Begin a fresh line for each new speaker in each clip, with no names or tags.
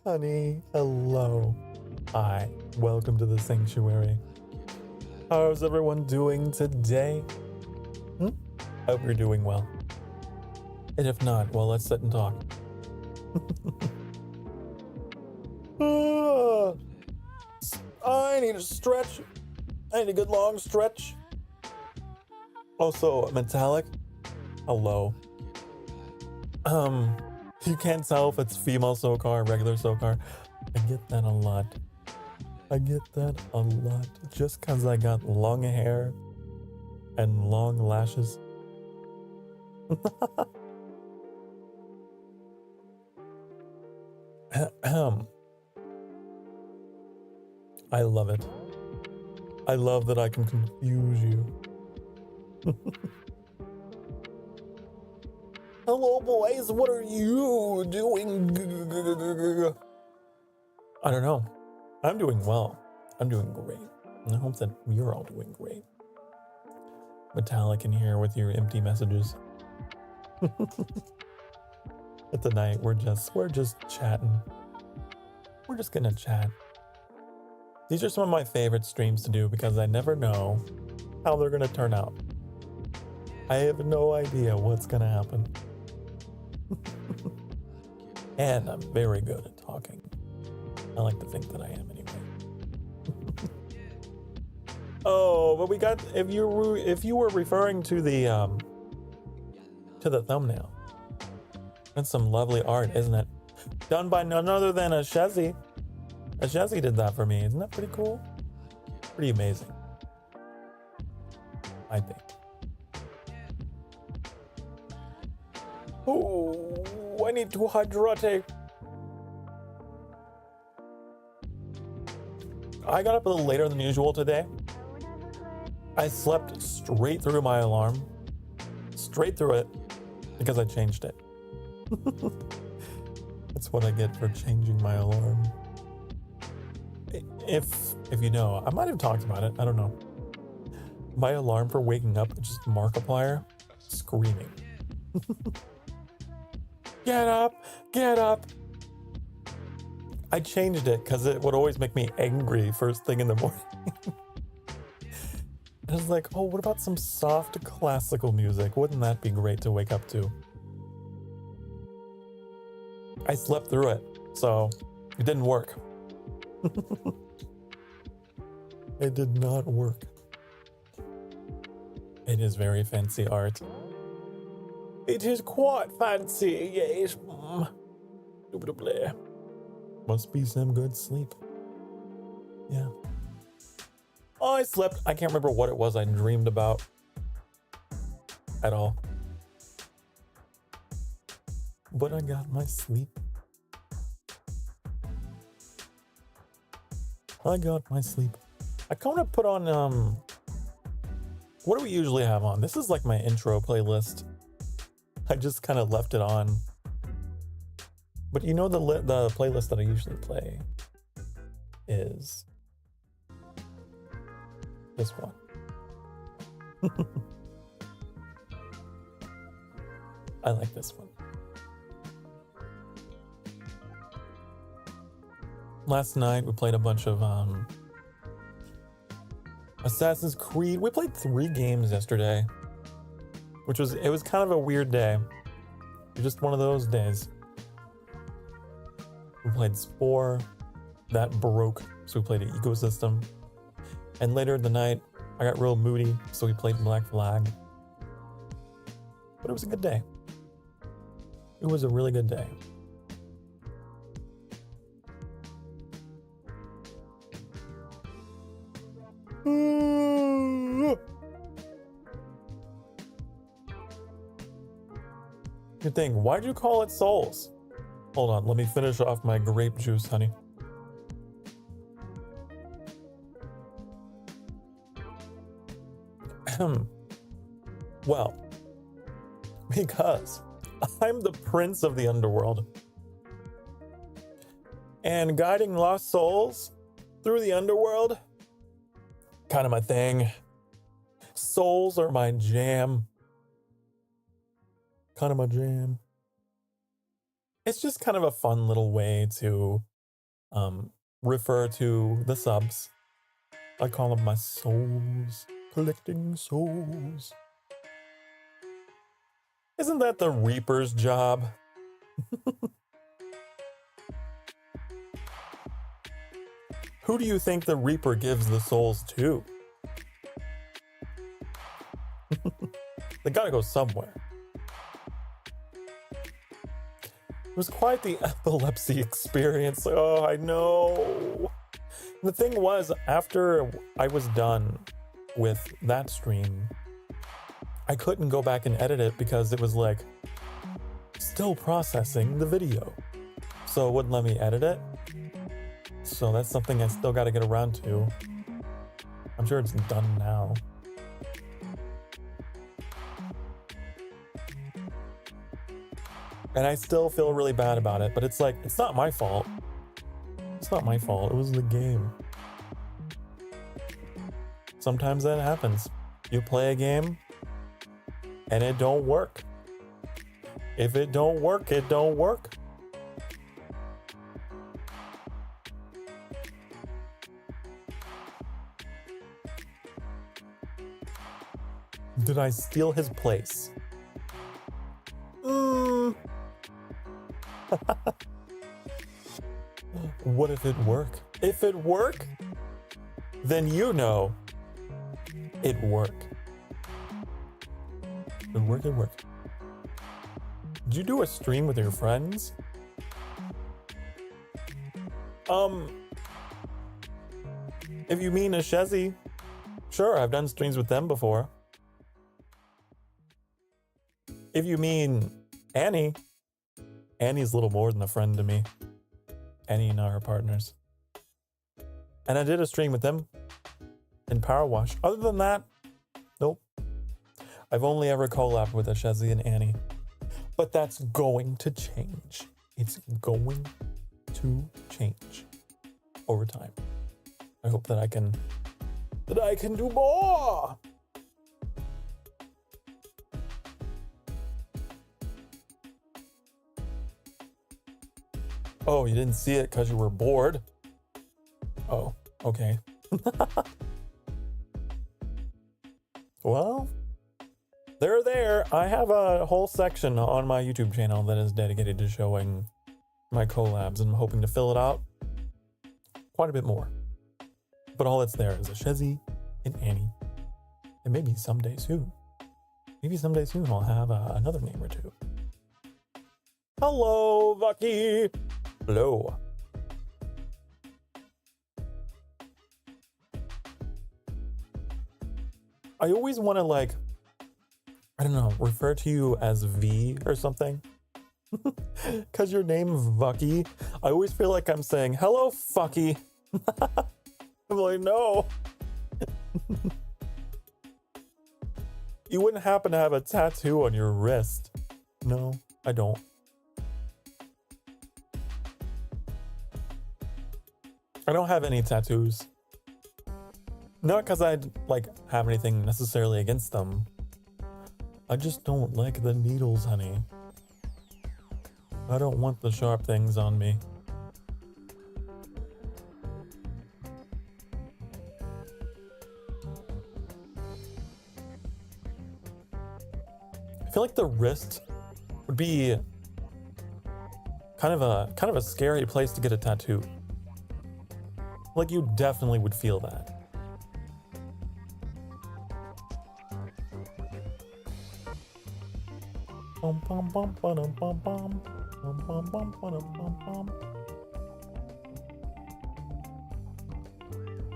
Honey, hello. Hi, welcome to the sanctuary. How's everyone doing today? Hope you're doing well. And if not, well, let's sit and talk. I need a stretch. I need a good long stretch. Also, metallic. Hello. You can't tell if it's female Sokar, regular Sokar. I get that a lot. Just cause I got long hair and long lashes. I love it. I love that I can confuse you. Hello, boys. What are you doing? I don't know. I'm doing well. I'm doing great. And I hope that you're all doing great. Metallic in here with your empty messages. Tonight we're just chatting. We're just gonna chat. These are some of my favorite streams to do because I never know how they're gonna turn out. I have no idea what's gonna happen. And I'm very good at talking. I like to think that I am anyway. Oh, but we got, if you were referring to the thumbnail, that's some lovely art, isn't it? Done by none other than Ashezi. Ashezi did that for me. Isn't that pretty cool? Pretty amazing, I think. Oh, I need to hydrate. I got up a little later than usual today. I slept straight through my alarm. Straight through it. Because I changed it. That's what I get for changing my alarm. If you know, I might have talked about it. I don't know. My alarm for waking up is just Markiplier screaming. Get up! Get up! I changed it because it would always make me angry first thing in the morning. I was like, oh, what about some soft classical music? Wouldn't that be great to wake up to? I slept through it, so it didn't work. It did not work. It is very fancy art. It is quite fancy, yes. Must be some good sleep. Yeah. I slept. I can't remember what it was I dreamed about at all. But I got my sleep. I got my sleep. I kind of put on, what do we usually have on? This is like my intro playlist. I just kind of left it on. But you know the playlist that I usually play is this one. I like this one. Last night we played a bunch of Assassin's Creed. We played 3 games yesterday, which was kind of a weird day. It was just one of those days. We played Spore, that broke, so we played an Ecosystem. And later in the night, I got real moody, so we played Black Flag. But it was a good day. It was a really good day. Good thing. Why'd you call it Souls? Hold on, let me finish off my grape juice, honey. Well, because I'm the prince of the underworld. And guiding lost souls through the underworld, kind of my thing. Souls are my jam. Kind of my jam. It's just kind of a fun little way to refer to the subs. I call them my souls, collecting souls. Isn't that the Reaper's job? Who do you think the Reaper gives the souls to? They gotta go somewhere. It was quite the epilepsy experience. Oh, I know. The thing was, after I was done with that stream, I couldn't go back and edit it because it was like still processing the video. So it wouldn't let me edit it. So that's something I still got to get around to. I'm sure it's done now. And I still feel really bad about it, but it's like, it's not my fault. It's not my fault. It was the game. Sometimes that happens. You play a game and it don't work. If it don't work, it don't work. Did I steal his place? What if it work? If it work, then you know it work. It work, it work. Did you do a stream with your friends? If you mean a Shezzy, sure, I've done streams with them before. If you mean Annie, Annie's a little more than a friend to me. Annie and I are partners. And I did a stream with them in Power Wash. Other than that, nope. I've only ever collabed with a Shezzy and Annie. But that's going to change. It's going to change over time. I hope that I can do more. Oh, you didn't see it because you were bored? Oh, okay. Well, they're there. I have a whole section on my YouTube channel that is dedicated to showing my collabs, and I'm hoping to fill it out quite a bit more. But all that's there is a Shezzy and Annie. And maybe someday soon. Maybe someday soon I'll have another name or two. Hello, Vucky. Hello. I always want to, like, I don't know, refer to you as V or something. Because your name Vucky. I always feel like I'm saying, hello, fucky. I'm like, no. You wouldn't happen to have a tattoo on your wrist. No, I don't. I don't have any tattoos. Not because I like have anything necessarily against them. I just don't like the needles, honey. I don't want the sharp things on me. I feel like the wrist would be kind of a scary place to get a tattoo. Like, you definitely would feel that.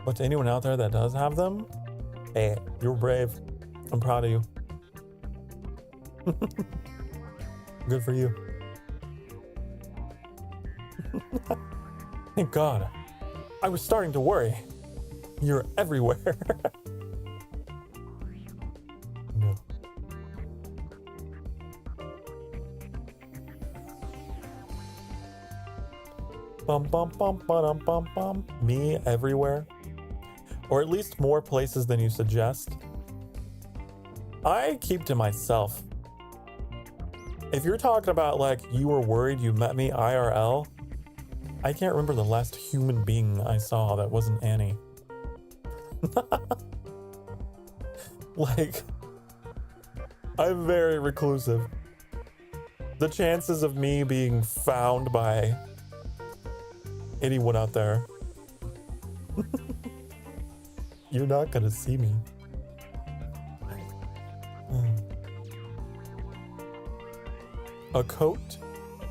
But to anyone out there that does have them, hey, you're brave. I'm proud of you. Good for you. Thank God. I was starting to worry. You're everywhere. No. Bum bum bum bum bum bum. Me everywhere. Or at least more places than you suggest. I keep to myself. If you're talking about like you were worried you met me IRL, I can't remember the last human being I saw that wasn't Annie. Like, I'm very reclusive. The chances of me being found by anyone out there, you're not gonna see me. A coat?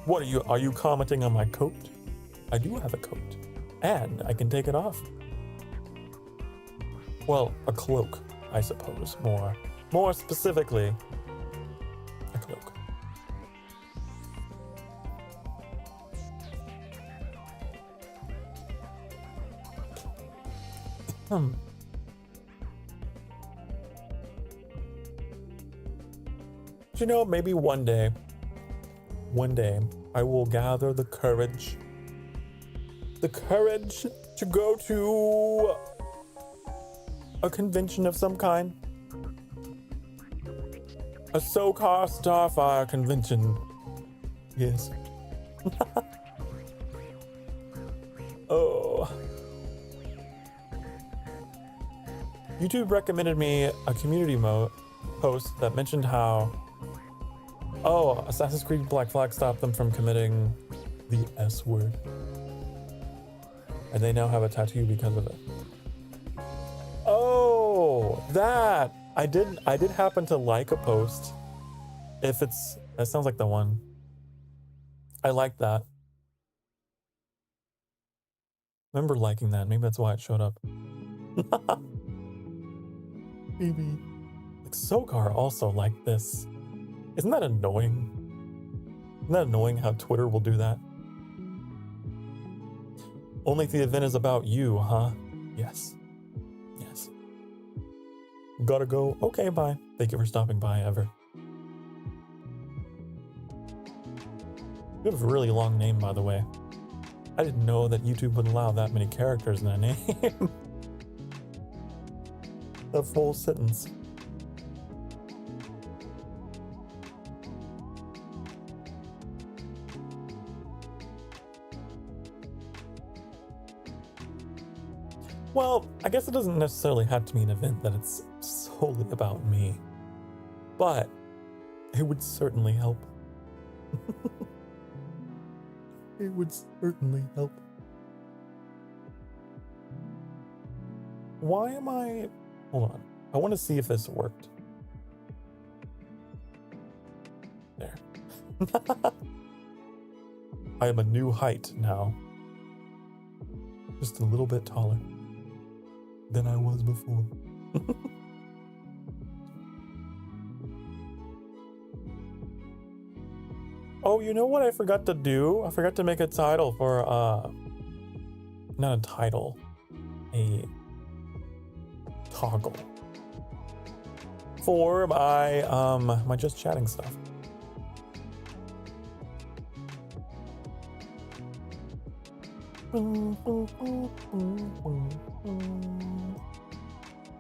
What are you commenting on my coat? I do have a coat, and I can take it off. Well, a cloak, I suppose, more specifically, a cloak. You know, maybe one day, I will gather the courage to go to a convention of some kind. A Sokar Starfire convention. Yes. Oh. YouTube recommended me a community post that mentioned how, Assassin's Creed Black Flag stopped them from committing the S word. And they now have a tattoo because of it. Oh, that! I did happen to like a post. That sounds like the one. I like that. Remember liking that. Maybe that's why it showed up. Maybe. Like Sokar also liked this. Isn't that annoying? Isn't that annoying how Twitter will do that? Only if the event is about you, huh? Yes. Yes. Gotta go. Okay, bye. Thank you for stopping by, Ever. You have a really long name, by the way. I didn't know that YouTube would allow that many characters in a name. A full sentence. Well, I guess it doesn't necessarily have to be an event that it's solely about me, but it would certainly help. It would certainly help. Why am I... Hold on. I want to see if this worked. There. I am a new height now. Just a little bit taller than I was before. Oh, you know what I forgot to do? I forgot to make a title for, not a title, a toggle for my, my just chatting stuff.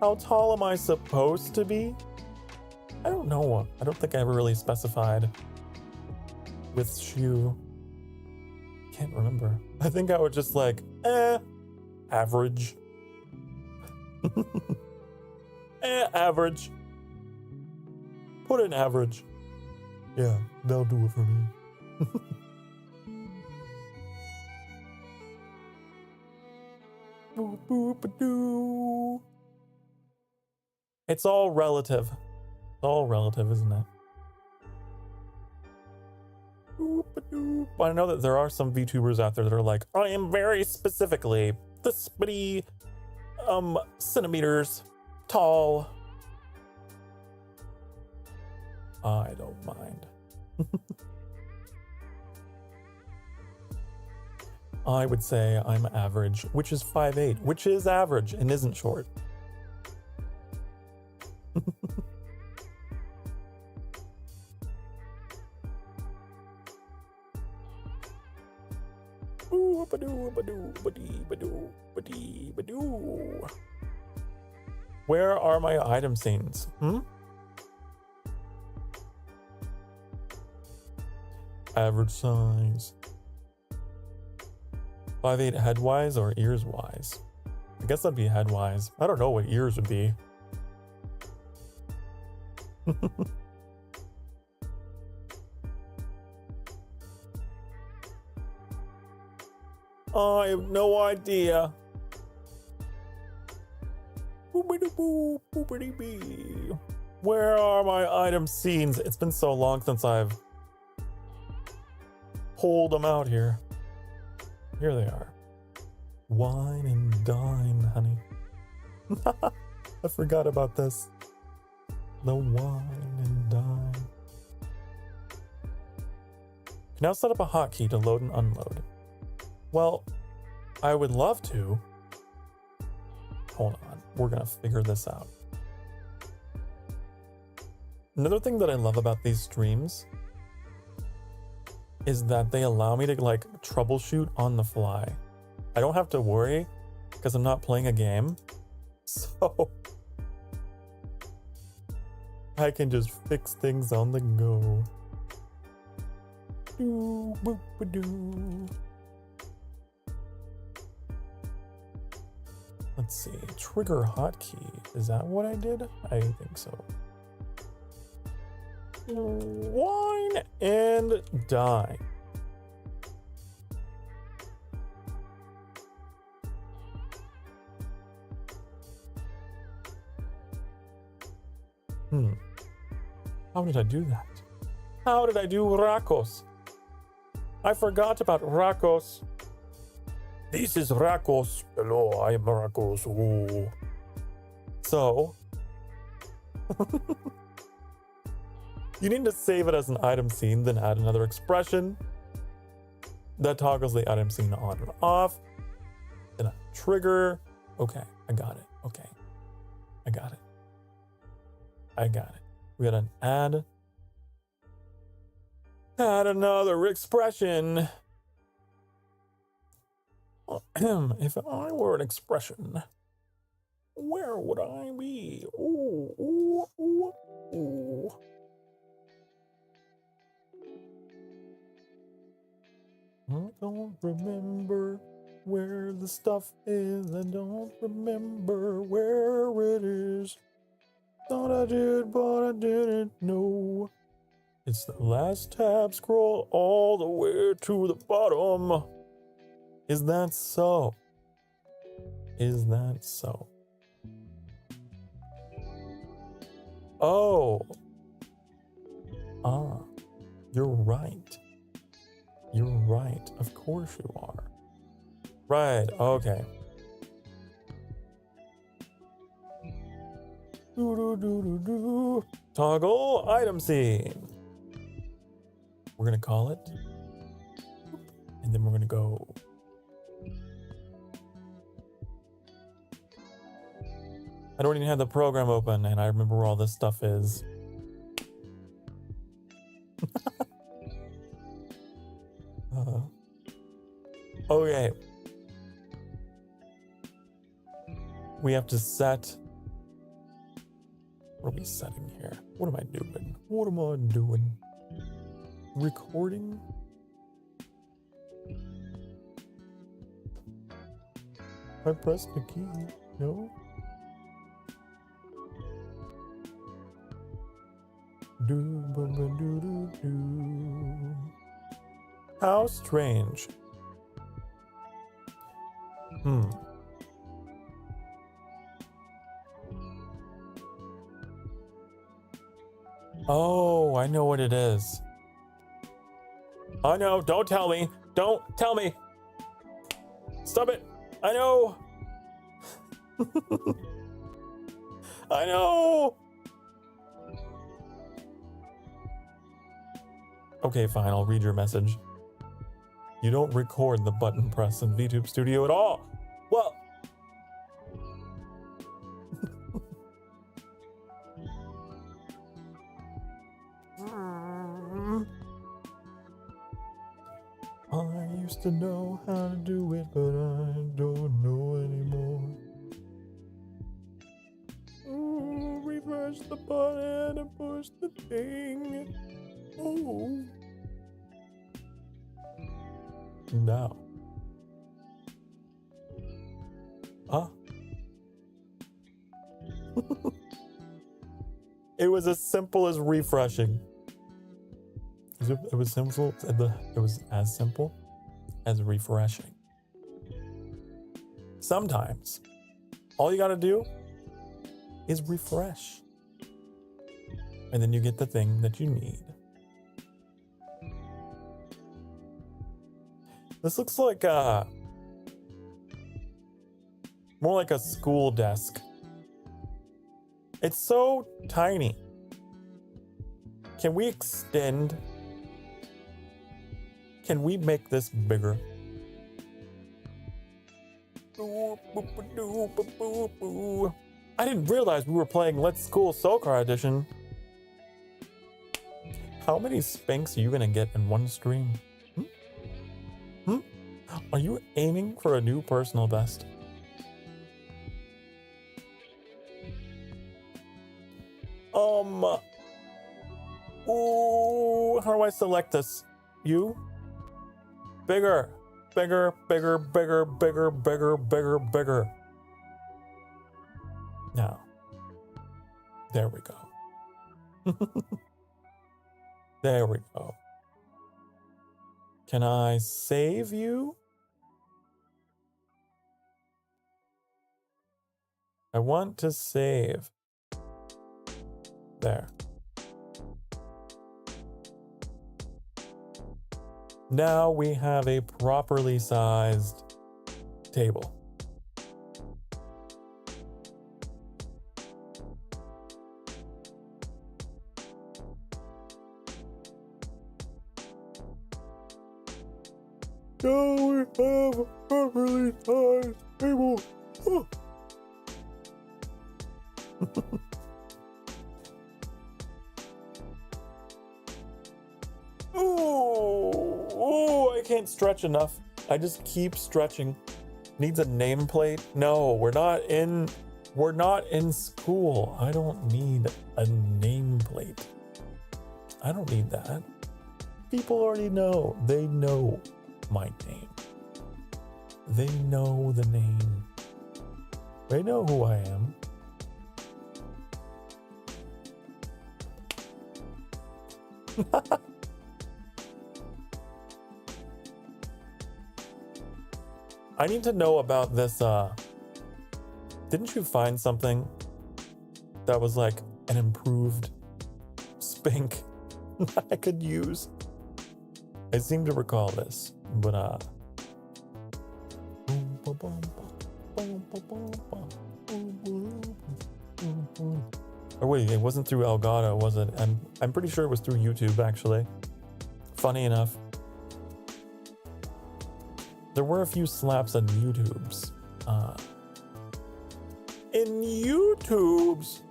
How tall am I supposed to be? I don't know. I don't think I ever really specified with shoe. Can't remember. I think I would just like, average. Average. Put in average. Yeah, they'll do it for me. Boop, boop, ba-doo. It's all relative. It's all relative, isn't it? But I know that there are some VTubers out there that are like, I am very specifically this many centimeters tall. I don't mind. I would say I'm average, which is 5'8", which is average and isn't short. Where are my item scenes? Average size. 5'8" headwise or ears-wise? I guess that'd be headwise. I don't know what ears would be. I have no idea. Where are my item scenes? It's been so long since I've pulled them out here. Here they are. Wine and dine, honey. I forgot about this. The wine and dine. Can now set up a hotkey to load and unload. Well, I would love to. Hold on, we're gonna figure this out. Another thing that I love about these streams is that they allow me to like troubleshoot on the fly. I don't have to worry because I'm not playing a game. So I can just fix things on the go. Doo, boop, ba-doo. Let's see, trigger hotkey. Is that what I did? I think so. Wine and dine. How did I do that? How did I do Rakos? I forgot about Rakos. This is Rakos. Hello, I am Rakos. Ooh. So, you need to save it as an item scene, then add another expression that toggles the item scene on and off. Then a trigger. Okay, I got it. Okay, I got it. I got it. We got an add another expression. If I were an expression, where would I be? Ooh, ooh, ooh, ooh. I don't remember where the stuff is. I don't remember where it is. Thought I did, but I didn't know. It's the last tab. Scroll all the way to the bottom. Is that so? Is that so? Oh. Ah. You're right. You're right. Of course you are. Right. Okay. Toggle item scene. We're gonna call it, and then we're gonna go. I don't even have the program open, and I remember where all this stuff is. Okay. We have to set. What are we setting here? What am I doing? What am I doing? Recording? I pressed the key. No? How strange. Oh, I know what it is. I know. Don't tell me. Don't tell me. Stop it. I know. I know. Okay, fine. I'll read your message. You don't record the button press in VTube Studio at all. Well, I used to know how to do it, but I don't know anymore. Ooh, reverse the button and push the thing. Ooh. Now. Huh? It was as simple as refreshing. It was simple. It was as simple as refreshing. Sometimes all you gotta do is refresh. And then you get the thing that you need. This looks like more like a school desk. It's so tiny. Can we extend? Can we make this bigger? I didn't realize we were playing Let's School Sokar Edition. How many spanks are you gonna get in one stream? Are you aiming for a new personal best? Ooh, how do I select this? You? Bigger, bigger, bigger, bigger, bigger, bigger, bigger, bigger. Now, there we go. There we go. Can I save you? I want to save. There. Now we have a properly sized table. Now we have a properly sized table. Oh. Oh, I can't stretch enough. I just keep stretching. Needs a nameplate? No, we're not in school. I don't need a nameplate. I don't need that. People already know. They know my name. They know the name. They know who I am. I need to know about this, didn't you find something that was like an improved spank that I could use? I seem to recall this, but or wait, it wasn't through Elgato, was it? I'm pretty sure it was through YouTube, actually. Funny enough. There were a few slaps on YouTubes. In YouTubes.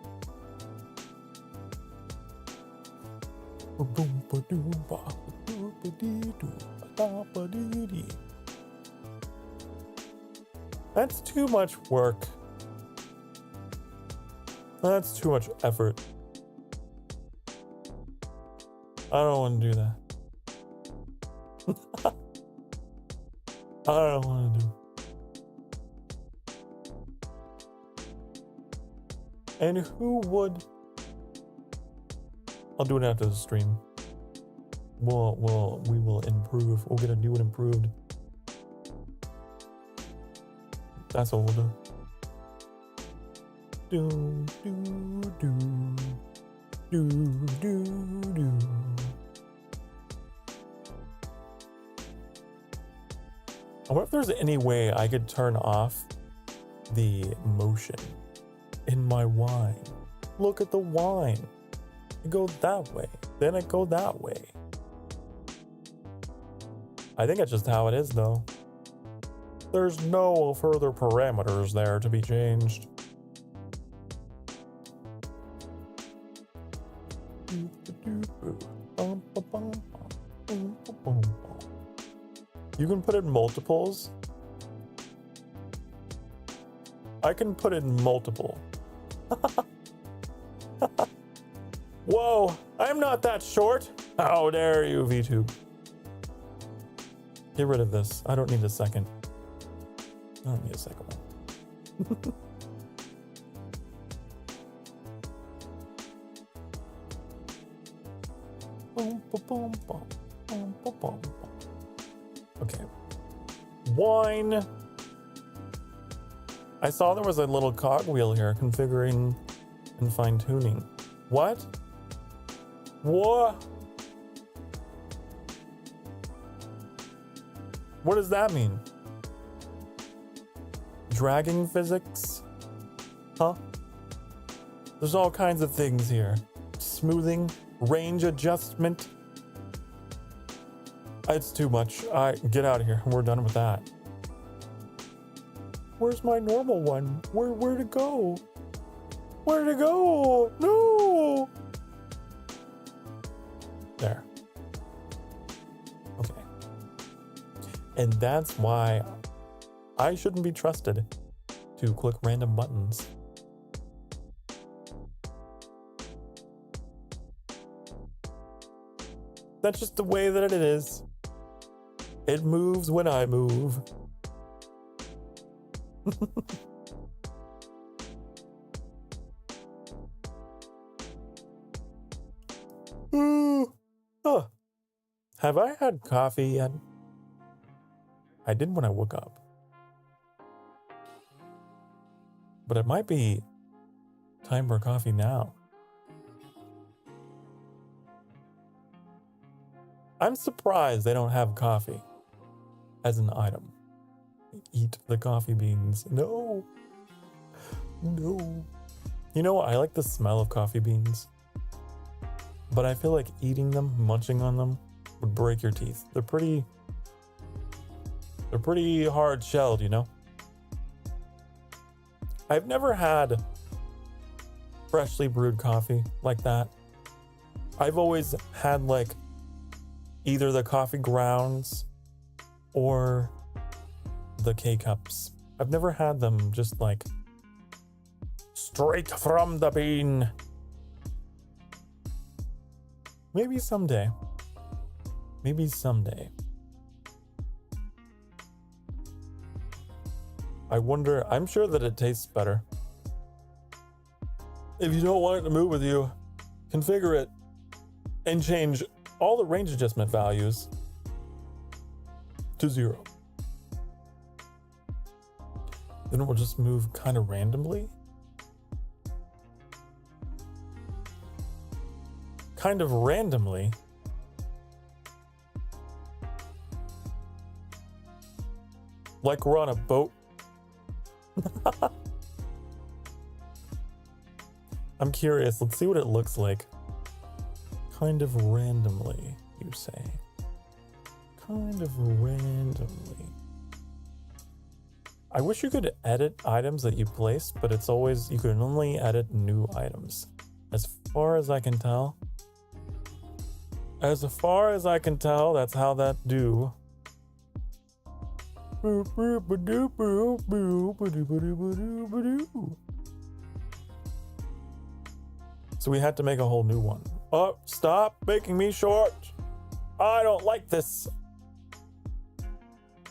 That's too much work. That's too much effort. I don't want to do that. I don't want to do. And who would? I'll do it after the stream. We will improve. We'll get a new and improved. That's what we'll do. Do. I wonder if there's any way I could turn off the motion in my wine. Look at the wine. It goes that way. Then it goes that way. I think that's just how it is, though. There's no further parameters there to be changed. You can put in multiples. I can put in multiple. Whoa, I'm not that short. How dare you, VTube. Get rid of this. I don't need a second. I don't need a second one. Okay. Wine. I saw there was a little cogwheel here, configuring and fine-tuning. What? What? What does that mean? Dragging physics? Huh? There's all kinds of things here. Smoothing, range adjustment. It's too much. Get out of here. We're done with that. Where's my normal one? Where to go? Where to go? No! There. Okay. And that's why I shouldn't be trusted to click random buttons. That's just the way that it is. It moves when I move. Oh. Have I had coffee yet? I did when I woke up. But it might be time for coffee now. I'm surprised they don't have coffee as an item. Eat the coffee beans. No. No. You know, I like the smell of coffee beans. But I feel like eating them, munching on them, would break your teeth. They're pretty hard shelled, you know? I've never had freshly brewed coffee like that. I've always had like either the coffee grounds or the K-cups. I've never had them just like straight from the bean. Maybe someday. Maybe someday. I wonder, I'm sure that it tastes better. If you don't want it to move with you, configure it and change all the range adjustment values to 0. Then it will just move kind of randomly. Kind of randomly. Like we're on a boat. I'm curious. Let's see what it looks like. Kind of randomly, you say. Kind of randomly. I wish you could edit items that you placed, but it's always, you can only edit new items. As far as I can tell. As far as I can tell, that's how that do. So we had to make a whole new one. Oh, stop making me short. I don't like this.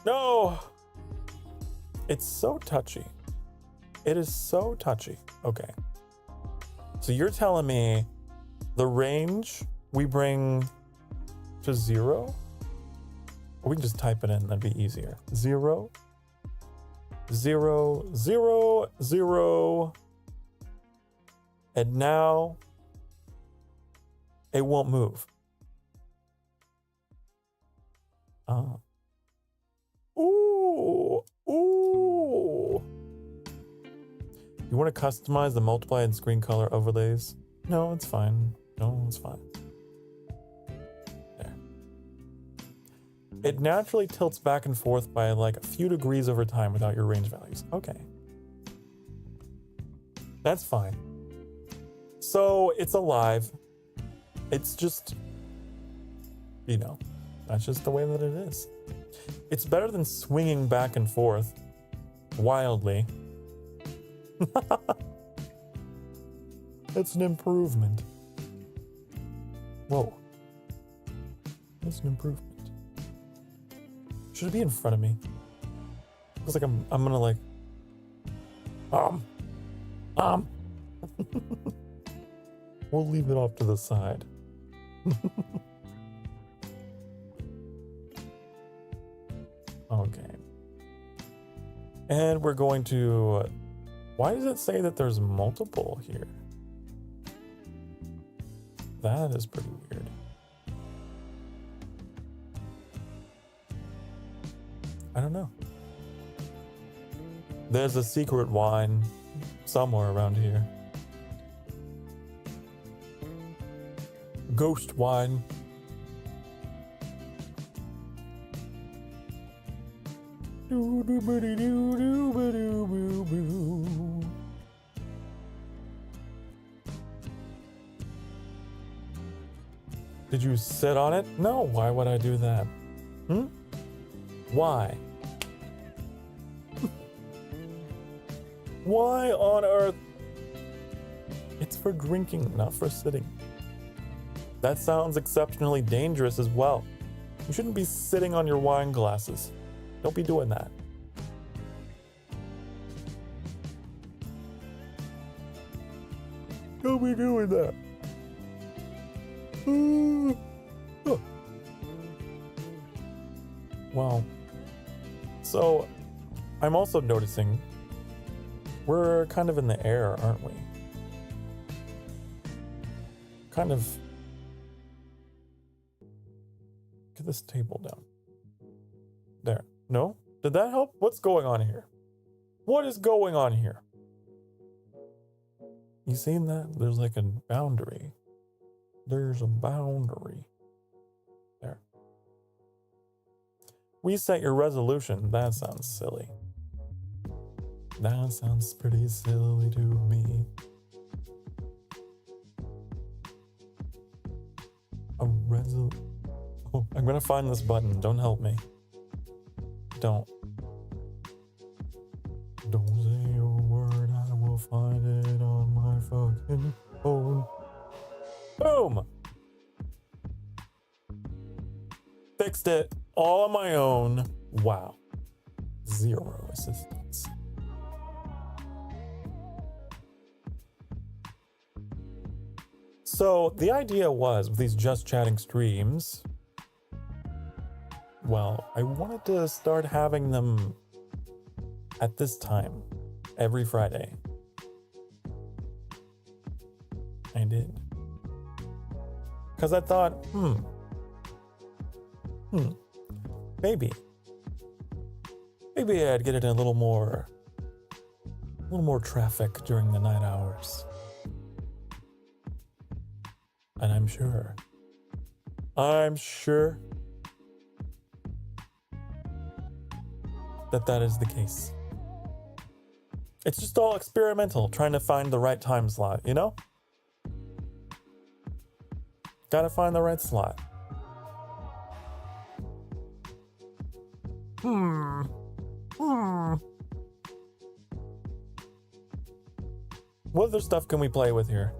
No. It's so touchy. It is so touchy. Okay. So you're telling me the range we bring to 0? Or we can just type it in, that'd be easier. 0, 0, 0, 0. And now it won't move. Oh. Ooh. Ooh. You want to customize the multiply and screen color overlays? No, it's fine. No, it's fine. There. It naturally tilts back and forth by like a few degrees over time without your range values. Okay. That's fine. So it's alive. It's just, you know, that's just the way that it is. It's better than swinging back and forth wildly. It's an improvement. Whoa. That's an improvement. Should it be in front of me? Looks like I'm gonna like Um. We'll leave it off to the side. Okay. And we're going to... Why does it say that there's multiple here? That is pretty weird. I don't know. There's a secret wine somewhere around here. Ghost wine. Did you sit on it? No, why would I do that? Why? Why on earth? It's for drinking, not for sitting. That sounds exceptionally dangerous as well. You shouldn't be sitting on your wine glasses. Don't be doing that. Don't be doing that. Wow. So, I'm also noticing we're kind of in the air, aren't we? Kind of. Get this table down. There. No? Did that help? What's going on here? What is going on here? You seen that? There's like a boundary. There's a boundary. There. Reset your resolution. That sounds silly. That sounds pretty silly to me. A Oh, I'm gonna find this button. Don't help me. Don't. Don't say a word. I will find it on my fucking phone. Boom! Fixed it all on my own. Wow. Zero assistance. So the idea was with these just chatting streams, well, I wanted to start having them at this time every Friday. I did. Because I thought, maybe I'd get it in a little more traffic during the night hours. And I'm sure that is the case. It's just all experimental, trying to find the right time slot, you know? Gotta find the right slot. What other stuff can we play with here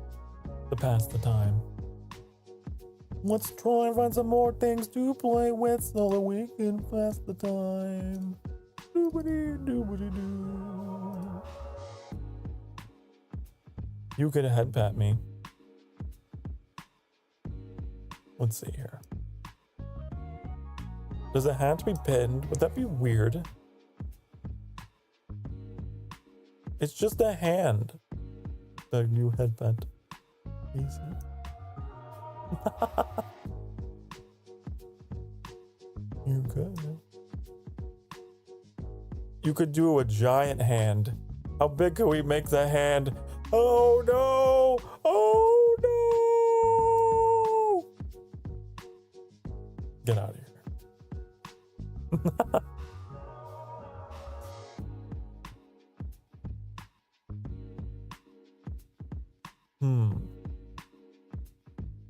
to pass the time? Let's try and find some more things to play with so that we can pass the time. Doobity-doobity-doo. You could head pat me. Let's see here. Does it have to be pinned? Would that be weird? It's just a hand. The new headband. Easy. You could. You could do a giant hand. How big could we make the hand? Oh no! Oh no! Get out of here.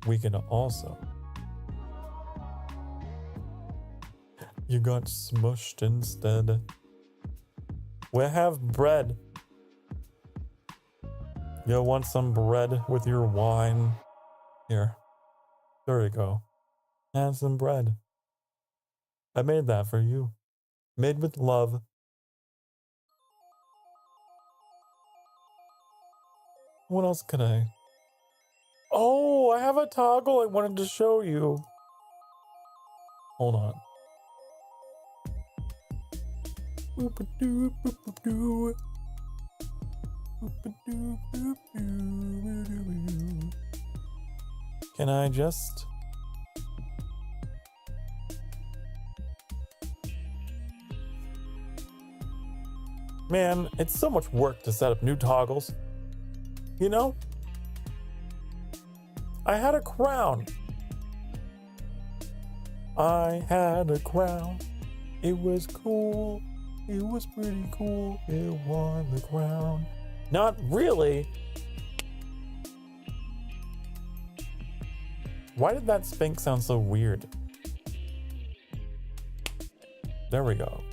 We can also... You got smushed instead. We have bread. You want some bread with your wine? Here. There you go. Have some bread. I made that for you. Made with love. What else could I? Oh, I have a toggle I wanted to show you. Hold on. Can I just... Man, it's so much work to set up new toggles. You know? I had a crown. I had a crown. It was cool. It was pretty cool. It won the crown. Not really. Why did that Sphinx sound so weird? There we go.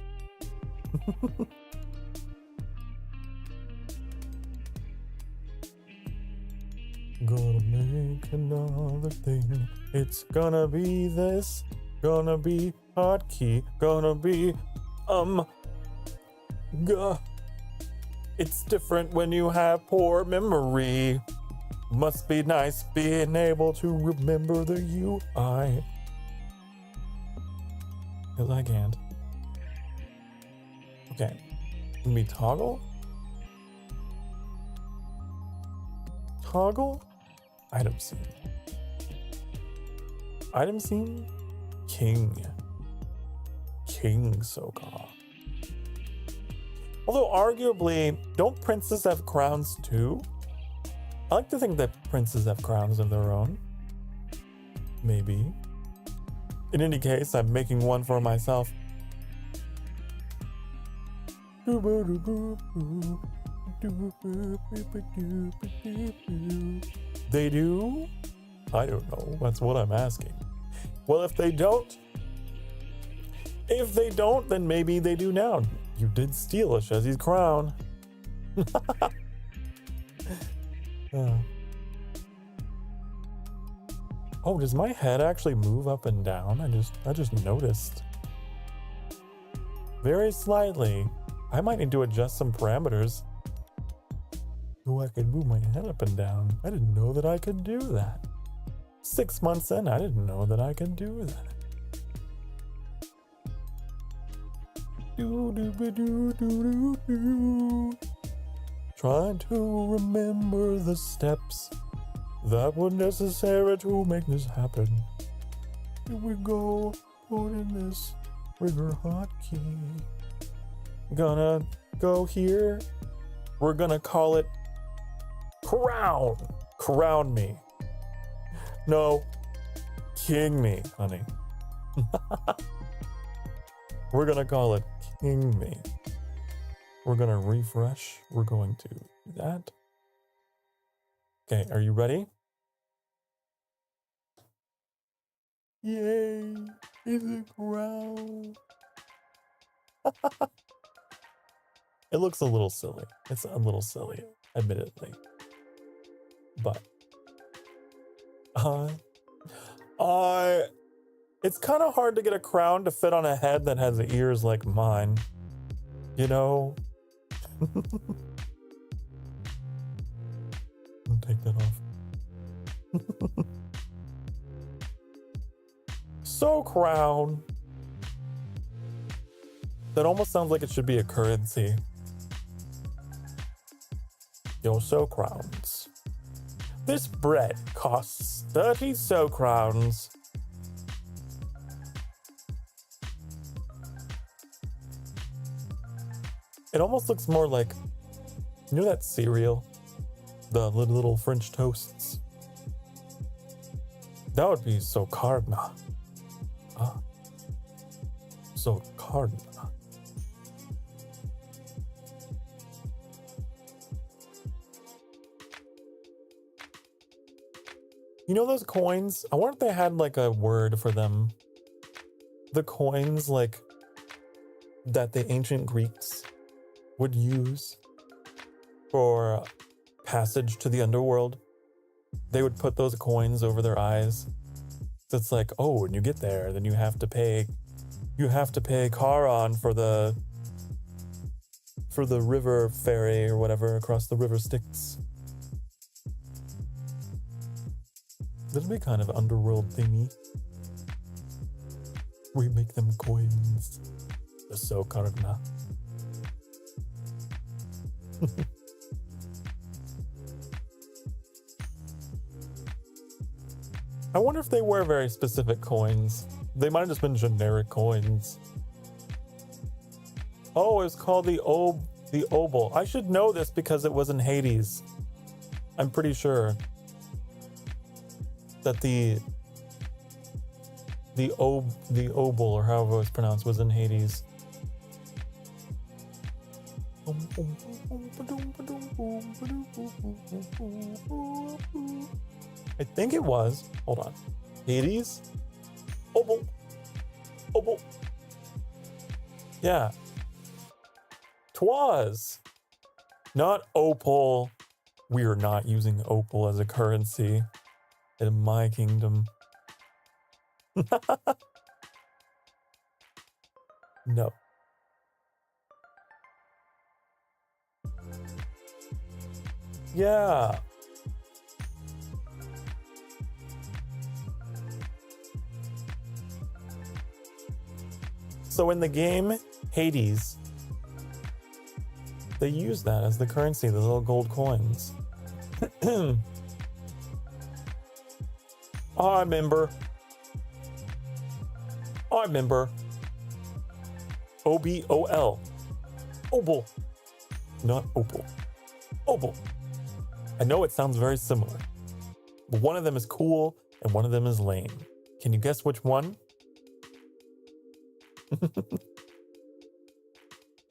Gonna make another thing. It's gonna be this. Gonna be hotkey. Gonna be It's different when you have poor memory. Must be nice being able to remember the UI. 'Cause I can't. Okay. Let me toggle. Toggle. Item scene. Item scene. King Sokar. Although arguably, don't princes have crowns too? I like to think that princes have crowns of their own. Maybe. In any case, I'm making one for myself. They do? I don't know. That's what I'm asking. Well, if they don't, then maybe they do now. You did steal a Shezzy's crown. Oh, does my head actually move up and down? I just noticed. Very slightly. I might need to adjust some parameters so I could move my head up and down. I didn't know that I could do that. 6 months in, I didn't know that I could do that. Trying to remember the steps that were necessary to make this happen. Here we go, put in this trigger hotkey. Gonna go here. We're gonna call it crown. Crown me. No, king me, honey. We're gonna call it king me. We're gonna refresh. We're going to do that. Okay, are you ready? Yay, it's a crown. It looks a little silly. It's a little silly, admittedly. But it's kind of hard to get a crown to fit on a head that has ears like mine. You know? I'll take that off. So crown. That almost sounds like it should be a currency. Yo, so crowns. This bread costs 30 so crowns. It almost looks more like, you know that cereal? The little French toasts? That would be Sokarna. Sokarna. You know those coins? I wonder if they had like a word for them. The coins like that the ancient Greeks would use for passage to the underworld. They would put those coins over their eyes. So it's like, oh, when you get there, then you have to pay Charon for the river ferry or whatever across the river Styx. This would be kind of underworld thingy. We make them coins. The Sokar. I wonder if they were very specific coins. They might have just been generic coins. Oh, it's called the Obol. I should know this because it was in Hades. I'm pretty sure that the Obol, or however it was pronounced, was in Hades. I think it was. Hold on. Hades? Obol. Obol. Yeah. Twas. Not opal. We are not using opal as a currency in my kingdom. No. Yeah. So in the game Hades, they use that as the currency, the little gold coins. I remember. OBOL. Obol. Not opal. Obol. I know it sounds very similar, but one of them is cool and one of them is lame. Can you guess which one?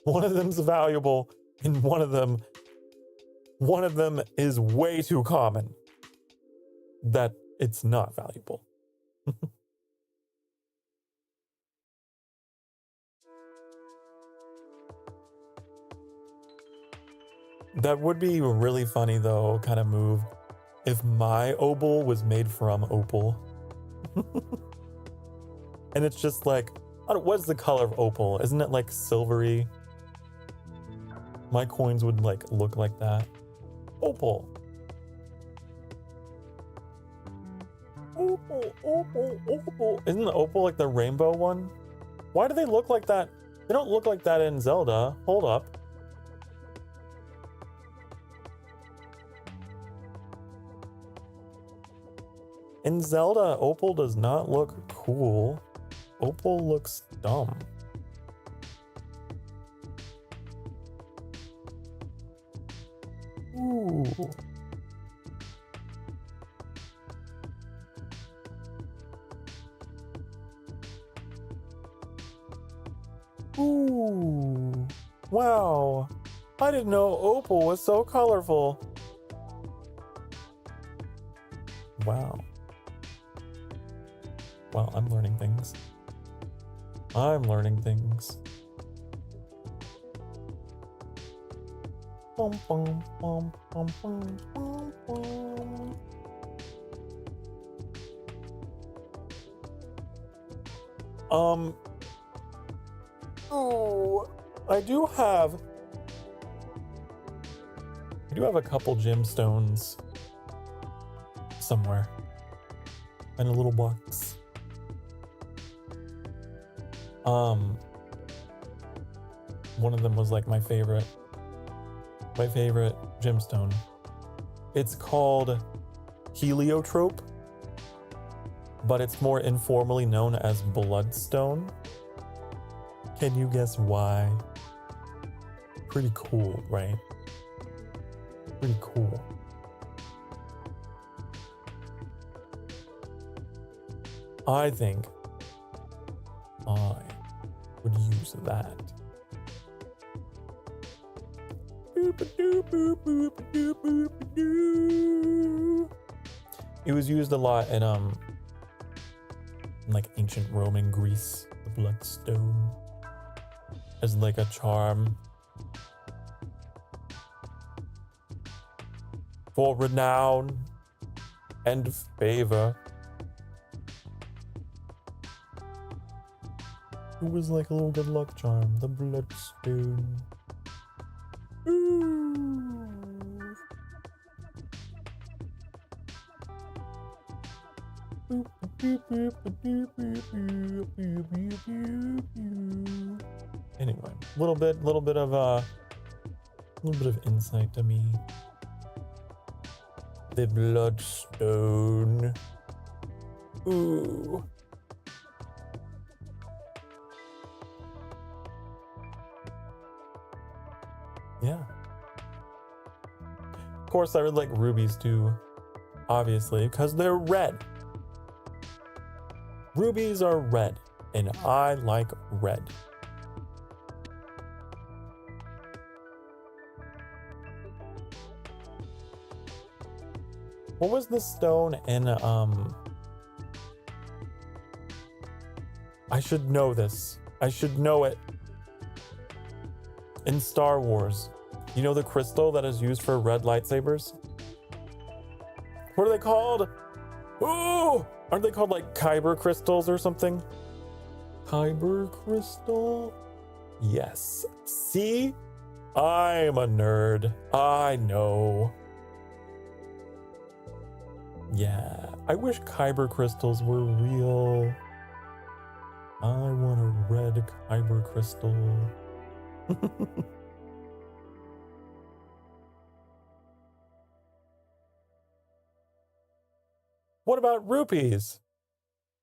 One of them's valuable and one of them is way too common that it's not valuable. That would be a really funny though kind of move if my Obol was made from opal. And it's just like, what's the color of opal? Isn't it like silvery? My coins would like look like that. Opal. Opal, opal, opal. Isn't the opal like the rainbow one? Why do they look like that? They don't look like that in Zelda. Hold up. In Zelda, opal does not look cool. Opal looks dumb. Ooh. Ooh. Wow. I didn't know opal was so colorful. Wow. Well, I'm learning things. I'm learning things. Bum, bum, bum, bum, bum, bum, bum. Oh, I do have a couple gemstones somewhere in a little box. One of them was like my favorite gemstone. It's called heliotrope, but it's more informally known as bloodstone. Can you guess why? Pretty cool, right? Pretty cool. I think I would use that. It was used a lot in like ancient Roman Greece, the bloodstone, as like a charm for renown and favor. It was like a little good luck charm, the bloodstone. Ooh. Anyway, little bit of insight to me. The bloodstone. Ooh. Yeah. Of course, I would like rubies too, obviously, because they're red. Rubies are red, and I like red. What was the stone in, I should know this. I should know it. In Star Wars, you know the crystal that is used for red lightsabers? What are they called? Ooh! Aren't they called like kyber crystals or something? Kyber crystal? Yes. See? I'm a nerd. I know. Yeah. I wish kyber crystals were real. I want a red kyber crystal. What about rupees?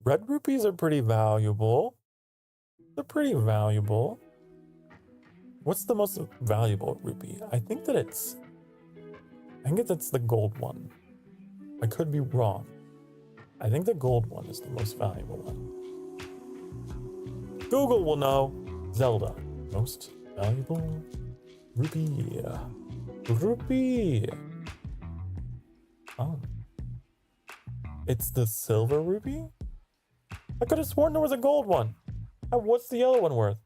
Red rupees are pretty valuable. They're pretty valuable. What's the most valuable rupee? I think that's the gold one. I could be wrong. I think the gold one is the most valuable one. Google will know. Zelda. Most valuable rupee. Rupee. Oh. It's the silver rupee? I could have sworn there was a gold one. What's the yellow one worth?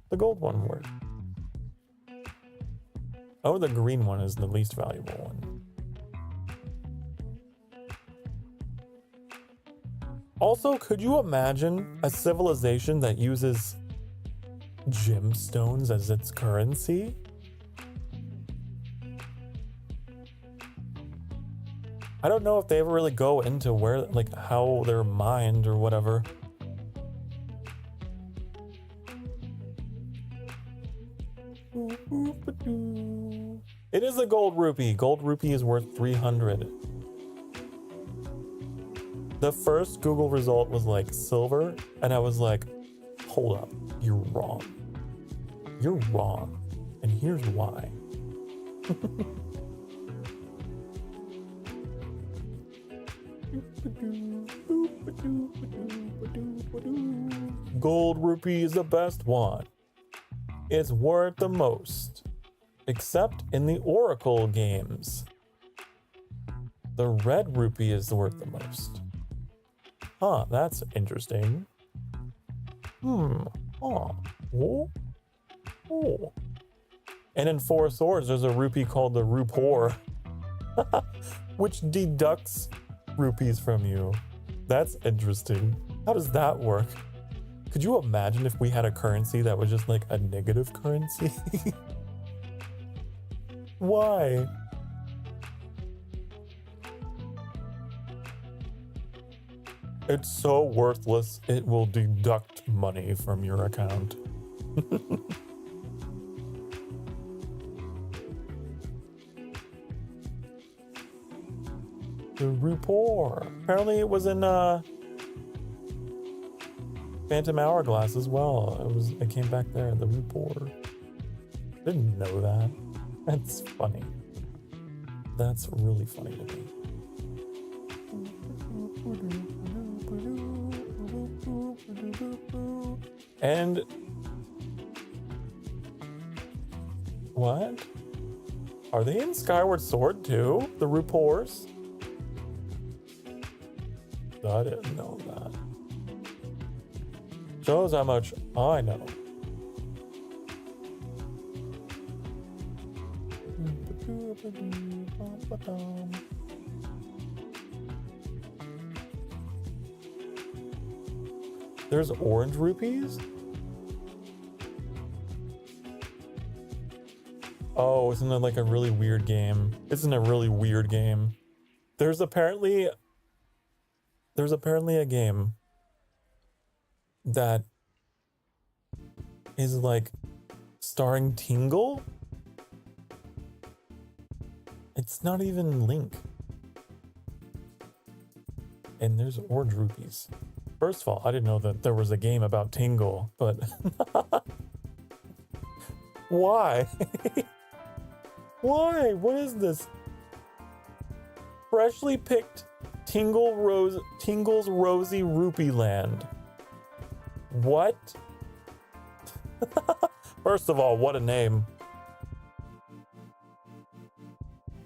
The gold one worth. Oh, the green one is the least valuable one. Also, could you imagine a civilization that uses gemstones as its currency? I don't know if they ever really go into where, like, how they're mined or whatever. It is a gold rupee. Gold rupee is worth 300. The first Google result was like silver, and I was like, hold up, you're wrong. You're wrong. And here's why. Gold rupee is the best one. It's worth the most, except in the Oracle games. The red rupee is worth the most. Huh, that's interesting. Oh. Oh. And in Four Swords, there's a rupee called the Rupor, which deducts rupees from you. That's interesting. How does that work? Could you imagine if we had a currency that was just like a negative currency? Why? It's so worthless, it will deduct money from your account. The Rupor. Apparently it was in Phantom Hourglass as well. It came back there, the Rupor. Didn't know that. That's funny. That's really funny to me. And what? Are they in Skyward Sword too? The Rupors? I didn't know that. Shows how much I know. There's orange rupees? Oh, isn't it like a really weird game? Isn't it a really weird game? There's apparently there's apparently a game that is like starring Tingle. It's not even Link. And there's orange rupees. First of all, I didn't know that there was a game about Tingle, but why? Why? What is this? Freshly picked Tingle's Rosy Rupee Land. What? First of all, what a name.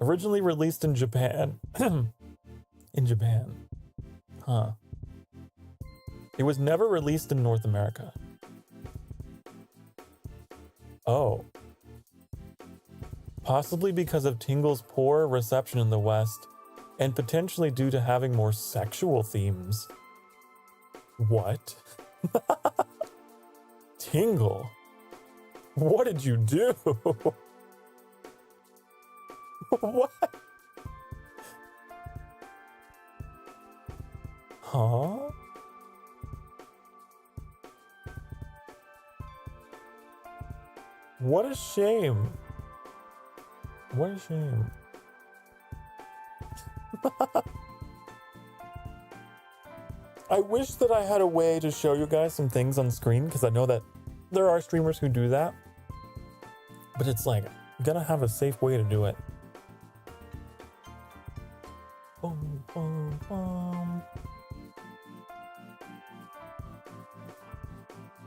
Originally released in Japan. In Japan. Huh. It was never released in North America. Oh. Possibly because of Tingle's poor reception in the West, and potentially due to having more sexual themes. What? Tingle? What did you do? What? Huh? What a shame. What a shame. I wish that I had a way to show you guys some things on screen, because I know that there are streamers who do that. But it's like, you gotta have a safe way to do it. Boom, boom, boom.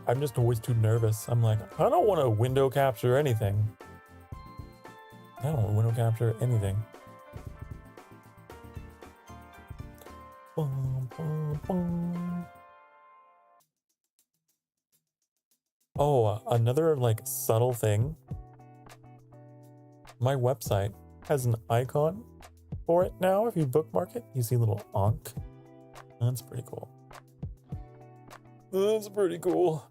I'm just always too nervous. I'm like, I don't want to window capture anything. I don't want to window capture anything. Boom, boom, boom. Oh, another like subtle thing. My website has an icon for it now. If you bookmark it, you see a little onk. That's pretty cool. That's pretty cool.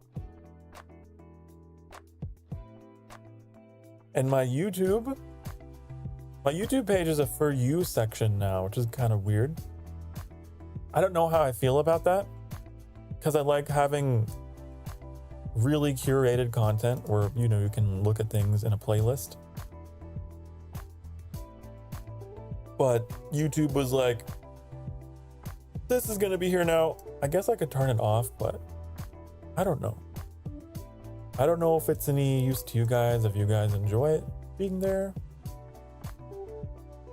And my YouTube page is a For You section now, which is kind of weird. I don't know how I feel about that, because I like having really curated content where, you know, you can look at things in a playlist. But YouTube was like, this is gonna be here now. I guess I could turn it off, but I don't know. I don't know if it's any use to you guys, if you guys enjoy it being there.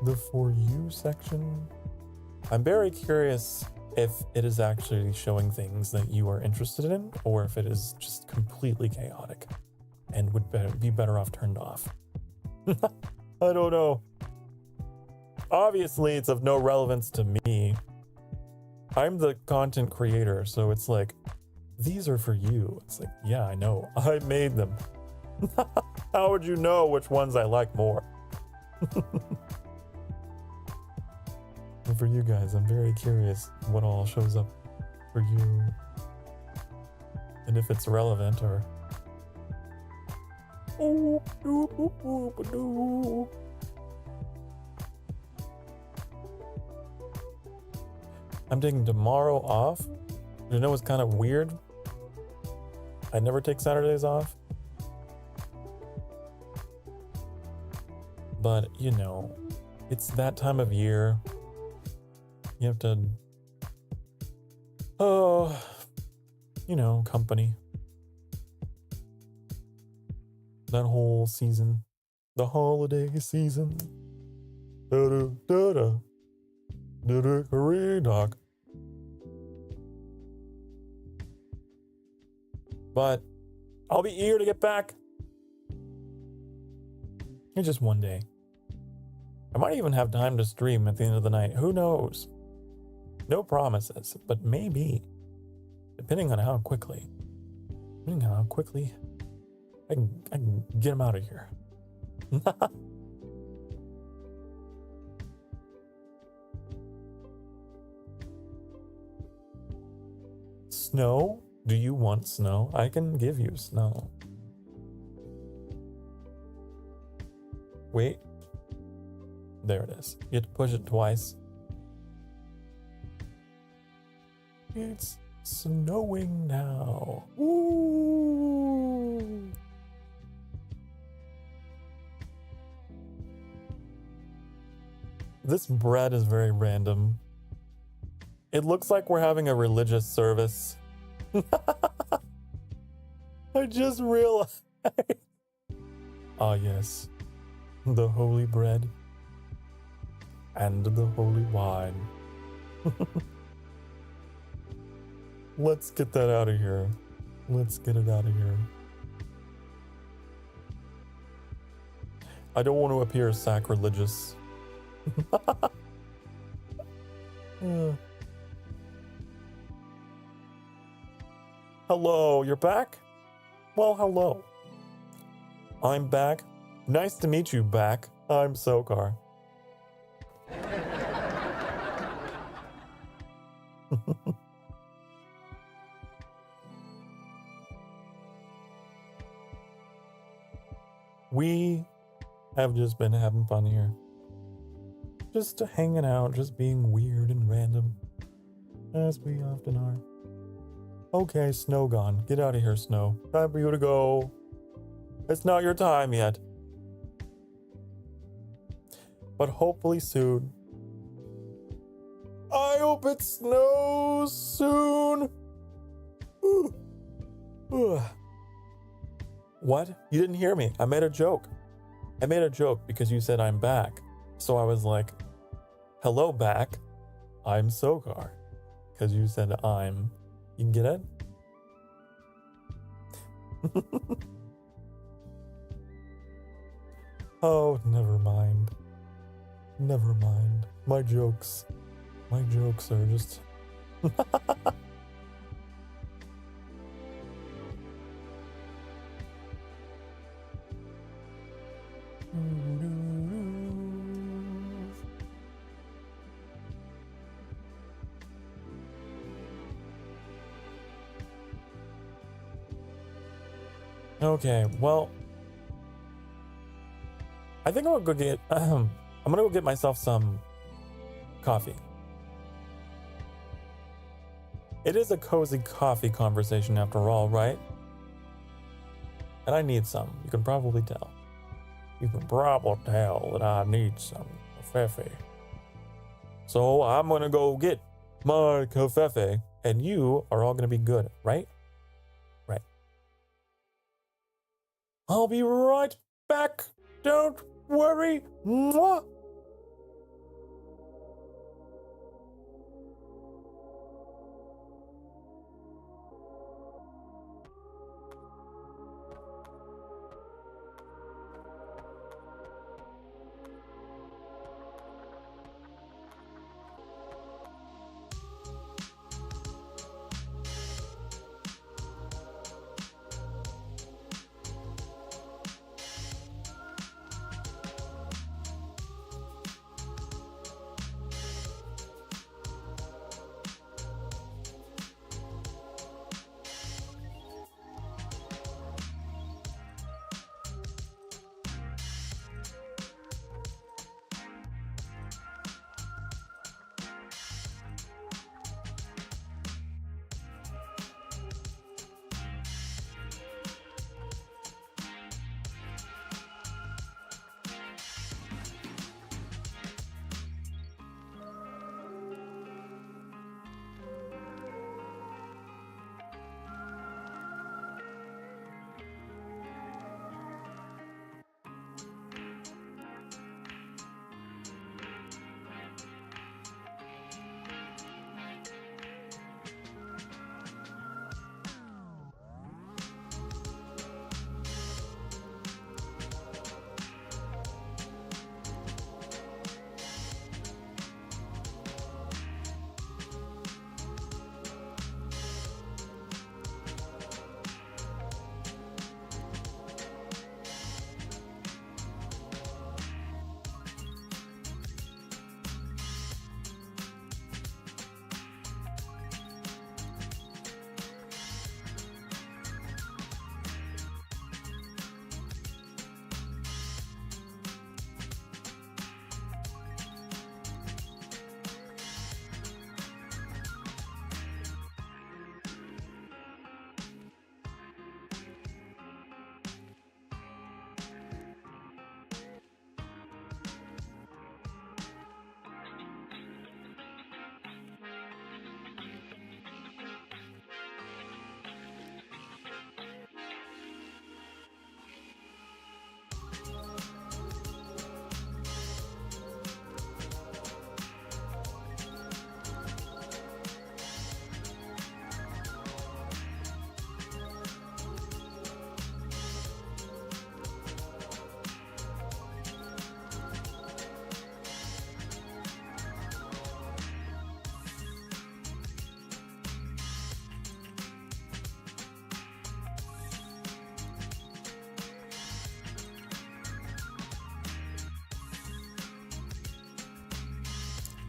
The For You section. I'm very curious if it is actually showing things that you are interested in, or if it is just completely chaotic and would be better off turned off. I don't know. Obviously, it's of no relevance to me. I'm the content creator, so it's like, these are for you. It's like, yeah, I know. I made them. How would you know which ones I like more? And for you guys, I'm very curious what all shows up for you. And if it's relevant or... I'm taking tomorrow off. You know what's kind of weird? I never take Saturdays off. But, you know, it's that time of year. You have to... Oh, you know, company. That whole season. The holiday season. Da-da-da-da. Da-da-da-da. Dog. But I'll be eager to get back. In just one day. I might even have time to stream at the end of the night. Who knows? No promises, but maybe. Depending on how quickly. I can get him out of here. Snow? Do you want snow? I can give you snow. Wait. There it is. You have to push it twice. It's snowing now. Ooh. This bread is very random. It looks like we're having a religious service. I just realized. Ah, yes. The holy bread and the holy wine. Let's get that out of here. Let's get it out of here. I don't want to appear sacrilegious. Yeah. Hello, you're back? Well, hello. I'm back. Nice to meet you back. I'm Sokar. We have just been having fun here. Just hanging out, just being weird and random. As we often are. Okay, Snow gone. Get out of here, Snow. Time for you to go. It's not your time yet. But hopefully soon. I hope it snows soon. What? You didn't hear me. I made a joke. I made a joke because you said I'm back. So I was like, hello back. I'm Sokar. Because you said I'm. You can get it? Oh, never mind. Never mind. My jokes are just... Okay, well, I think I'm gonna go get I'm gonna go get myself some coffee. It is a cozy coffee conversation after all, right? And I need some. You can probably tell. You can probably tell that I need some coffee. So I'm gonna go get my coffee, and you are all gonna be good, right? Right. I'll be right back. Don't worry. Mwah.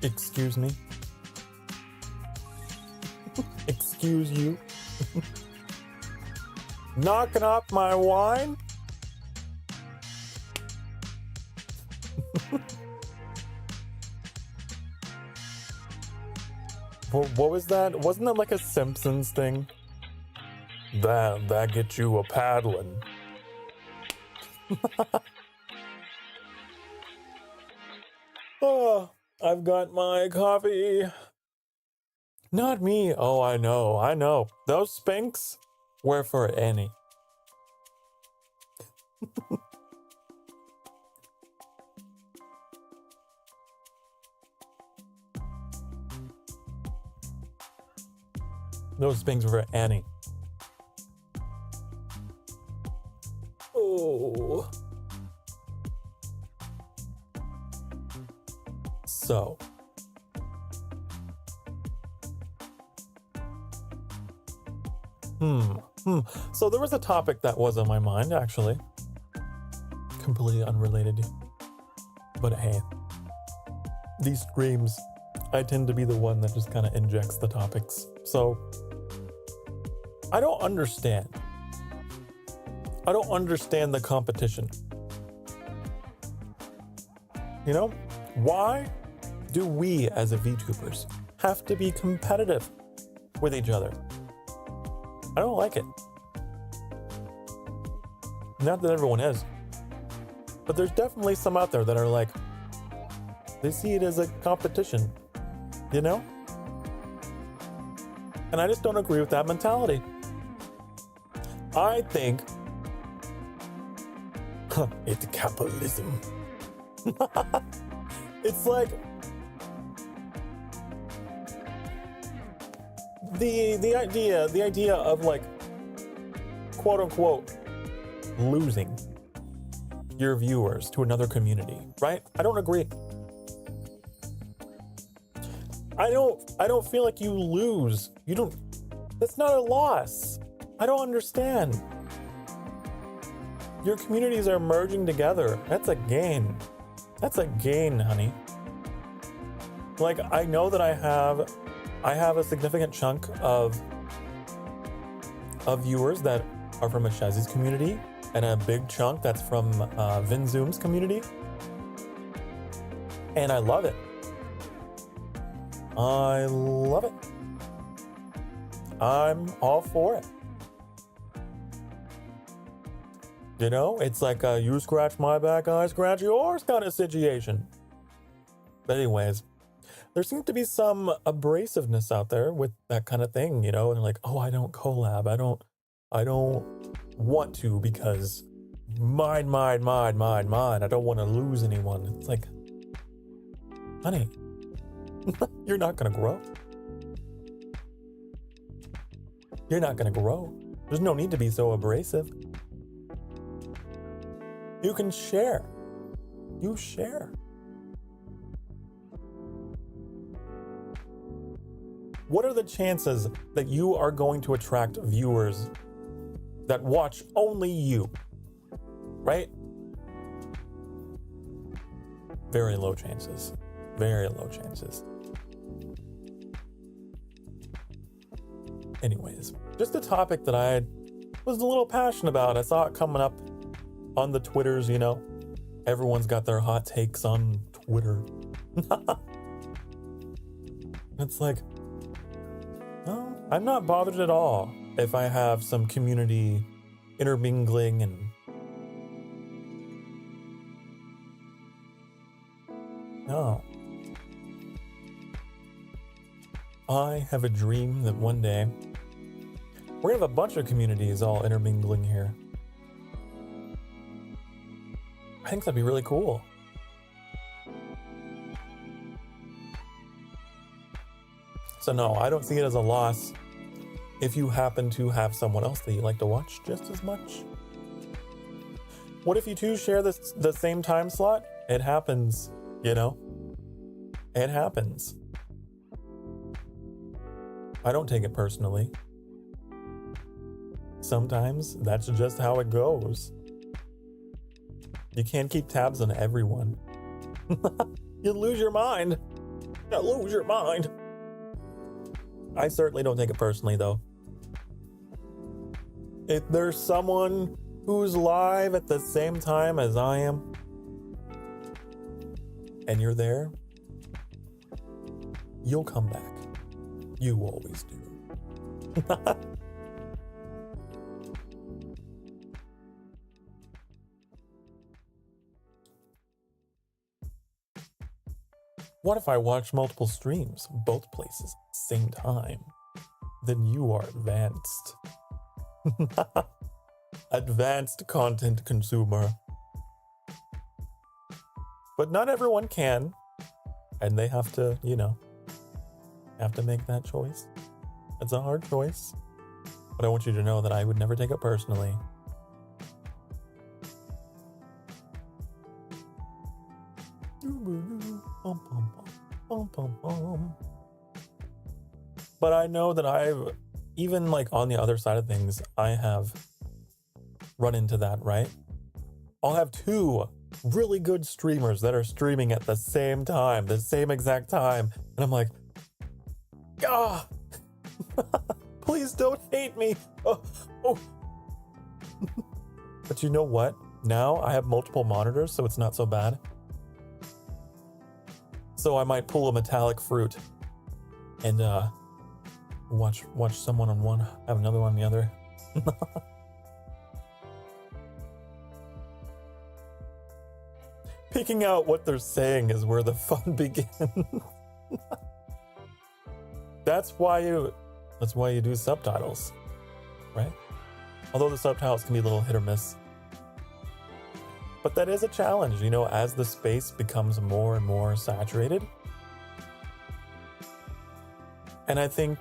Excuse me. Excuse you. Knocking off my wine? What was that? Wasn't that like a Simpsons thing? That gets you a paddling. Oh, I've got my coffee. Not me. Oh, I know. Those Spanx were for Annie. Those Spanx were for Annie. Oh. So. So there was a topic that was on my mind, actually. Completely unrelated. But hey, these streams, I tend to be the one that just kind of injects the topics. So, I don't understand the competition. You know, why do we as VTubers have to be competitive with each other? I don't like it. Not that everyone is, but there's definitely some out there that are like, they see it as a competition, you know? And I just don't agree with that mentality. I think it's capitalism. It's like the idea of like, quote unquote, losing your viewers to another community, right? I don't agree. I don't feel like you lose. That's not a loss. I don't understand. Your communities are merging together. That's a gain. That's a gain, honey. Like, I know that I have a significant chunk of viewers that are from a Shazzy's community, and a big chunk that's from Vinzoom's community. And I love it. I love it. I'm all for it. You know, it's like a you scratch my back, I scratch yours kind of situation. But anyways, there seems to be some abrasiveness out there with that kind of thing, you know, and like, oh, I don't collab. I don't want to because mine. I don't want to lose anyone. It's like, honey, you're not going to grow. You're not going to grow. There's no need to be so abrasive. You can share. You share. What are the chances that you are going to attract viewers that watch only you? Right? Very low chances. Very low chances. Anyways, just a topic that I was a little passionate about. I saw it coming up on the Twitters, you know. Everyone's got their hot takes on Twitter. It's like, no, I'm not bothered at all if I have some community intermingling and no. I have a dream that one day we're gonna have a bunch of communities all intermingling here. I think that'd be really cool. So no, I don't see it as a loss if you happen to have someone else that you like to watch just as much. What if you two share the same time slot? It happens, you know? It happens. I don't take it personally. Sometimes that's just how it goes. You can't keep tabs on everyone. You'll lose your mind. You lose your mind. I certainly don't take it personally, though. If there's someone who's live at the same time as I am, and you're there, you'll come back. You always do. What if I watch multiple streams, both places, at the same time? Then you are advanced. Advanced content consumer. But not everyone can. And they have to, have to make that choice. It's a hard choice. But I want you to know that I would never take it personally. But I know that I've, even like on the other side of things, I have run into that, right? I'll have two really good streamers that are streaming at the same time, the same exact time. And I'm like, ah, please don't hate me. Oh. But you know what? Now I have multiple monitors, so it's not so bad. So I might pull a metallic fruit and watch someone on one, have another one on the other. Picking out what they're saying is where the fun begins. That's why you do subtitles, right? Although the subtitles can be a little hit or miss. But that is a challenge, as the space becomes more and more saturated. And I think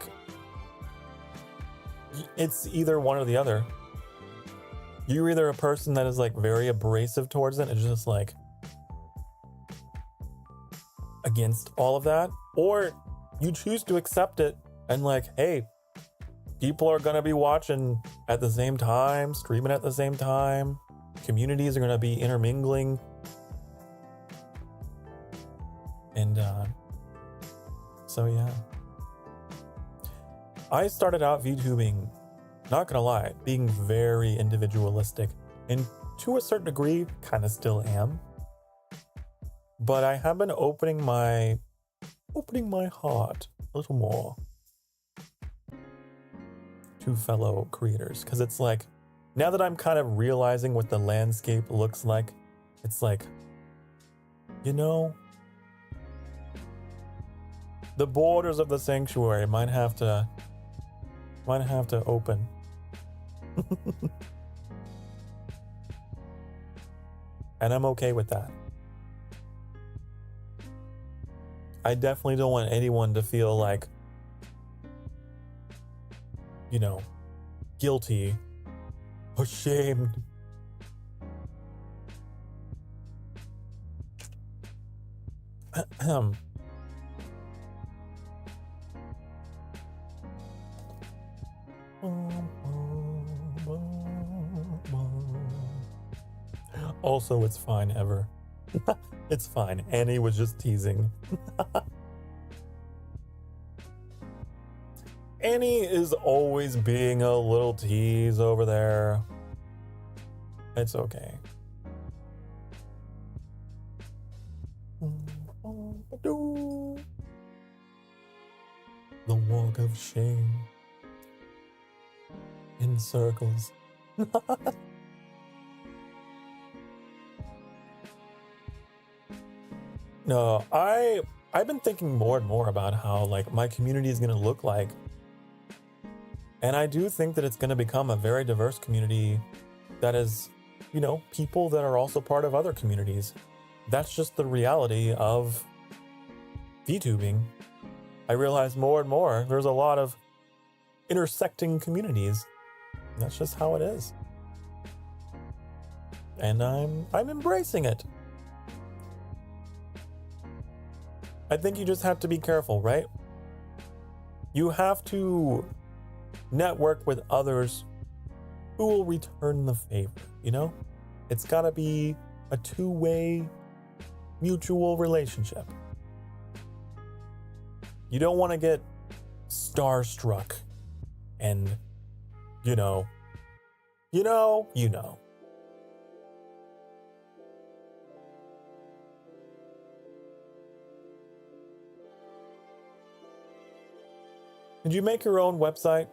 it's either one or the other. You're either a person that is like very abrasive towards it and just like against all of that, or you choose to accept it and like, hey, people are going to be watching at the same time, streaming at the same time. Communities are going to be intermingling. And so yeah. I started out VTubing, not gonna lie, being very individualistic, and to a certain degree, kind of still am. But I have been opening my heart a little more to fellow creators, because it's like, now that I'm kind of realizing what the landscape looks like, it's like, the borders of the sanctuary might have to open. And I'm okay with that. I definitely don't want anyone to feel like, guilty, ashamed. Also, it's fine, Ever. It's fine. Annie was just teasing. Annie is always being a little tease over there. It's okay. The walk of shame in circles. No, I've been thinking more and more about how like my community is going to look like. And I do think that it's going to become a very diverse community that is, people that are also part of other communities. That's just the reality of VTubing. I realize more and more there's a lot of intersecting communities. That's just how it is. And I'm embracing it. I think you just have to be careful, right? You have to network with others who will return the favor, It's got to be a two-way mutual relationship. You don't want to get starstruck and, you know. Did you make your own website?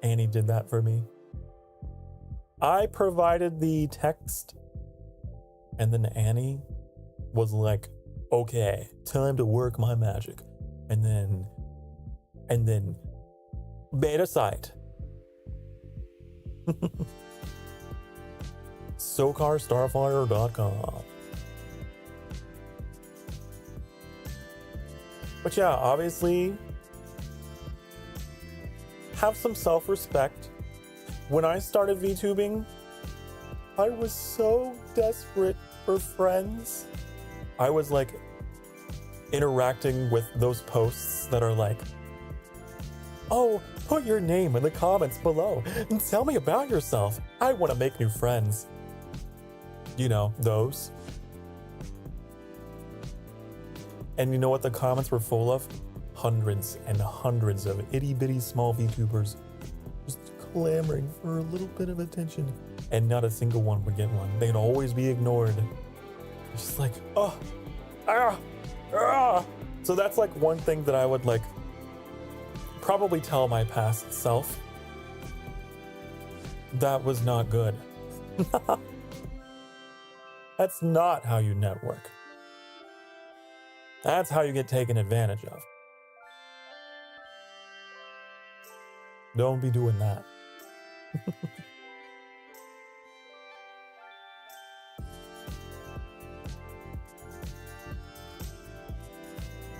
Annie did that for me. I provided the text, and then Annie was like, okay, time to work my magic. And then made a site. SokarStarfire.com. But yeah, obviously, have some self-respect. When I started VTubing, I was so desperate for friends. I was like interacting with those posts that are like, oh, put your name in the comments below and tell me about yourself. I want to make new friends. You know, those. And you know what the comments were full of? Hundreds and hundreds of itty-bitty small VTubers just clamoring for a little bit of attention. And not a single one would get one. They'd always be ignored. It's just like, So that's like one thing that I would like probably tell my past self. That was not good. That's not how you network. That's how you get taken advantage of. Don't be doing that.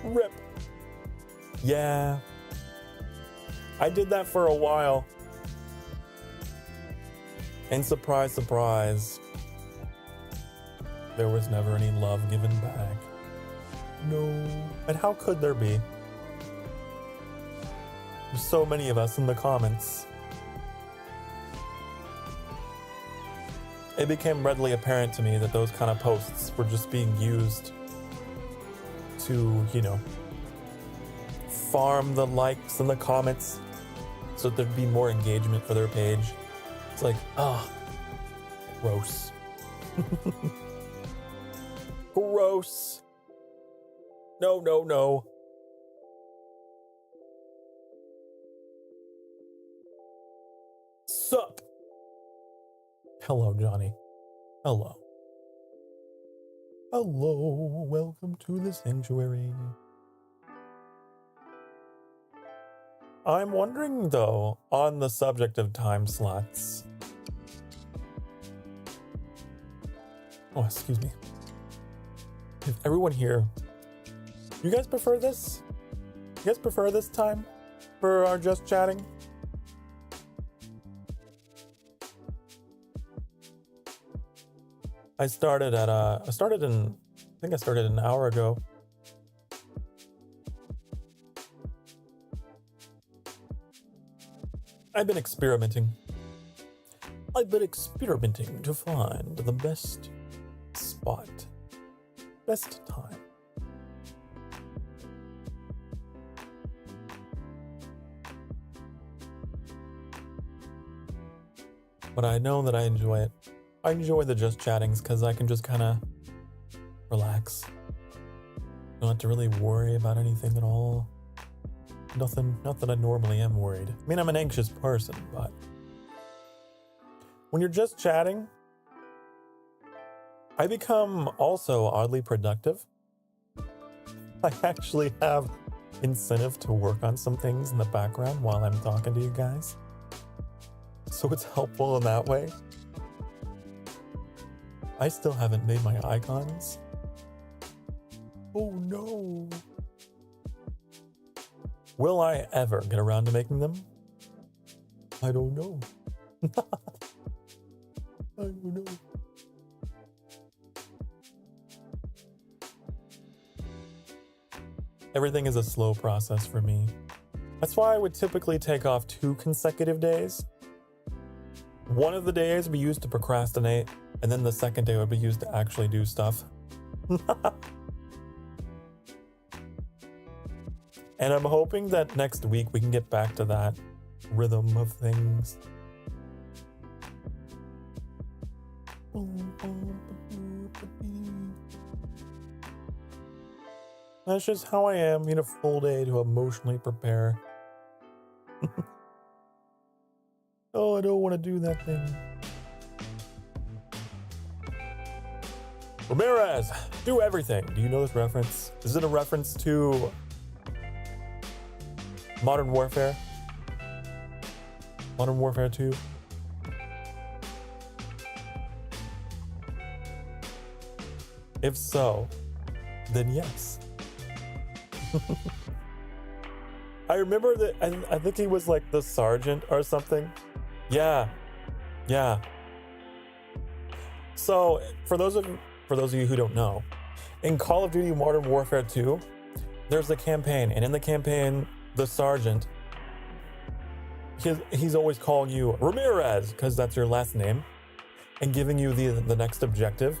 Rip. Yeah. I did that for a while. And surprise, surprise, there was never any love given back. No. And how could there be? There's so many of us in the comments. It became readily apparent to me that those kind of posts were just being used to, you know, farm the likes and the comments so that there'd be more engagement for their page. It's like, gross. Gross. No, no, no. Sup? Hello, Johnny. Hello. Hello, welcome to the sanctuary. I'm wondering, though, on the subject of time slots. Oh, excuse me. If everyone here, you guys prefer this? You guys prefer this time for our just chatting? I started an hour ago. I've been experimenting to find the best spot, best time. But I know that I enjoy it. I enjoy the just chattings because I can just kind of relax. Don't have to really worry about anything at all. Not that I normally am worried. I mean, I'm an anxious person, but when you're just chatting, I become also oddly productive. I actually have incentive to work on some things in the background while I'm talking to you guys. So it's helpful in that way. I still haven't made my icons. Oh no. Will I ever get around to making them? I don't know. I don't know. Everything is a slow process for me. That's why I would typically take off 2 consecutive days. One of the days would be used to procrastinate, and then the second day would be used to actually do stuff. And I'm hoping that next week we can get back to that rhythm of things. That's just how I am. Need a full day to emotionally prepare. Oh, I don't want to do that thing. Ramirez, do everything. Do you know this reference? Is it a reference to Modern Warfare? Modern Warfare 2? If so, then yes. I remember that I think he was like the sergeant or something. Yeah. So for those of you who don't know, in Call of Duty Modern Warfare 2, there's a campaign, and in the campaign, the sergeant, he's always calling you Ramirez because that's your last name, and giving you the next objective.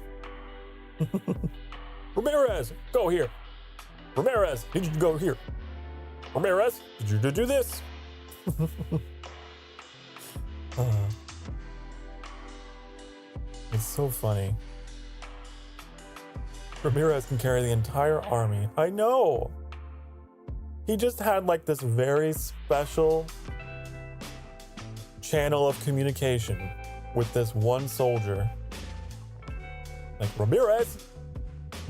Ramirez, go here. Ramirez, need you to go here. Ramirez, need you to do this. It's so funny. Ramirez can carry the entire army. I know. He just had like this very special channel of communication with this one soldier. Like, Ramirez,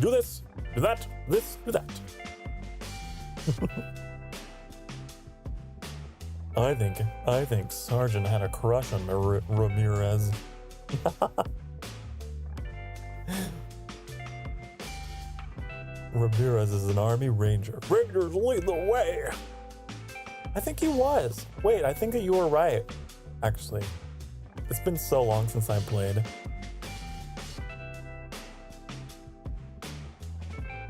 do this, do that, this, do that. I think Sergeant had a crush on Ramirez. Ramirez is an army ranger. Rangers lead the way. I think he was. Wait, I think that you were right, actually. It's been so long since I played.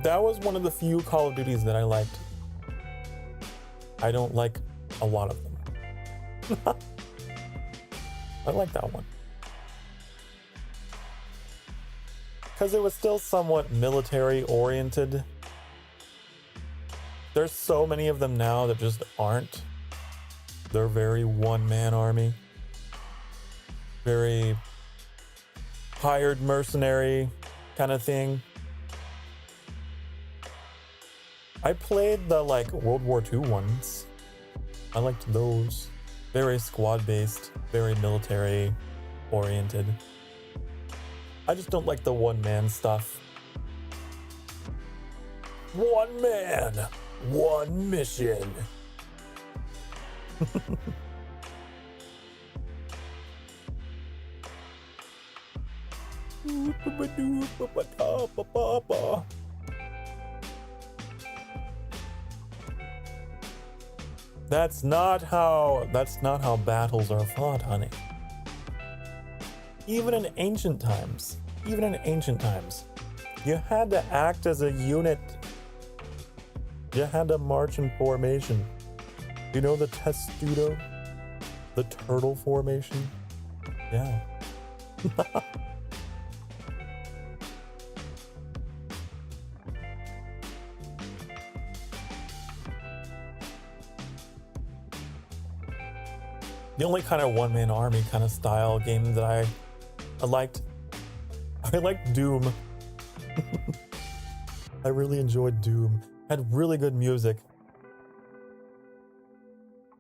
That was one of the few Call of Duties that I liked. I don't like a lot of them. I like that one. Because it was still somewhat military oriented. There's so many of them now that just aren't. They're very one-man army. Very hired mercenary kind of thing. I played the like World War II ones. I liked those. Very squad-based, very military oriented. I just don't like the one-man stuff. One man, one mission. That's not how battles are fought, honey. Even in ancient times, you had to act as a unit. You had to march in formation. You know the testudo? The turtle formation? Yeah. The only kind of one-man army kind of style game that I liked Doom. I really enjoyed Doom. Had really good music.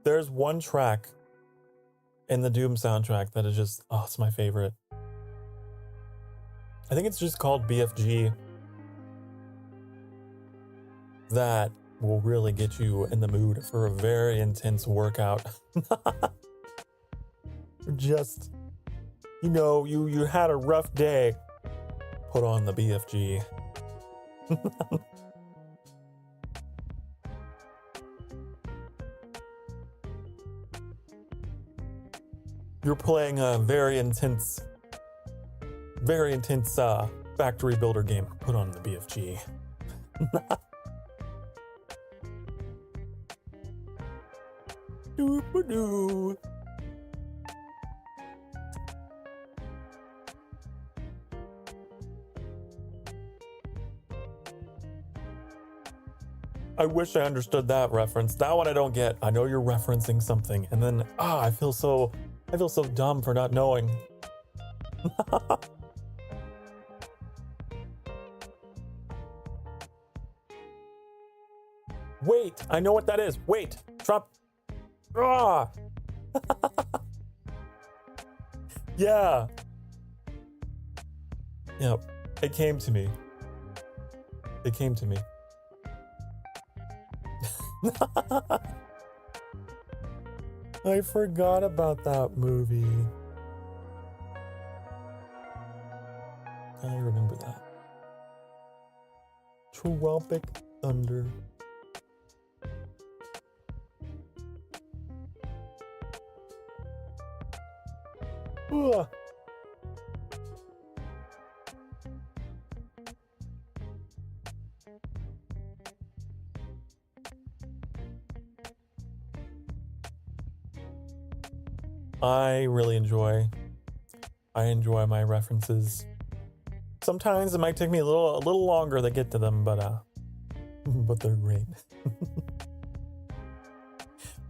There's one track in the Doom soundtrack that is just, oh, it's my favorite. I think it's just called BFG. That will really get you in the mood for a very intense workout. Just, you know, you had a rough day, put on the BFG. You're playing a very intense factory builder game, put on the BFG. Doo-ba-doo. I wish I understood that reference. That one I don't get. I know you're referencing something, and then I feel so dumb for not knowing. Wait, I know what that is. Wait, Trump. Ah. Yeah. Yep. It came to me. It came to me. I forgot about that movie. I remember that. Tropic Thunder. Ugh. I really enjoy my references. Sometimes it might take me a little longer to get to them, but they're great.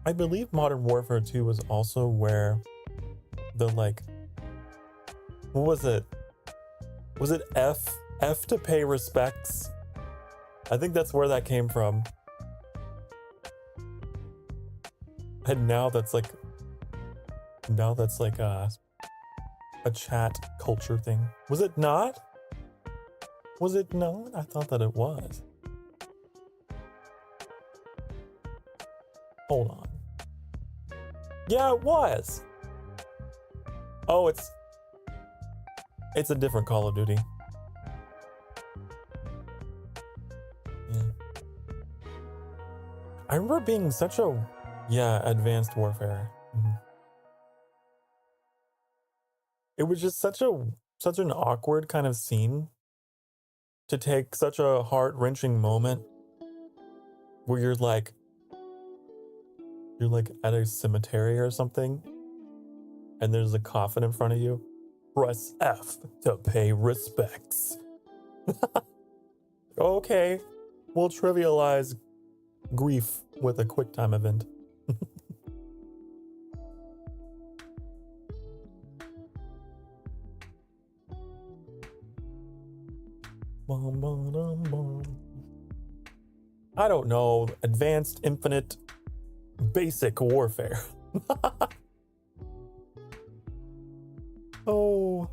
I believe Modern Warfare 2 was also where the what was it? Was it F to pay respects? I think that's where that came from. And now that's like a chat culture thing. Was it not? Was it not? I thought that it was. Hold on. Yeah, it was. Oh, it's a different Call of Duty. Yeah. I remember being such a Advanced Warfare. Mm-hmm. It was just such an awkward kind of scene to take such a heart-wrenching moment where you're like at a cemetery or something and there's a coffin in front of you. Press F to pay respects. Okay, we'll trivialize grief with a QuickTime event. I don't know. Advanced, Infinite, Basic Warfare. Oh.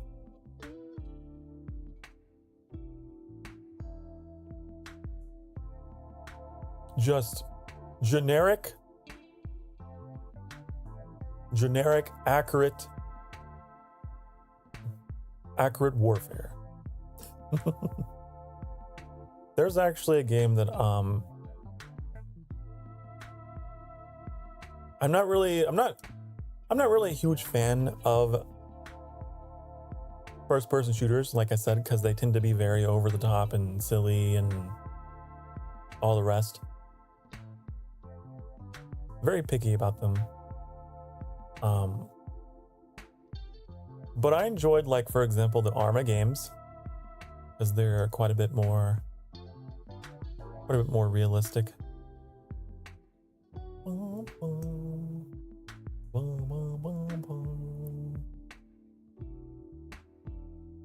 Just generic, accurate warfare. There's actually a game that I'm not really a huge fan of first-person shooters, like I said, because they tend to be very over the top and silly and all the rest. Very picky about them. But I enjoyed, like, for example, the Arma games, because they're quite a bit more realistic.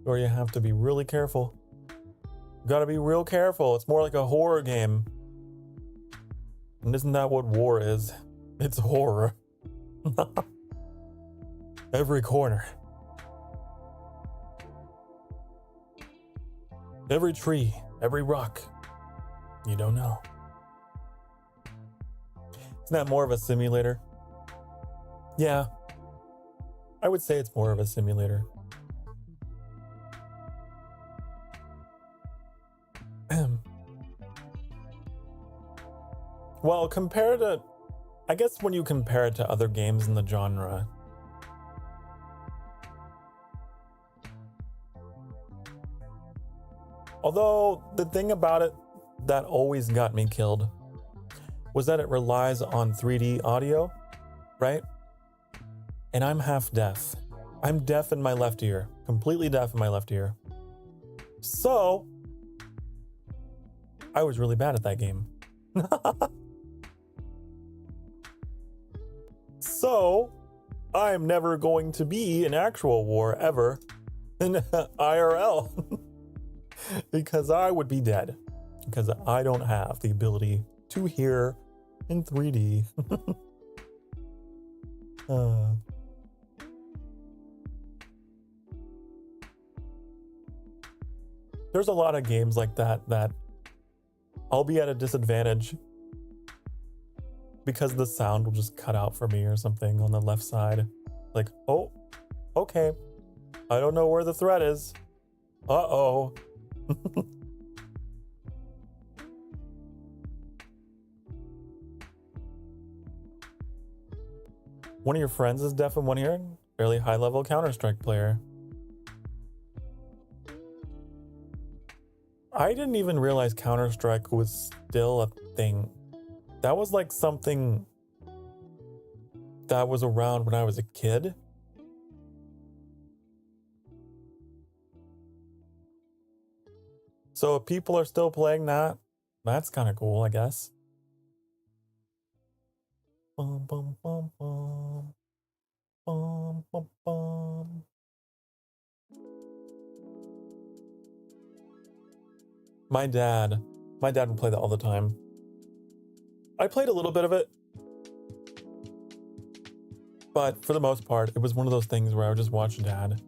Or you have to be really careful. Gotta be real careful. It's more like a horror game. And isn't that what war is? It's horror. Every corner. Every tree, every rock. You don't know. Isn't that more of a simulator? Yeah. I would say it's more of a simulator. Well, I guess when you compare it to other games in the genre, although the thing about it that always got me killed was that it relies on 3D audio, right? And I'm half deaf. I'm deaf in my left ear, completely deaf in my left ear. So I was really bad at that game. So, I'm never going to be in actual war ever in IRL because I would be dead because I don't have the ability to hear in 3D. There's a lot of games like that I'll be at a disadvantage because the sound will just cut out for me or something on the left side. Like, oh, okay. I don't know where the threat is. Uh-oh. One of your friends is deaf in one ear? Fairly high-level Counter-Strike player. I didn't even realize Counter-Strike was still a thing. That was like something that was around when I was a kid. So if people are still playing that, that's kind of cool, I guess. Bum, bum, bum, bum. Bum, bum, bum. My dad would play that all the time. I played a little bit of it, but for the most part, it was one of those things where I would just watch Dad.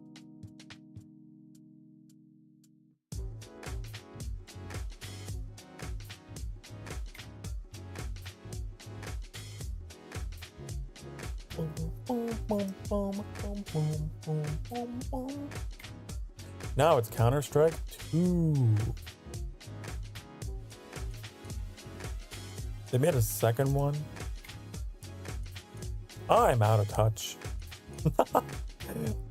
Now it's Counter-Strike 2. They made a second one. I'm out of touch.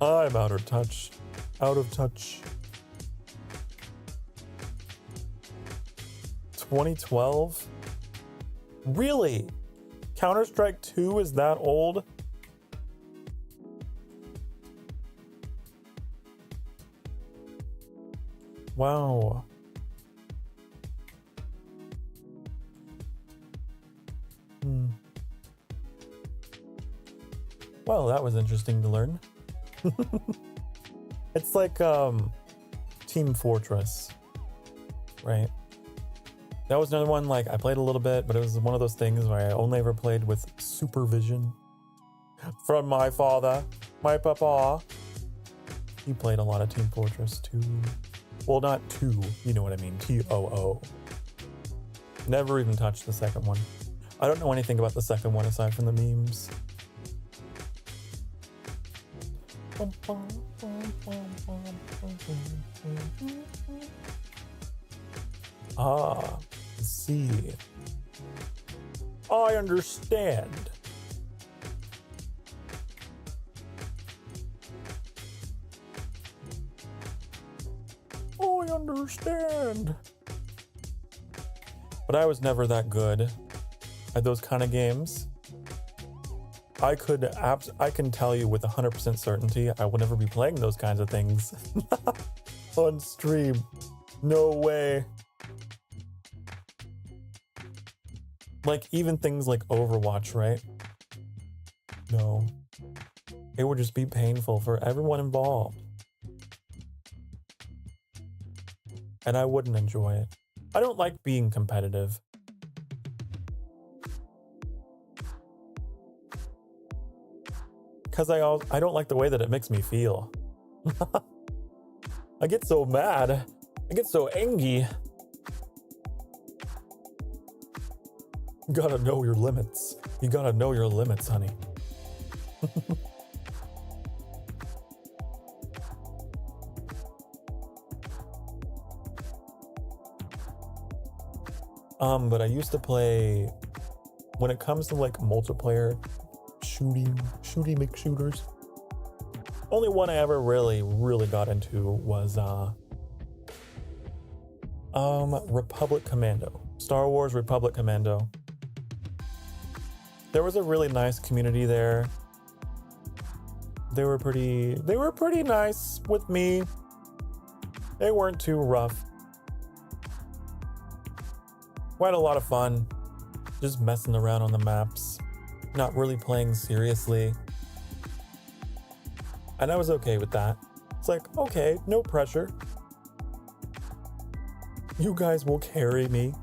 I'm out of touch. Out of touch. 2012? Really? Counter-Strike 2 is that old? Wow. Well, that was interesting to learn. It's like Team Fortress, right? That was another one, like I played a little bit, but it was one of those things where I only ever played with supervision from my father, my papa. He played a lot of Team Fortress 2. Well, not 2, you know what I mean, TOO. Never even touched the second one. I don't know anything about the second one aside from the memes. Ah, see. I understand. I understand. But I was never that good at those kind of games. I can tell you with 100% certainty I will never be playing those kinds of things on stream. No way. Like even things like Overwatch, right? No. It would just be painful for everyone involved. And I wouldn't enjoy it. I don't like being competitive. Because I don't like the way that it makes me feel. I get so mad. I get so angry. You gotta know your limits. You gotta know your limits, honey. But I used to play, when it comes to like multiplayer shooty McShooters, only one I ever really got into was Republic Commando. Star Wars Republic Commando. There was a really nice community there. They were pretty nice with me. They weren't too rough. We had a lot of fun. just messing around on the maps, not really playing seriously. And I was okay with that. It's like, okay, no pressure. You guys will carry me.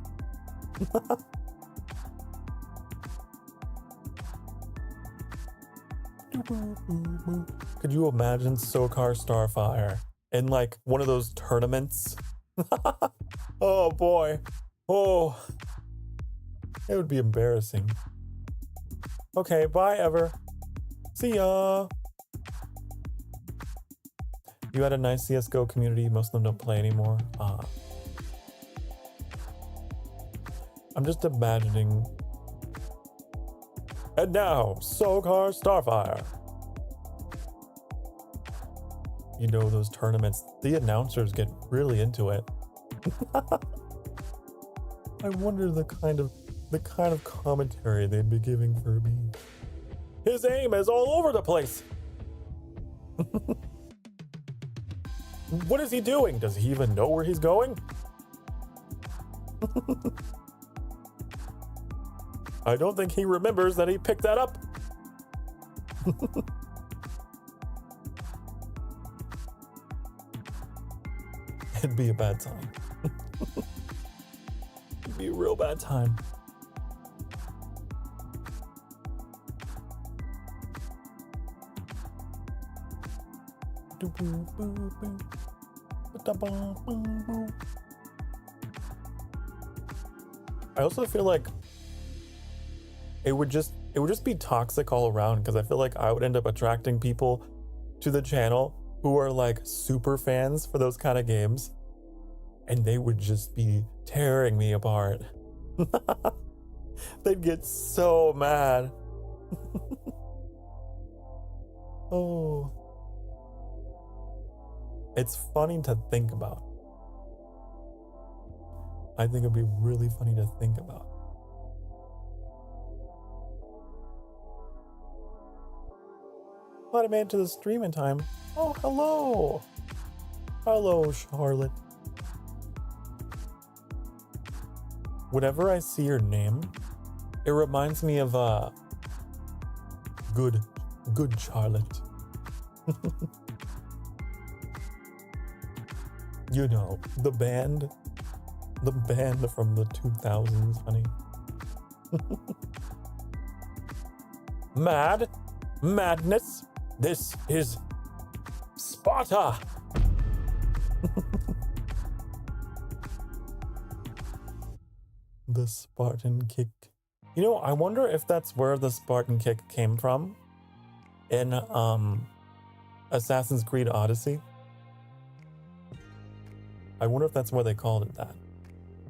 Could you imagine Sokar Starfire in like one of those tournaments? Oh boy. Oh. It would be embarrassing. Okay, bye Ever. See ya. You had a nice CSGO community. Most of them don't play anymore. I'm just imagining. And now, Sokar Starfire. You know, those tournaments, the announcers get really into it. I wonder the kind of commentary they'd be giving for me. His aim is all over the place. What is he doing? Does he even know where he's going? I don't think he remembers that he picked that up. It'd be a bad time. It'd be a real bad time. I also feel like it would just be toxic all around, because I feel like I would end up attracting people to the channel who are like super fans for those kind of games, and they would just be tearing me apart. They'd get so mad. Oh. It's funny to think about. I think it'd be really funny to think about. Glad I made it to the stream in time. Oh, hello. Hello, Charlotte. Whenever I see your name, it reminds me of good Charlotte. You know, the band from the 2000s, honey. Madness. This is Sparta. The Spartan kick. You know, I wonder if that's where the Spartan kick came from in Assassin's Creed Odyssey. I wonder if that's why they called it that.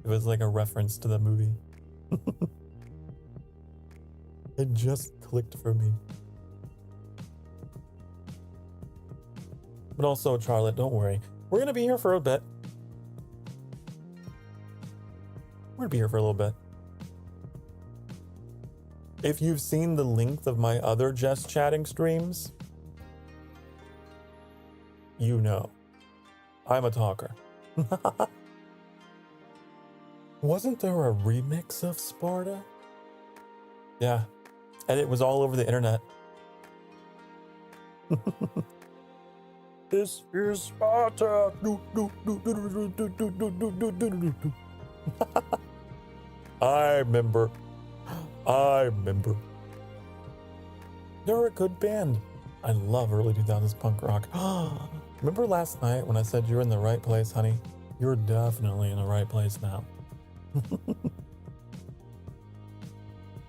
It was like a reference to the movie. It just clicked for me. But also, Charlotte, don't worry. We're gonna be here for a bit. We're gonna be here for a little bit. If you've seen the length of my other just chatting streams, you know, I'm a talker. Wasn't there a remix of Sparta? Yeah, and it was all over the internet. This is Sparta. I remember. They're a good band. I love early 2000s punk rock. Remember last night when I said you're in the right place, honey? You're definitely in the right place now.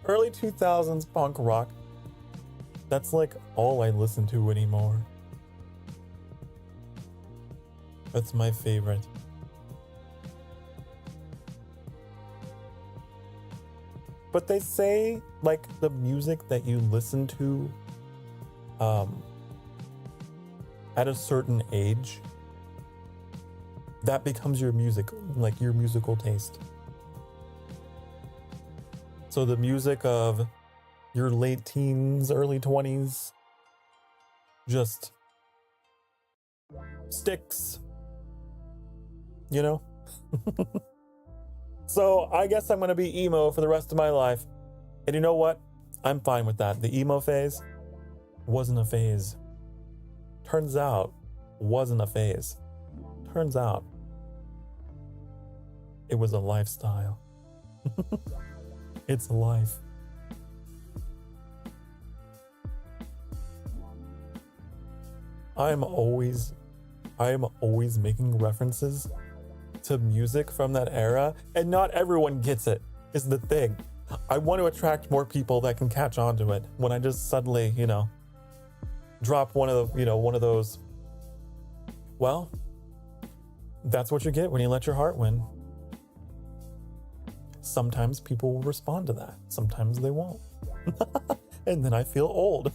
Early 2000s punk rock. That's like all I listen to anymore. That's my favorite. But they say, like, the music that you listen to at a certain age, that becomes your music, like your musical taste. So the music of your late teens, early 20s just sticks, you know? So I guess I'm gonna be emo for the rest of my life. And you know what? I'm fine with that. The emo phase wasn't a phase. Turns out, wasn't a phase. Turns out, it was a lifestyle. It's a life. I am always making references to music from that era, and not everyone gets it, is the thing. I want to attract more people that can catch on to it when I just suddenly, drop one of those. Well, that's what you get when you let your heart win. Sometimes people will respond to that. Sometimes they won't. And then I feel old.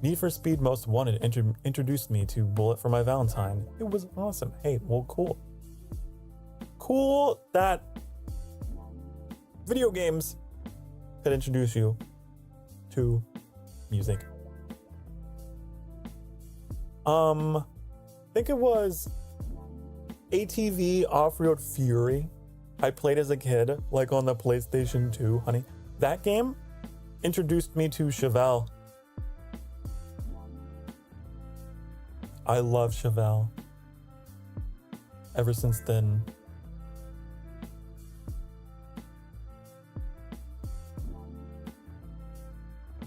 Need for Speed Most Wanted introduced me to Bullet for My Valentine. It was awesome. Hey, well, cool. Cool that video games could introduce you to music. I think it was ATV Off-Road Fury. I played as a kid, like on the PlayStation 2, honey. That game introduced me to Chevelle. I love Chevelle. Ever since then.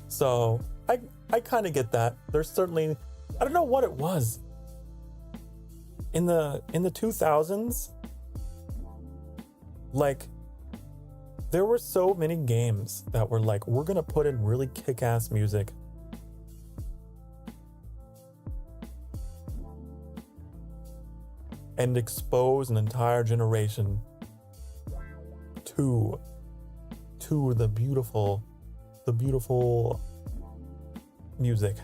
So I kind of get that. There's certainly, I don't know what it was. In the 2000s, like, there were so many games that were like, we're gonna put in really kick-ass music. And expose an entire generation to the beautiful music.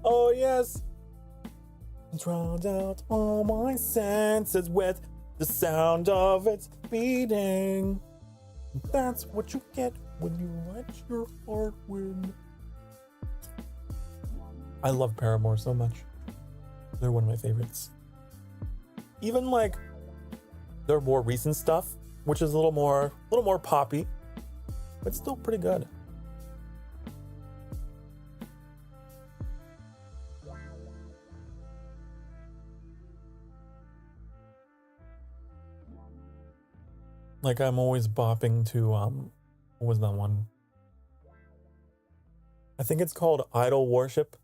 Oh yes, drowned out all my senses with the sound of its beating. That's what you get when you let your heart win. I love Paramore so much. They're one of my favorites. Even like their more recent stuff, which is a little more poppy, but still pretty good. Like I'm always bopping to what was that one? I think it's called Idol Worship.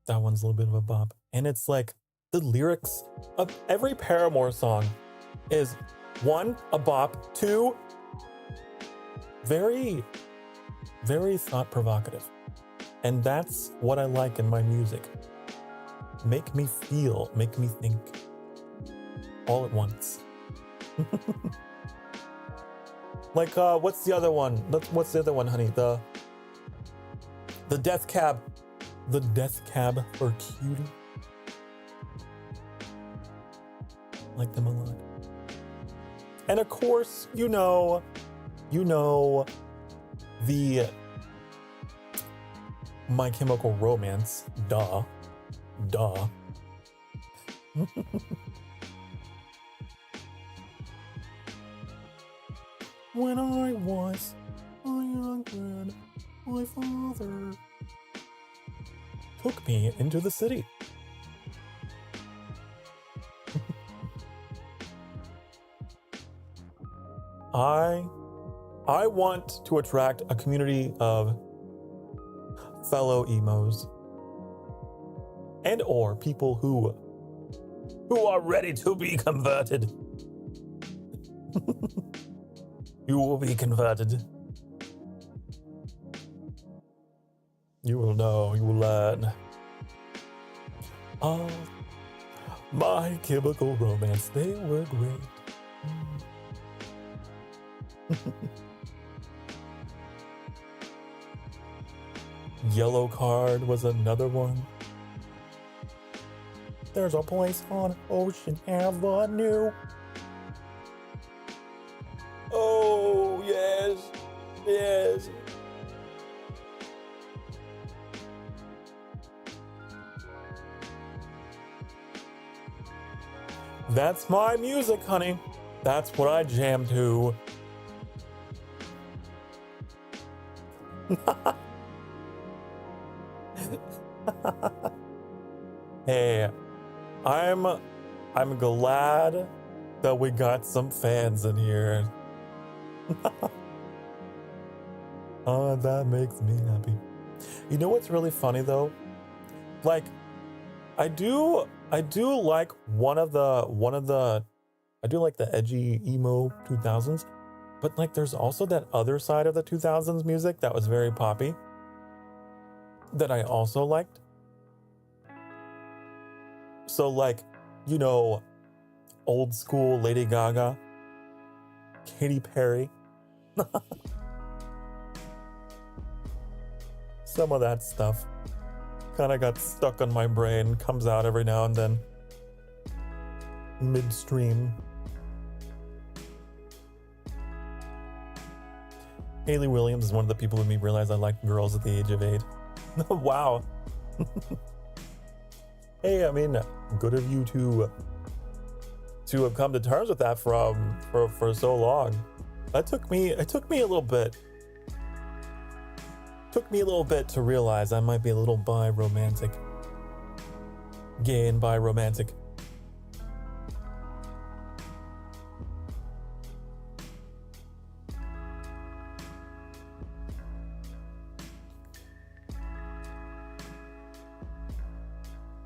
That one's a little bit of a bop. And it's like the lyrics of every Paramore song is 1, a bop, 2, very, very thought provocative. And that's what I like in my music. Make me feel, make me think all at once. Like, what's the other one? What's the other one, honey? The Death Cab. The Death Cab for Cutie. Like them a lot. And of course, you know the My Chemical Romance. Duh. When I was a young man, my father took me into the city. I want to attract a community of fellow emos and or people who are ready to be converted. You will be converted. You will know, you will learn. Oh, My Chemical Romance, they were great. Yellow Card was another one. There's a place on Ocean Avenue. Oh, yes. That's my music, honey. That's what I jam to. Hey, I'm glad that we got some fans in here. Oh, that makes me happy. You know what's really funny though? Like, I do like I do like the edgy emo 2000s, but like there's also that other side of the 2000s music that was very poppy that I also liked. So like, you know, old school Lady Gaga, Katy Perry, some of that stuff kind of got stuck on my brain, comes out every now and then, midstream. Hayley Williams is one of the people who made me realize I liked girls at the age of 8. Wow. Hey, I mean, good of you to have come to terms with that for so long. It took me a little bit. Took me a little bit to realize I might be a little bi-romantic. Gay and bi-romantic.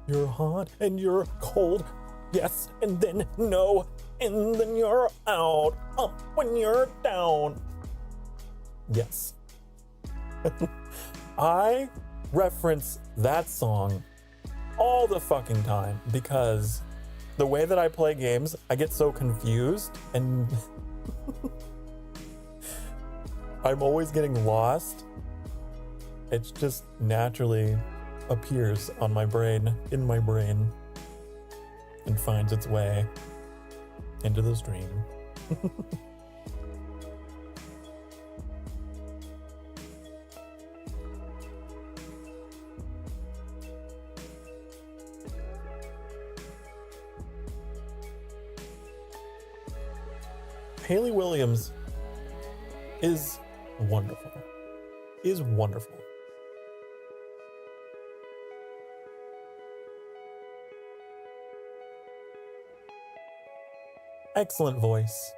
You're hot and you're cold, yes, and then no, and then you're out, up when you're down. Yes. I reference that song all the fucking time because the way that I play games, I get so confused and I'm always getting lost. It's just naturally appears on my brain, in my brain, and finds its way into the stream. Hayley Williams is wonderful. Is wonderful. Excellent voice.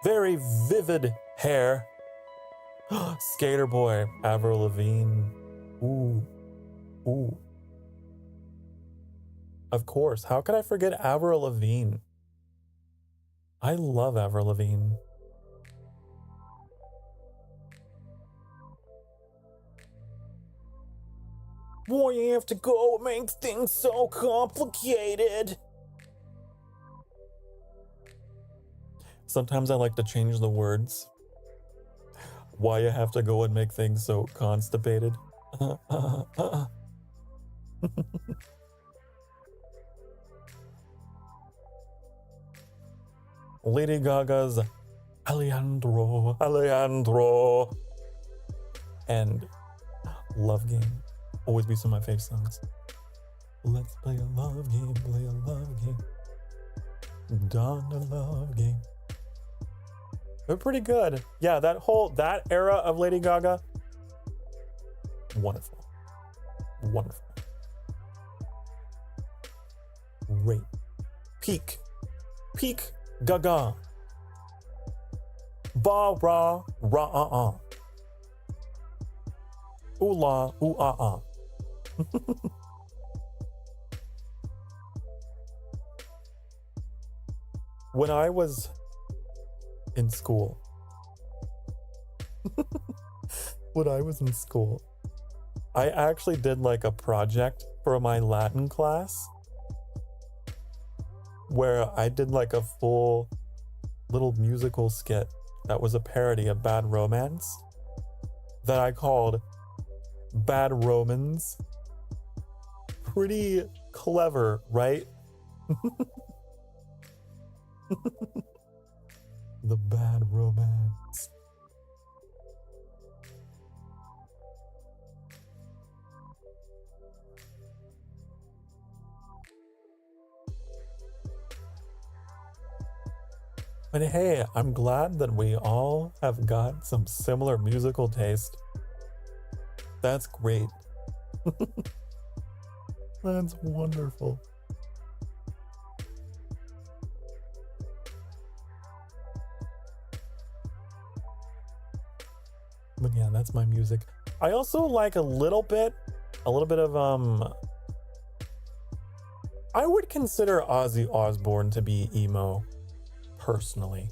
Very vivid hair. Skater boy, Avril Lavigne. Ooh. Ooh. Of course. How could I forget Avril Lavigne? I love Avril Lavigne. Why you have to go make things so complicated? Sometimes I like to change the words. Why you have to go and make things so constipated? Lady Gaga's Alejandro, and Love Game. Always be some of my favorite songs. Let's play a love game, play a love game. Dawn a love game. They're pretty good. Yeah, that era of Lady Gaga, wonderful. Wonderful. Great. Peak Gaga. Ba ra ra ooh la ooh ah. When I was in school, I actually did like a project for my Latin class where I did like a full little musical skit that was a parody of Bad Romance that I called Bad Romans. Pretty clever, right? The Bad Romance. But hey, I'm glad that we all have got some similar musical taste. That's great. That's wonderful. But yeah, that's my music. I also like a little bit of I would consider Ozzy Osbourne to be emo, personally.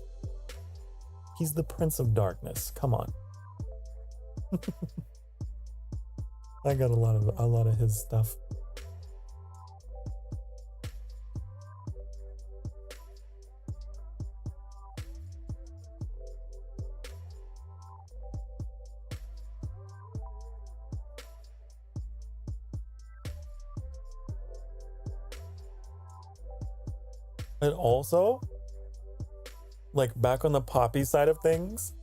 He's the Prince of Darkness. Come on. I got a lot of his stuff. And also, like back on the poppy side of things,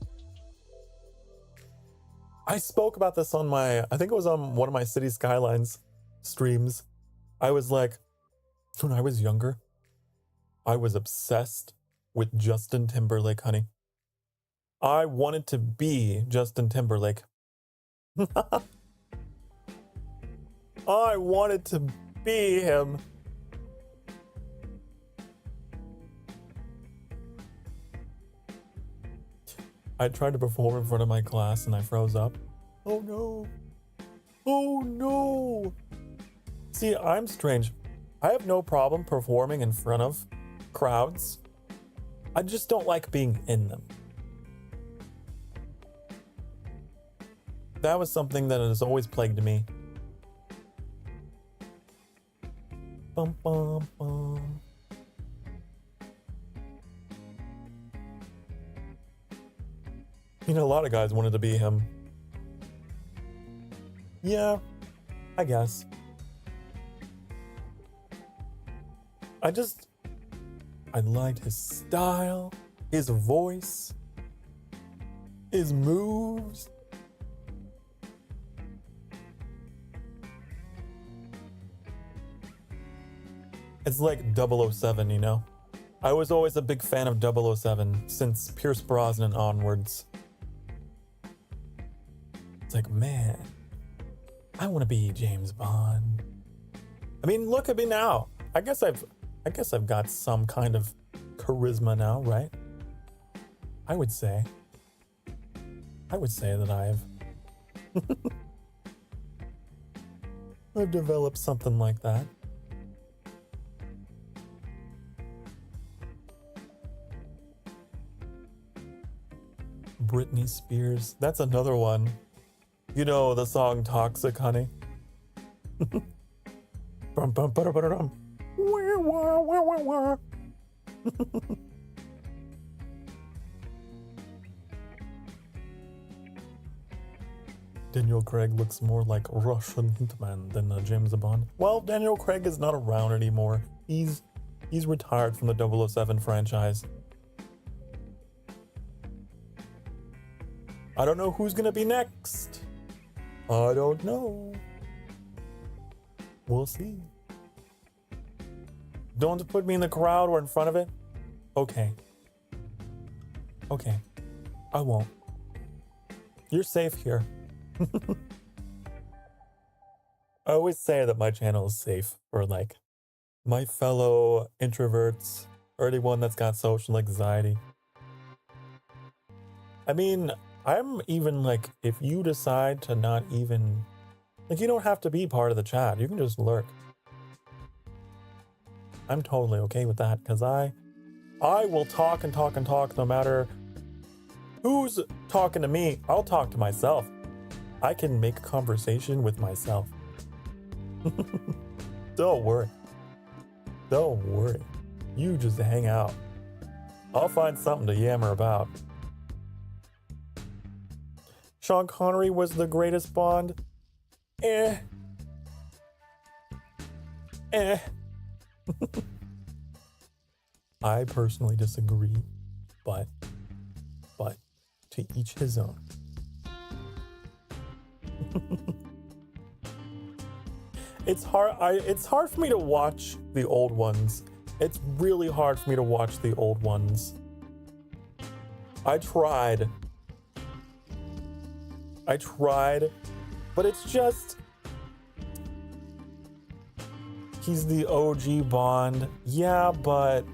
I spoke about this on I think it was on one of my City Skylines streams. I was like, when I was younger, I was obsessed with Justin Timberlake, honey. I wanted to be Justin Timberlake. I wanted to be him. I tried to perform in front of my class and I froze up. Oh no. Oh no. See, I'm strange. I have no problem performing in front of crowds. I just don't like being in them. That was something that has always plagued me. Bum, bum, bum. You know, a lot of guys wanted to be him. Yeah, I guess. I liked his style, his voice, his moves. It's like 007, you know? I was always a big fan of 007 since Pierce Brosnan onwards. It's like, man, I want to be James Bond. I mean, look at me now. I guess I've got some kind of charisma now, right? I would say that I've developed something like that. Britney Spears, that's another one. You know the song Toxic, honey? Bum, bum, ba-da-ba-da-dum. Wah, wah, wah, wah, wah. Daniel Craig looks more like Russian hitman than James Bond. Well, Daniel Craig is not around anymore. He's retired from the 007 franchise. I don't know who's gonna be next. I don't know. We'll see. Don't put me in the crowd or in front of it. Okay. Okay. I won't. You're safe here. I always say that my channel is safe for like my fellow introverts or anyone that's got social anxiety. I mean, I'm even like, if you decide to not even, like, you don't have to be part of the chat. You can just lurk. I'm totally okay with that because I will talk and talk and talk no matter who's talking to me. I'll talk to myself. I can make conversation with myself. Don't worry. Don't worry. You just hang out. I'll find something to yammer about. Sean Connery was the greatest Bond. I personally disagree, but to each his own. It's hard for me to watch the old ones. It's really hard for me to watch the old ones I tried, but it's just, he's the OG Bond. Yeah, but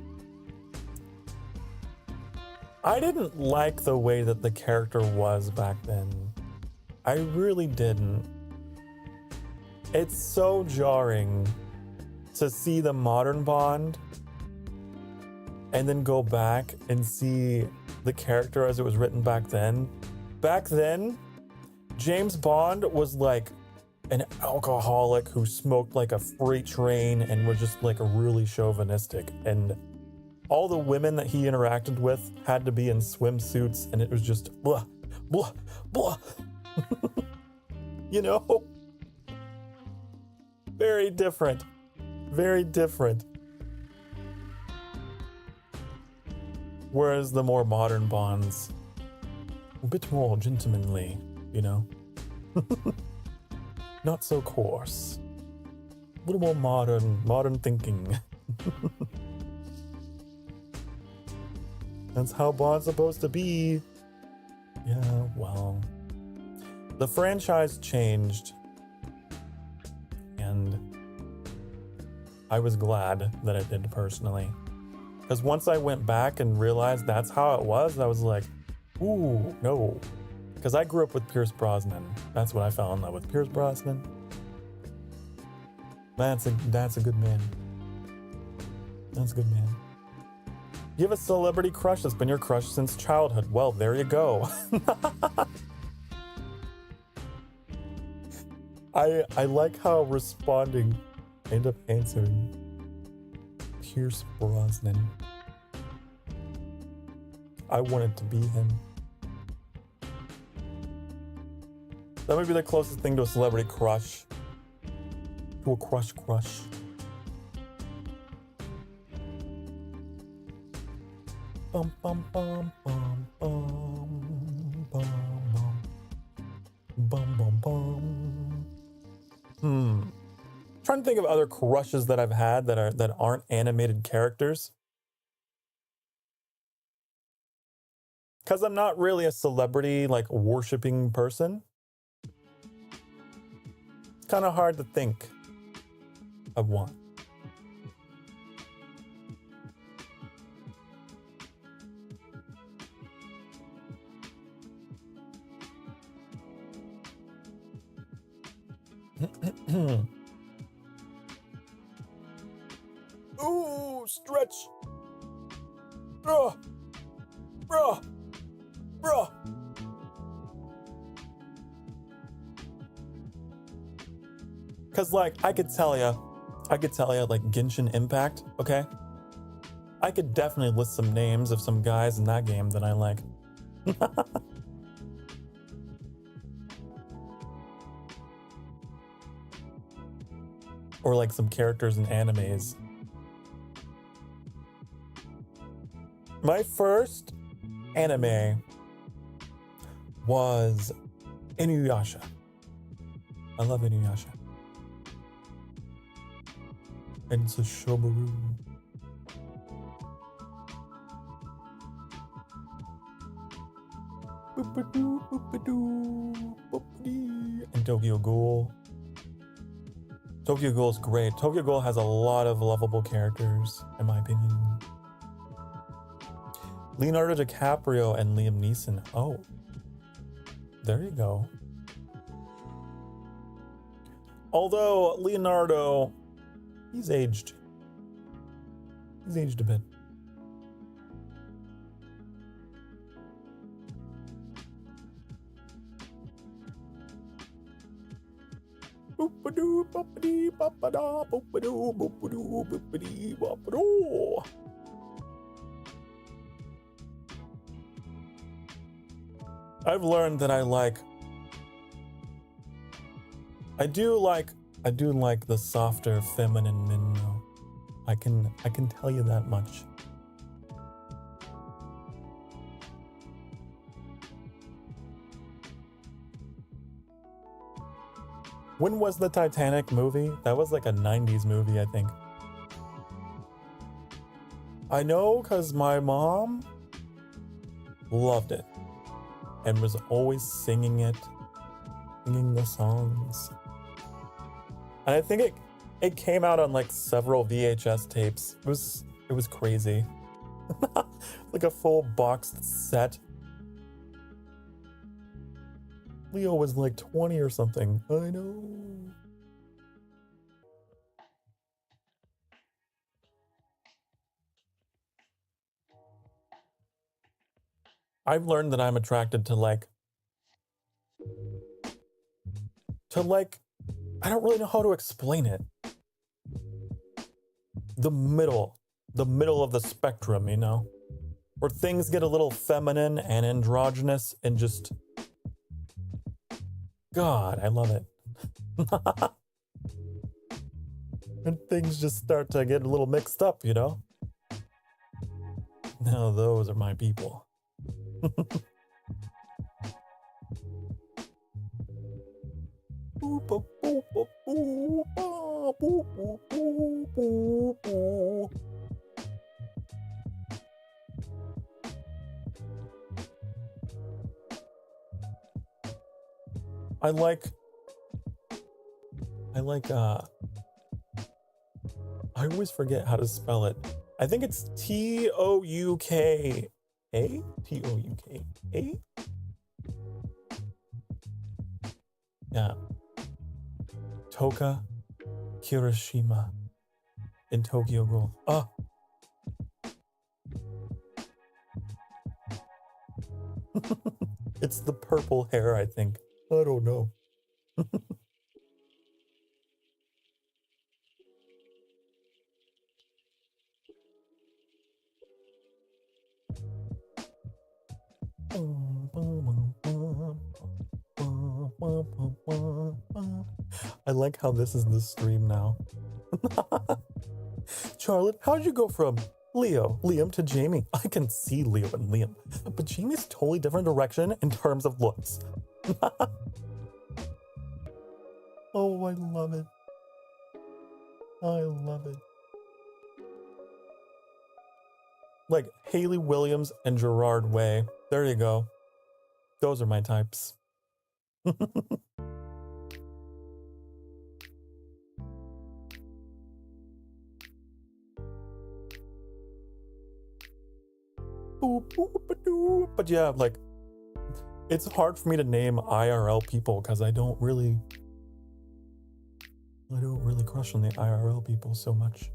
I didn't like the way that the character was back then. I really didn't. It's so jarring to see the modern Bond and then go back and see the character as it was written back then. Back then, James Bond was like an alcoholic who smoked like a freight train and was just like really chauvinistic. And all the women that he interacted with had to be in swimsuits, and it was just blah, blah, blah. You know? Very different. Very different. Whereas the more modern Bonds, a bit more gentlemanly, you know? Not so coarse. A little more modern thinking. That's how Bond's supposed to be. Yeah, well. The franchise changed. And I was glad that it did personally. Because once I went back and realized that's how it was, I was like, ooh, no. Because I grew up with Pierce Brosnan. That's what I fell in love with. Pierce Brosnan. That's a good man. That's a good man. You have a celebrity crush that's been your crush since childhood. Well, there you go. I like how responding, I end up answering Pierce Brosnan. I wanted to be him. That might be the closest thing to a celebrity crush. To a crush. Bum bum bum bum bum bum bum bum bum. Trying to think of other crushes that I've had that aren't animated characters. Because I'm not really a celebrity like worshiping person. It's kind of hard to think of one. Ooh, stretch. Bruh. Cause like I could tell you like Genshin Impact, okay? I could definitely list some names of some guys in that game that I like. Or like some characters in animes. My first anime was Inuyasha. I love Inuyasha. And it's a Shomaru. And Tokyo Ghoul. Tokyo Ghoul is great. Tokyo Ghoul has a lot of lovable characters, in my opinion. Leonardo DiCaprio and Liam Neeson. Oh, there you go. Although Leonardo, he's aged. He's aged a bit. I've learned that I do like the softer feminine men though. I can tell you that much. When was the Titanic movie? That was like a 90s movie, I think. I know because my mom Loved it. And was always singing it. Singing the songs. And I think it came out on like several VHS tapes. It was crazy. Like a full boxed set. Leo was like 20 or something. I know. I've learned that I'm attracted to like, I don't really know how to explain it. The middle of the spectrum, you know? Where things get a little feminine and androgynous and just, God, I love it. And things just start to get a little mixed up, you know? Now those are my people. I always forget how to spell it. I think it's Touka. Touka? Yeah. Toka Kirishima in Tokyo Ghoul. Ah. It's the purple hair, I think. I don't know. I like how this is the stream now. Charlotte, how'd you go from Liam to Jamie? I can see Leo and Liam, but Jamie's totally different direction in terms of looks. Oh, I love it. I love it. Like Haley Williams and Gerard Way. There you go. Those are my types. But yeah, like, it's hard for me to name IRL people because I don't really crush on the IRL people so much.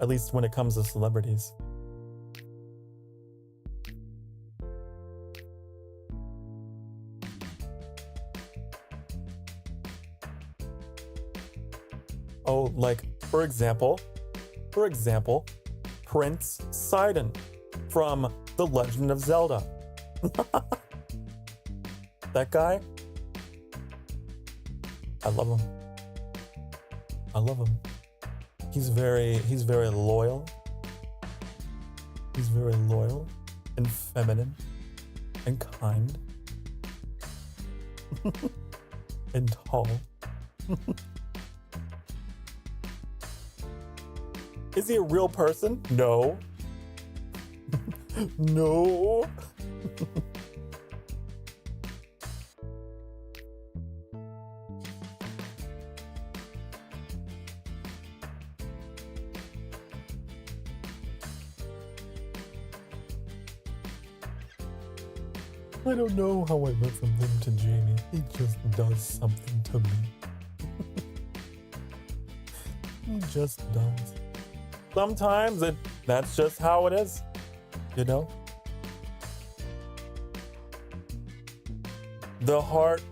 At least when it comes to celebrities. Oh, like, for example, Prince Sidon from The Legend of Zelda. That guy, I love him. I love him. He's very loyal. He's very loyal and feminine and kind and tall. Is he a real person? No. No. I don't know how I went from him to Jamie. He just does something to me. He just does. Sometimes that's just how it is, you know? The heart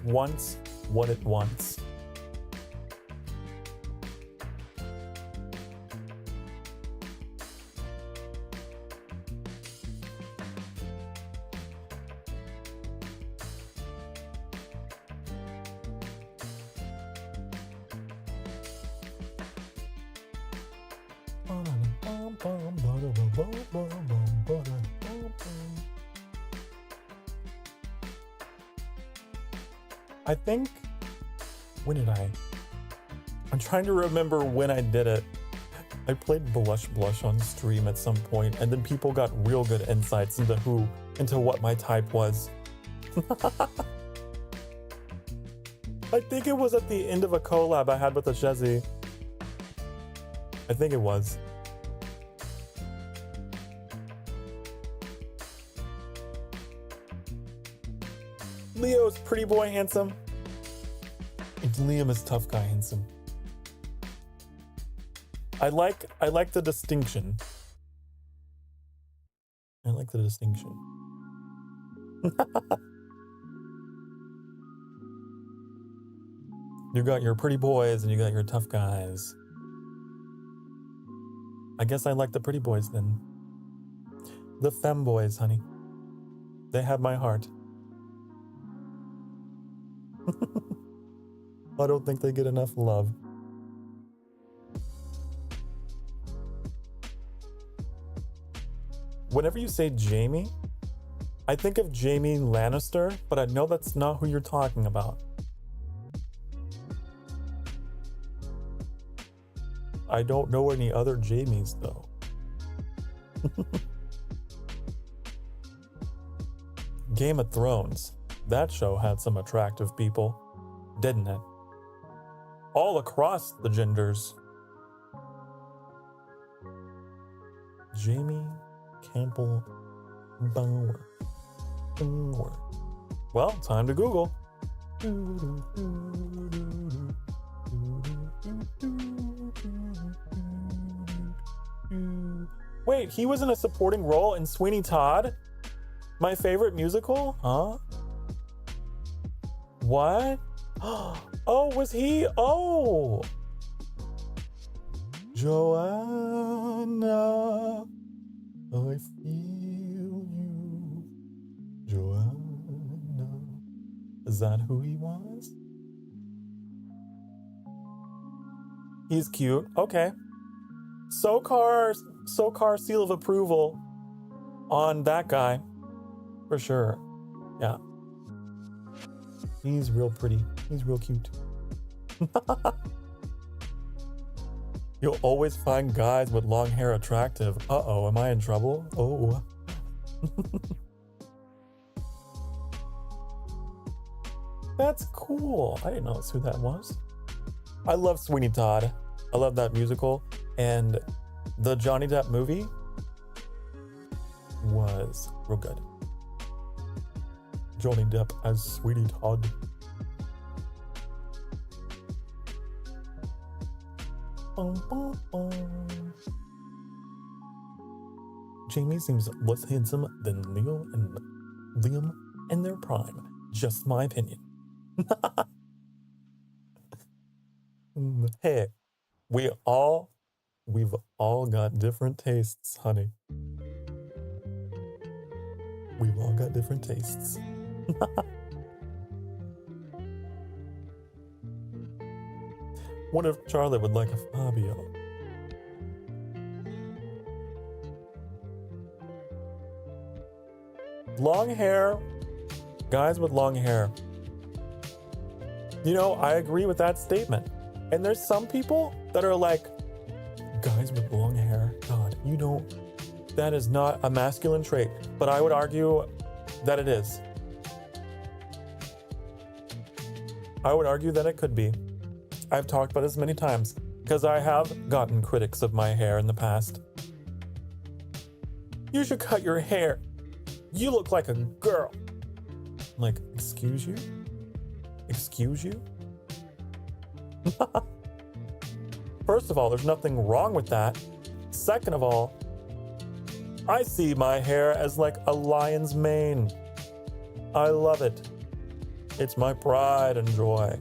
wants what it wants. I think, when did I'm trying to remember when I did it. I played Blush on stream at some point, and then people got real good insights into what my type was. I think it was at the end of a collab I had with the Shezzy. I think it was. Leo's pretty boy handsome. And Liam is tough guy handsome. I like the distinction. I like the distinction. You got your pretty boys and you got your tough guys. I guess I like the pretty boys then. The femboys, honey. They have my heart. I don't think they get enough love. Whenever you say Jamie, I think of Jamie Lannister, but I know that's not who you're talking about. I don't know any other Jamies, though. Game of Thrones. That show had some attractive people, didn't it? All across the genders. Jamie Campbell Bower. Well, time to Google. Wait, he was in a supporting role in Sweeney Todd? My favorite musical? Huh? What? Oh, was he? Oh! Joanna, I feel you. Joanna. Is that who he was? He's cute. Okay. Sokar seal of approval on that guy. For sure. Yeah. He's real pretty. He's real cute. You'll always find guys with long hair attractive. Uh-oh, am I in trouble? Oh. That's cool. I didn't know that's who that was. I love Sweeney Todd. I love that musical. And the Johnny Depp movie was real good. Johnny Depp as Sweeney Todd. Bum, bum, bum. Jamie seems less handsome than Liam in their prime. Just my opinion. Hey, we've all got different tastes, honey. We've all got different tastes. What if Charlotte would like a Fabio? Long hair, guys with long hair. You know, I agree with that statement. And there's some people that are like, guys with long hair, God, you don't, that is not a masculine trait. But I would argue that it is. I would argue that it could be. I've talked about this many times because I have gotten critics of my hair in the past. You should cut your hair. You look like a girl. I'm like, excuse you? Excuse you? First of all, there's nothing wrong with that. Second of all, I see my hair as like a lion's mane. I love it. It's my pride and joy.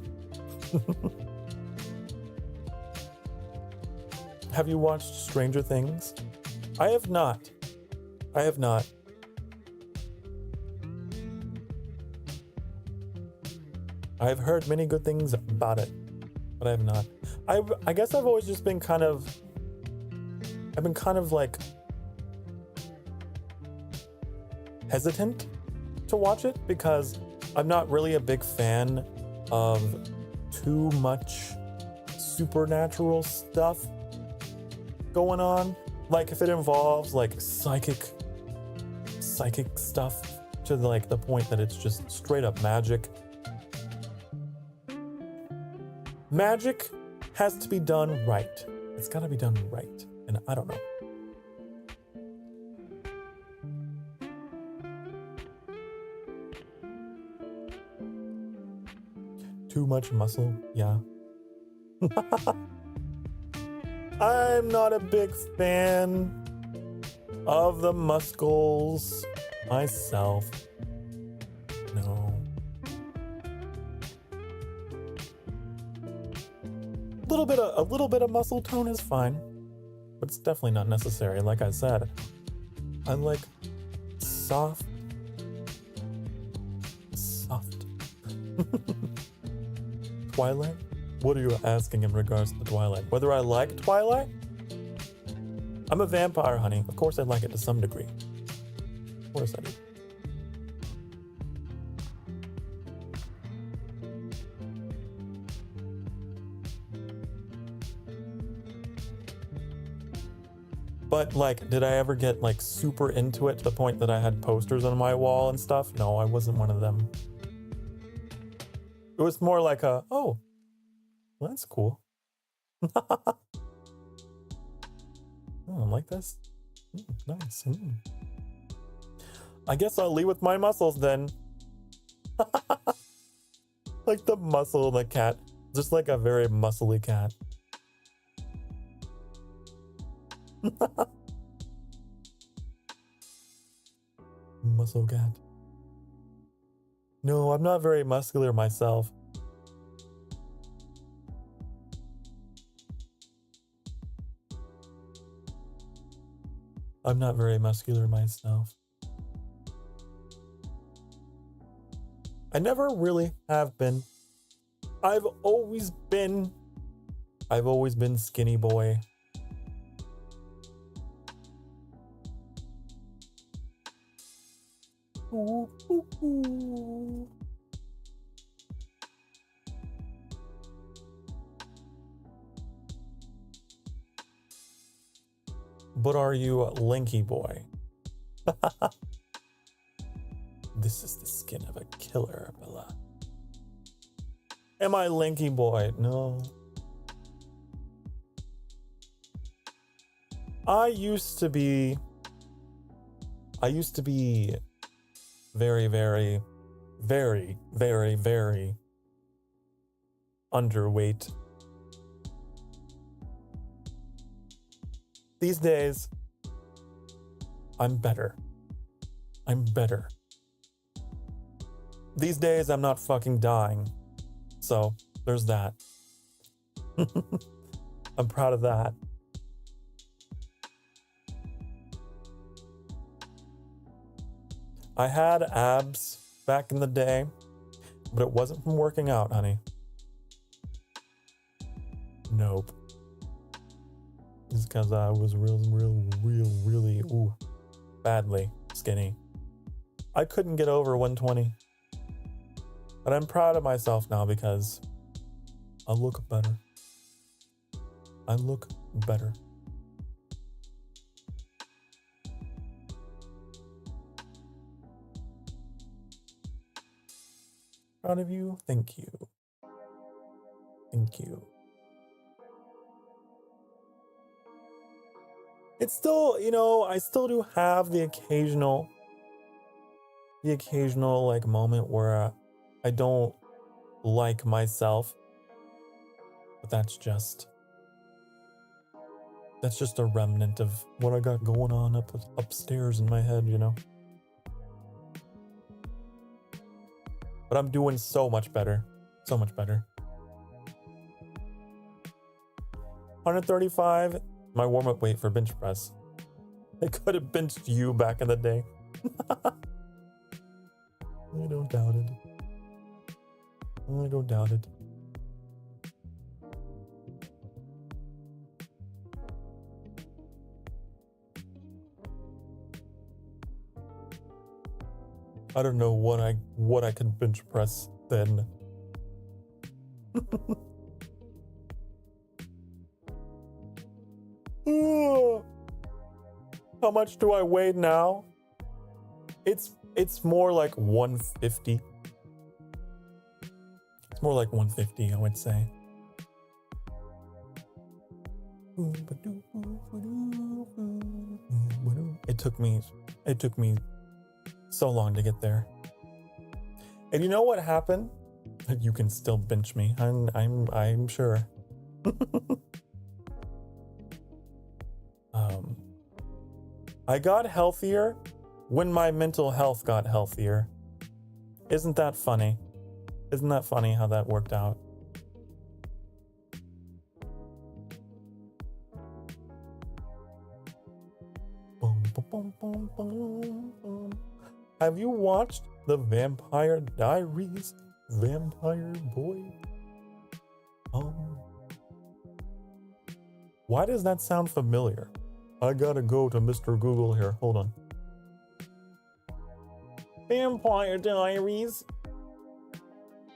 Have you watched Stranger Things? I have not. I have not. I've heard many good things about it, but I have not. I guess I've always just been kind of like hesitant to watch it because I'm not really a big fan of too much supernatural stuff. going on. Like if it involves like psychic stuff to like the point that it's just straight up magic. Magic has to be done right. It's gotta be done right. And I don't know. Too much muscle, yeah. I'm not a big fan of the muscles myself. No. A little bit of muscle tone is fine, but it's definitely not necessary. Like I said, I like soft. Twilight? What are you asking in regards to Twilight? Whether I like Twilight? I'm a vampire, honey. Of course I like it to some degree. Of course I do. But like, did I ever get like super into it to the point that I had posters on my wall and stuff? No, I wasn't one of them. It was more like a, oh, well, that's cool. Oh, I like this. Nice. I guess I'll leave with my muscles then. Like the muscle of the cat. Just like a very muscly cat. Muscle cat. No, I'm not very muscular myself. I'm not very muscular myself. I never really have been. I've always been skinny boy. Ooh, ooh, ooh. But are you a lanky boy? This is the skin of a killer, Bella. Am I lanky boy? No. I used to be very, very, very, very, very underweight. These days, I'm better. These days, I'm not fucking dying. So, there's that. I'm proud of that. I had abs back in the day, but it wasn't from working out, honey. Nope. It's because I was really, badly skinny. I couldn't get over 120. But I'm proud of myself now because I look better. Proud of you. Thank you. It's still, I still do have the occasional like moment where I don't like myself. But that's just a remnant of what I got going on upstairs in my head, But I'm doing so much better. 135, my warm-up weight for bench press. I could have benched you back in the day. I don't doubt it. I don't know what I could bench press then. How much do I weigh now? It's more like 150. It's more like 150, I would say. It took me so long to get there. And you know what happened? You can still bench me. I'm sure. I got healthier when my mental health got healthier. Isn't that funny? Isn't that funny how that worked out? Have you watched The Vampire Diaries? Vampire Boy? Why does that sound familiar? I gotta go to Mr. Google here. Hold on. Vampire Diaries.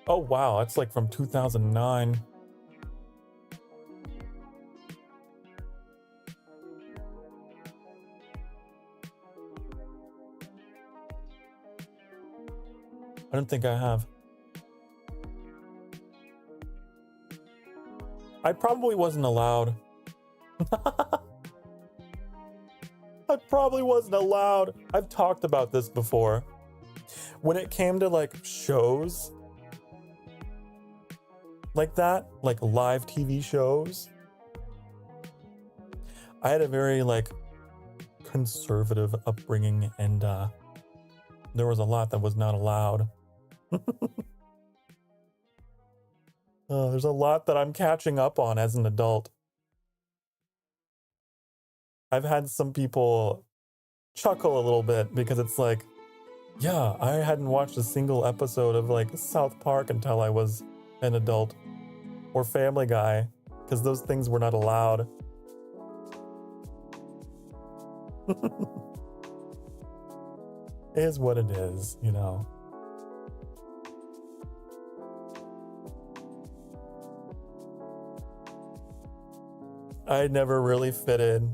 Oh wow, that's like from 2009. I don't think I have. I probably wasn't allowed. I probably wasn't allowed. I've talked about this before. When it came to like shows like that, like live TV shows, I had a very like conservative upbringing, and there was a lot that was not allowed. There's a lot that I'm catching up on as an adult. I've had some people chuckle a little bit because it's like, yeah, I hadn't watched a single episode of like South Park until I was an adult, or Family Guy, because those things were not allowed. It is what it is, you know. I never really fit in.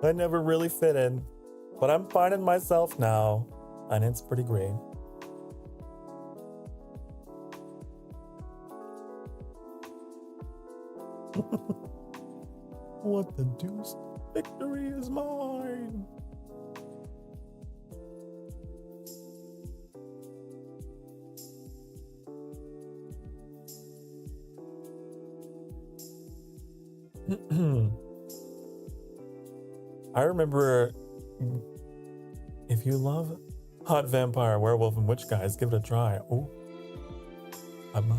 But I'm finding myself now, and it's pretty great. What the deuce? Victory is mine! I remember, if you love Hot Vampire, Werewolf, and Witch Guys, give it a try. Oh, I might.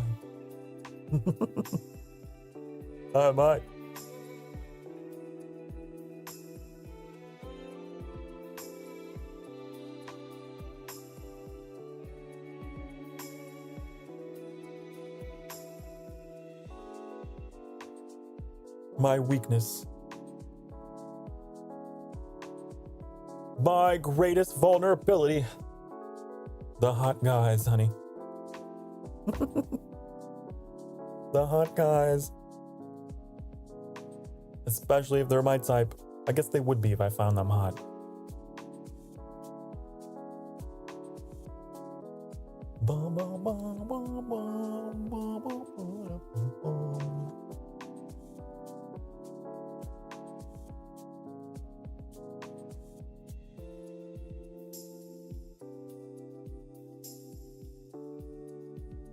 I might. My weakness. My greatest vulnerability. The hot guys, honey. The hot guys. Especially if they're my type. I guess they would be if I found them hot.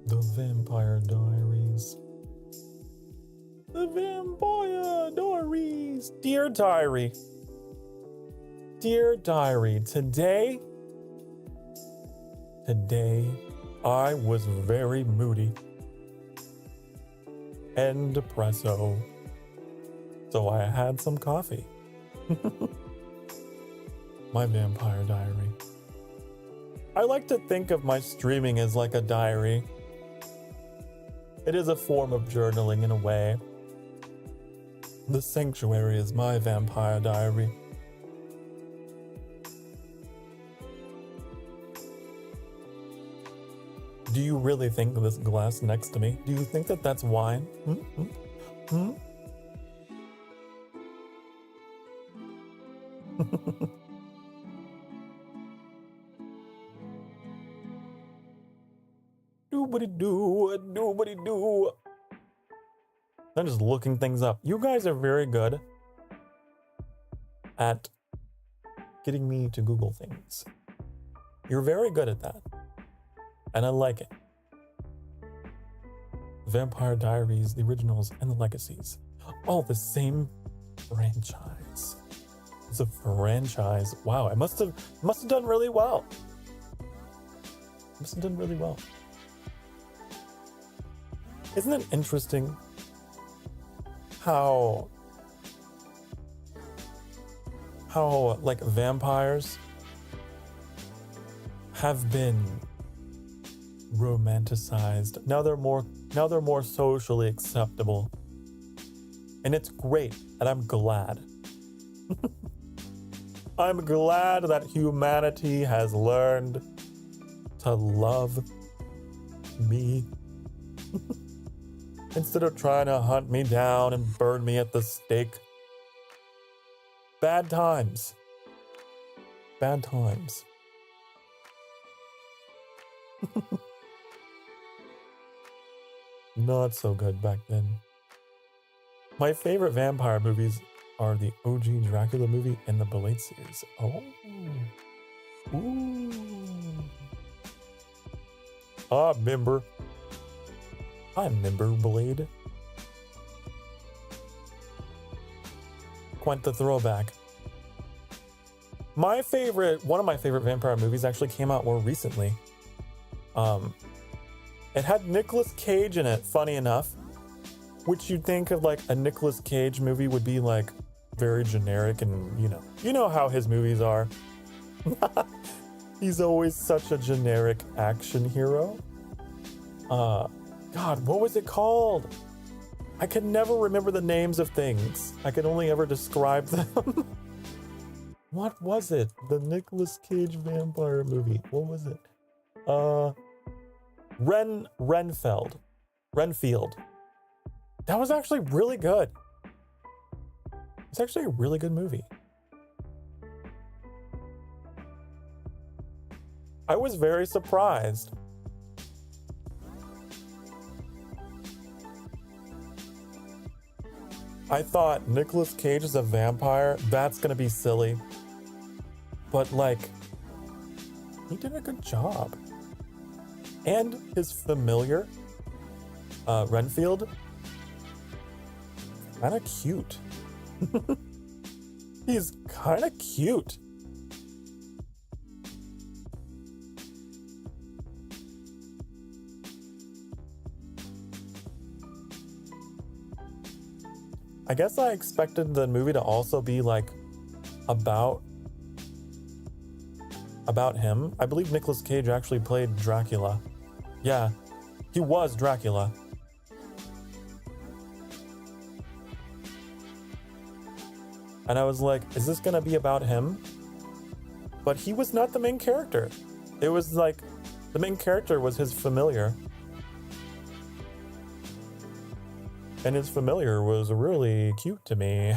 The Vampire Diaries. The Vampire Diaries. Dear Diary. Dear Diary, today I was very moody and depresso, so I had some coffee. My Vampire Diary. I like to think of my streaming as like a diary. It is a form of journaling in a way. The sanctuary is my Vampire Diary. Do you really think of this glass next to me? Do you think that that's wine? Doobity-doo. I'm just looking things up. You guys are very good at getting me to Google things. You're very good at that. And I like it. Vampire Diaries, the originals, and the legacies. All the same franchise. It's a franchise. Wow, I must have done really well. Must have done really well. Isn't it interesting how like vampires have been romanticized. Now they're more socially acceptable. And it's great, and I'm glad. I'm glad that humanity has learned to love me. Instead of trying to hunt me down and burn me at the stake. Bad times. Bad times. Not so good back then. My favorite vampire movies are the OG Dracula movie and the Blade series. Oh. Ooh. I remember Blade. Quite the throwback. One of my favorite vampire movies actually came out more recently. It had Nicolas Cage in it, funny enough, which you'd think of like a Nicolas Cage movie would be like very generic and you know how his movies are. He's always such a generic action hero. God, what was it called? I can never remember the names of things. I can only ever describe them. What was it? The Nicolas Cage vampire movie. What was it? Renfield. That was actually really good. It's actually a really good movie. I was very surprised. I thought Nicolas Cage is a vampire. That's gonna be silly. But like, he did a good job. And his familiar, Renfield, kinda cute. He's kinda cute. I guess I expected the movie to also be like about him. I believe Nicolas Cage actually played Dracula. Yeah, he was Dracula. And I was like, is this gonna be about him? But he was not the main character. It was like, the main character was his familiar. And his familiar was really cute to me.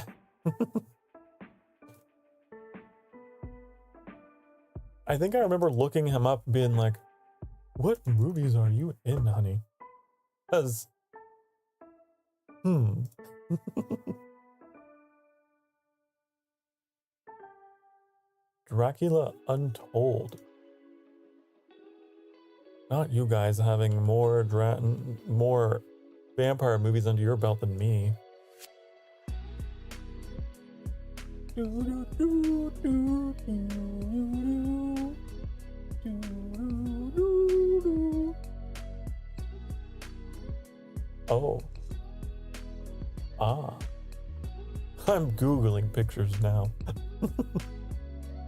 I think I remember looking him up being like, what movies are you in, honey? Because, Dracula Untold. Not you guys having more vampire movies under your belt than me. Oh. Ah. I'm Googling pictures now.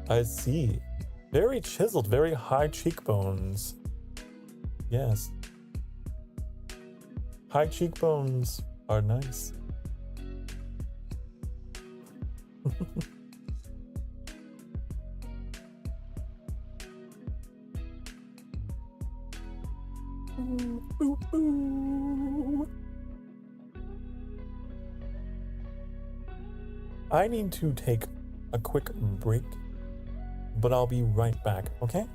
I see. Very chiseled, very high cheekbones. Yes. High cheekbones are nice. I need to take a quick break, but I'll be right back, okay?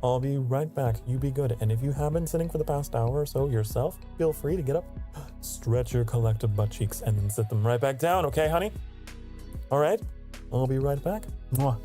I'll be right back. You be good. And if you have been sitting for the past hour or so yourself, feel free to get up, stretch your collective butt cheeks, and then sit them right back down, okay, honey? All right? I'll be right back. Mwah.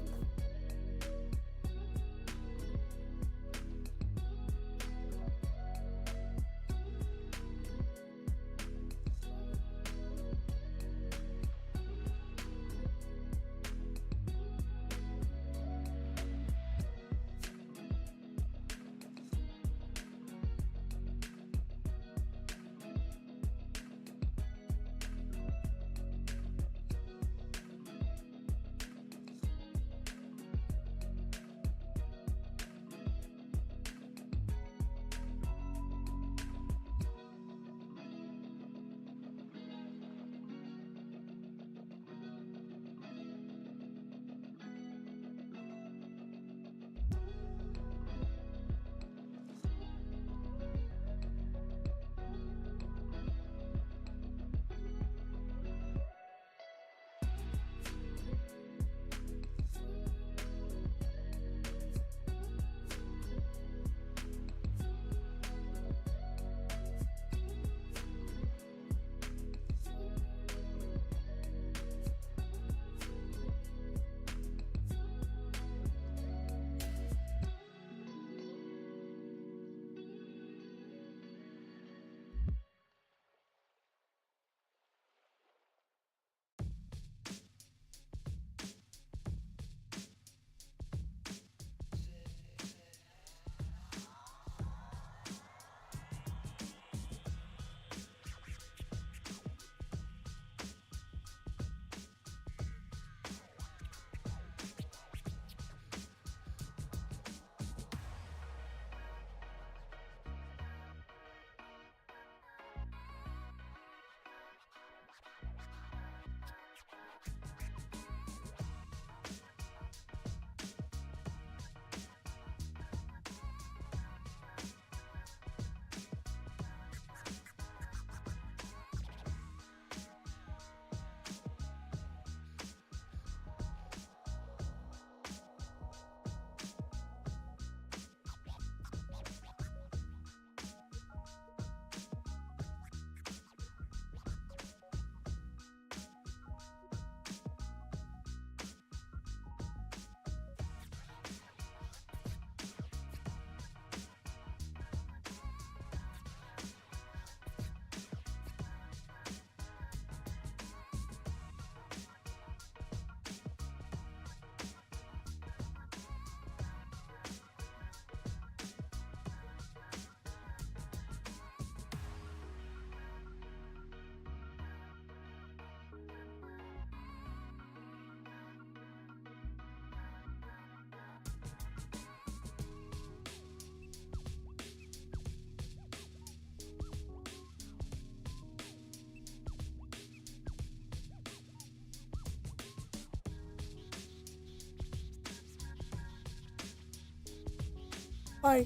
Hi.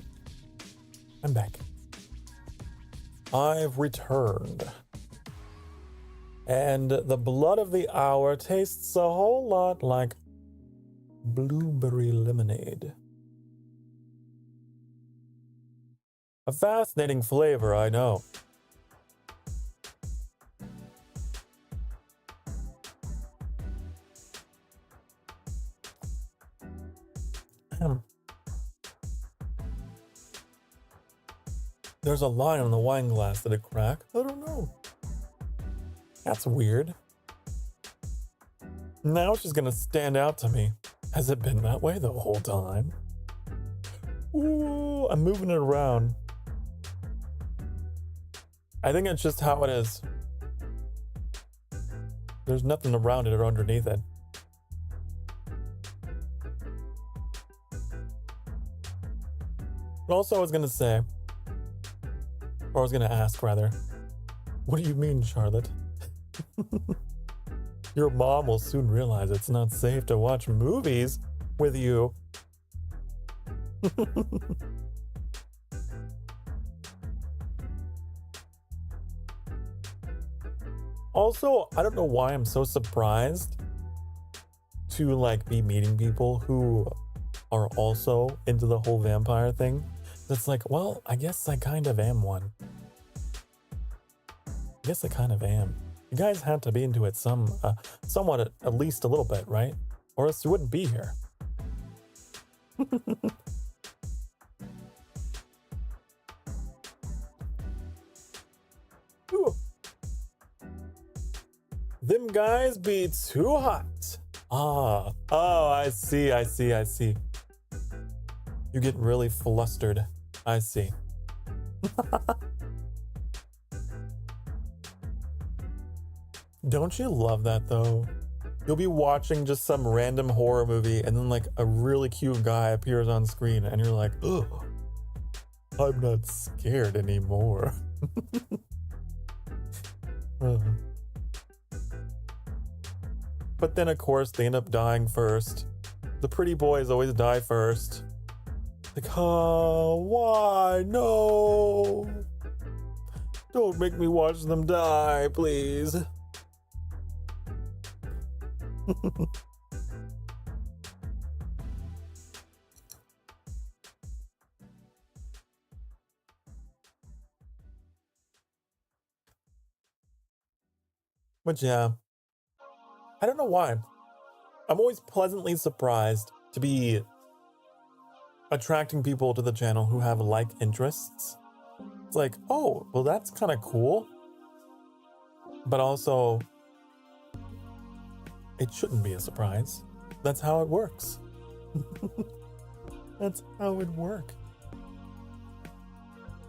I'm back. I've returned. And the blood of the hour tastes a whole lot like blueberry lemonade. A fascinating flavor, I know. There's a line on the wine glass. Did it crack? I don't know. That's weird. Now she's gonna stand out to me. Has it been that way the whole time? Ooh, I'm moving it around. I think it's just how it is. There's nothing around it or underneath it. But also I was gonna say, or I was gonna ask rather, what do you mean, Charlotte? Your mom will soon realize it's not safe to watch movies with you. Also, I don't know why I'm so surprised to like be meeting people who are also into the whole vampire thing. It's like, well, I guess I kind of am one. I guess I kind of am. You guys had to be into it somewhat, at least a little bit, right? Or else you wouldn't be here. Ooh. Them guys be too hot. Oh, I see. You get really flustered. I see. Don't you love that though? You'll be watching just some random horror movie and then like a really cute guy appears on screen and you're like, ugh, I'm not scared anymore. But then of course they end up dying first. The pretty boys always die first. Like, oh, why? No. Don't make me watch them die, please. But yeah, I don't know why. I'm always pleasantly surprised to be attracting people to the channel who have like interests. It's like, oh, well, that's kind of cool. But also, it shouldn't be a surprise. That's how it works. That's how it works.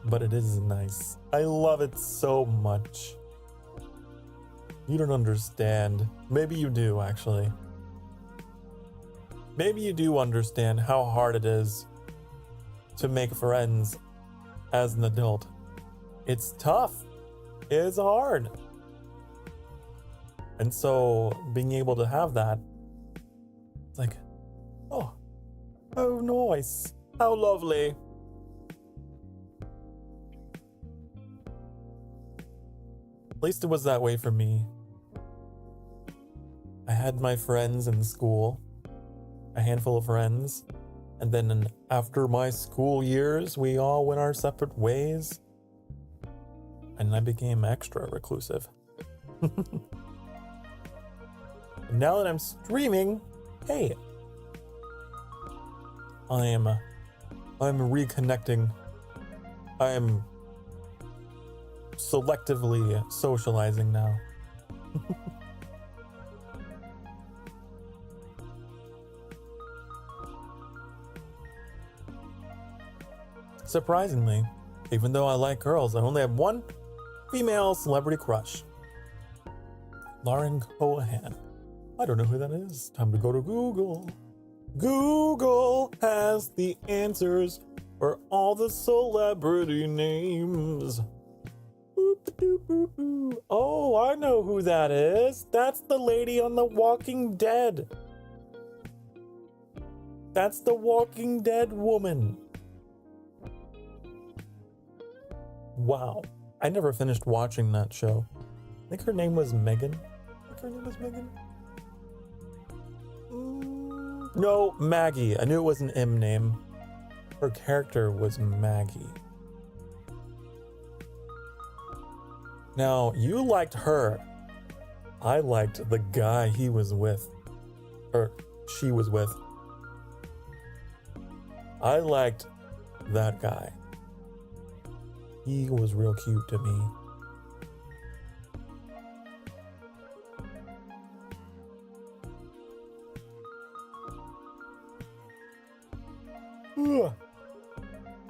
But it is nice. I love it so much. You don't understand. Maybe you do, actually. Maybe you do understand how hard it is to make friends as an adult. It's tough. It's hard. And so being able to have that, it's like, oh nice. How lovely. At least it was that way for me. I had my friends in school, a handful of friends, and then after my school years, we all went our separate ways, and I became extra reclusive. Now that I'm streaming, hey, I'm reconnecting. I'm selectively socializing now. Surprisingly, even though I like girls, I only have one female celebrity crush. Lauren Cohan. I don't know who that is. Time to go to Google. Google has the answers for all the celebrity names. Oh, I know who that is. That's the lady on The Walking Dead. That's the Walking Dead woman. Wow. I never finished watching that show. I think her name was Megan. No, Maggie. I knew it was an M name. Her character was Maggie. Now, you liked her. I liked the guy he was with. Or she was with. I liked that guy. He was real cute to me.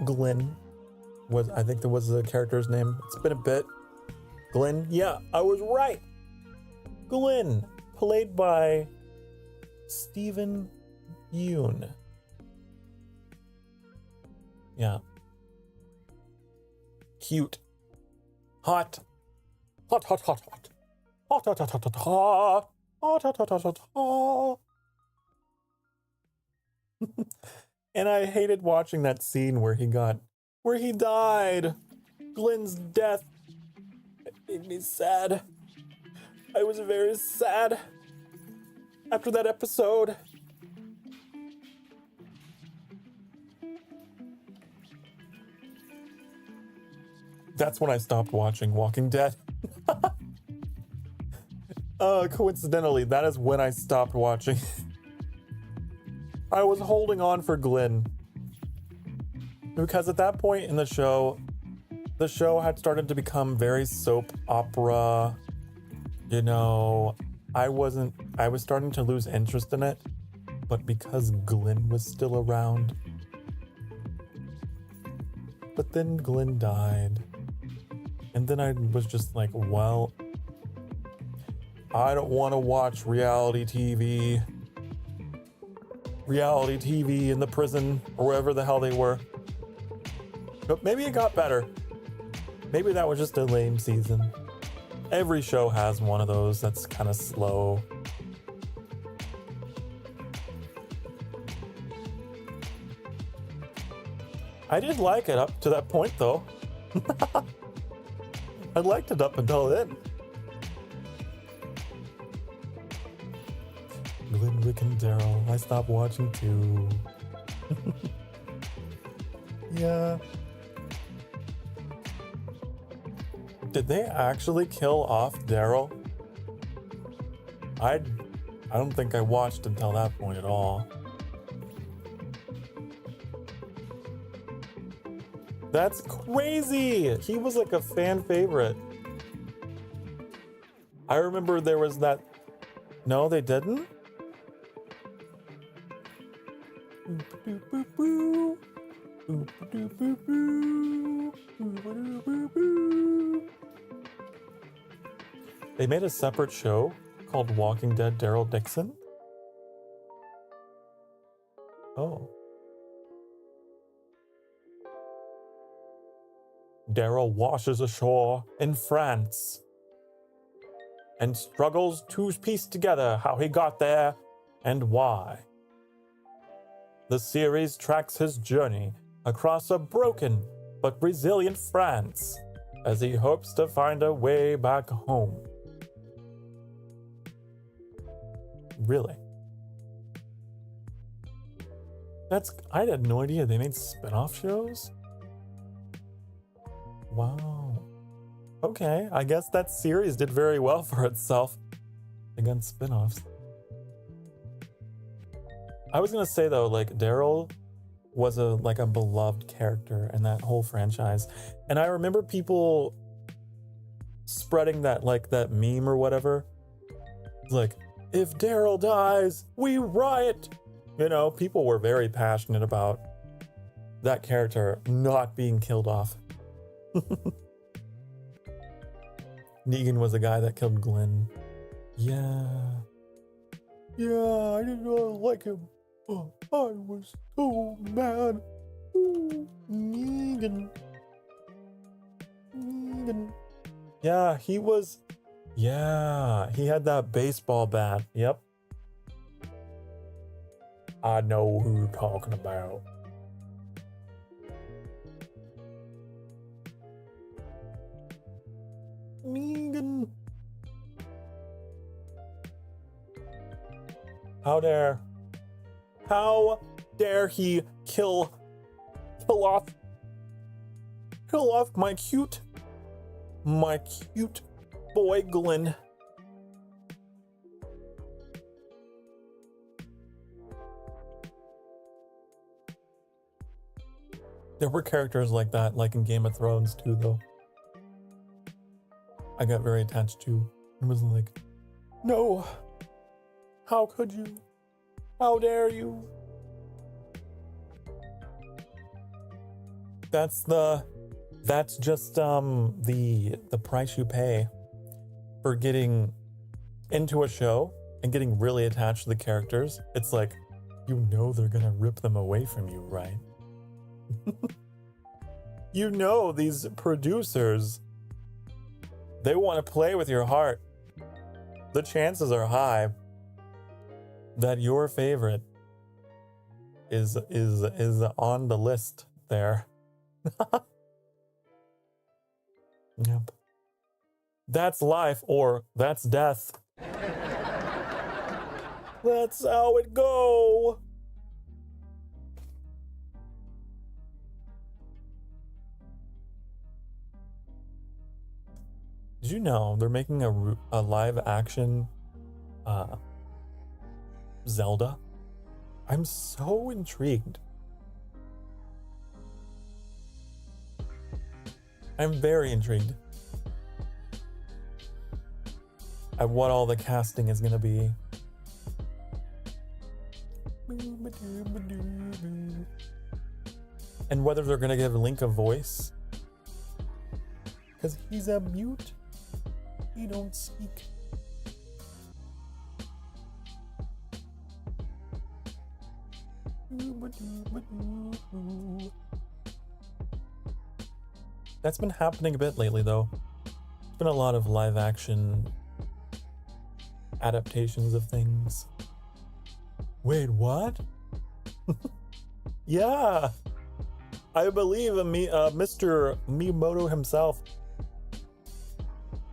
Glenn was, I think that was the character's name. It's been a bit. Glenn, yeah, I was right. Glenn, played by Stephen Yeun. Yeah. Cute. Hot. Hot, hot, hot, hot. Hot, hot, hot, hot, hot, hot. Hot, hot, hot, hot, hot, hot. And I hated watching that scene where he died. Glenn's death. It made me sad. I was very sad. after that episode. That's when I stopped watching Walking Dead. Coincidentally, that is when I stopped watching. I was holding on for Glenn. Because at that point in the show had started to become very soap opera. You know, I was starting to lose interest in it. But because Glenn was still around. But then Glenn died. And then I was just like, well, I don't want to watch reality TV. Reality TV in the prison or wherever the hell they were. But maybe it got better. Maybe that was just a lame season. Every show has one of those that's kind of slow. I did like it up to that point though. I liked it up until then. Glenn, Rick, and Daryl. I stopped watching too. Yeah. Did they actually kill off Daryl? I don't think I watched until that point at all. That's crazy! He was like a fan favorite. I remember there was that... No, they didn't? They made a separate show called Walking Dead Daryl Dixon? Oh. Daryl washes ashore in France and struggles to piece together how he got there and why. The series tracks his journey across a broken but resilient France as he hopes to find a way back home. Really? I had no idea they made spin-off shows? Wow. Okay, I guess that series did very well for itself against spin-offs. I was gonna say though, like Daryl was a beloved character in that whole franchise. And I remember people spreading that meme or whatever. Like, if Daryl dies, we riot. You know, people were very passionate about that character not being killed off. Negan was the guy that killed Glenn. Yeah, I did not like him. Oh, I was so mad. Ooh, Negan. Yeah, he was. Yeah, he had that baseball bat. Yep. I know who you're talking about. Negan. How dare he kill off my cute boy Glenn. There were characters like that, like in Game of Thrones too, though. I got very attached to. It was like, no, how could you? How dare you? That's just the price you pay for getting into a show and getting really attached to the characters. It's like, you know they're gonna rip them away from you, right? You know these producers, they want to play with your heart. The chances are high that your favorite is on the list there. Yep. That's life or that's death. That's how it go. Did you know they're making a live action Zelda? I'm so intrigued. I'm very intrigued at what all the casting is gonna be. And whether they're gonna give Link a voice. Because he's a mute. He don't speak. That's been happening a bit lately, though. There's been a lot of live action adaptations of things. Wait, what? Yeah, I believe Mr. Miyamoto himself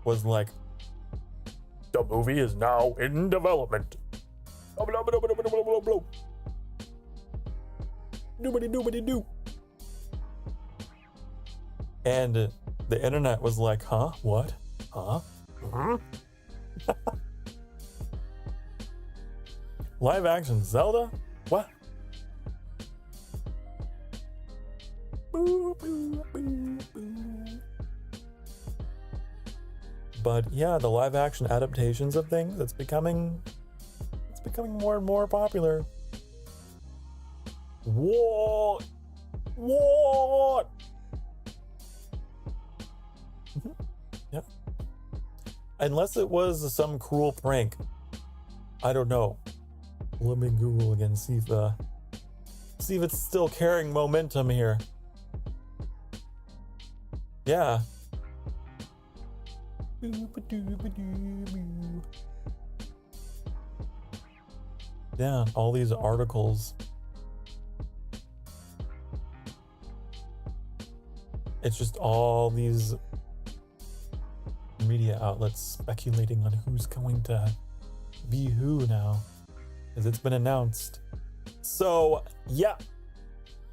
was like, the movie is now in development. Nobody do. And the internet was like, huh? What? Huh? Live action Zelda? What? But yeah, the live action adaptations of things, it's becoming more and more popular. What? Yeah. Unless it was some cruel prank. I don't know. Let me Google again, see if it's still carrying momentum here. Yeah. Yeah, all these articles. It's just all these media outlets speculating on who's going to be who now, as it's been announced. So, yeah.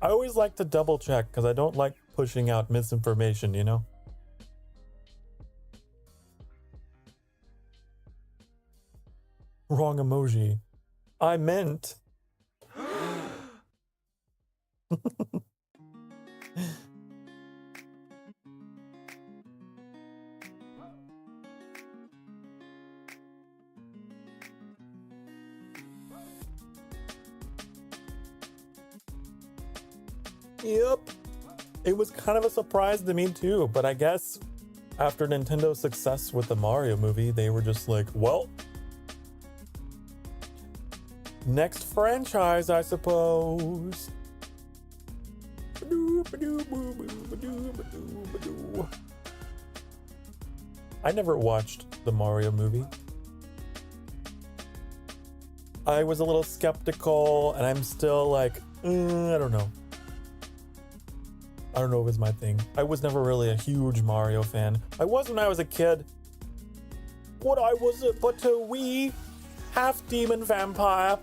I always like to double check because I don't like pushing out misinformation, you know? Wrong emoji. I meant... Yep. It was kind of a surprise to me too, but I guess after Nintendo's success with the Mario movie, they were just like, well, next franchise, I suppose. I never watched the Mario movie. I was a little skeptical, and I'm still like, I don't know. I don't know if it's my thing. I was never really a huge Mario fan. I was when I was a kid. What I was but a wee half demon vampire.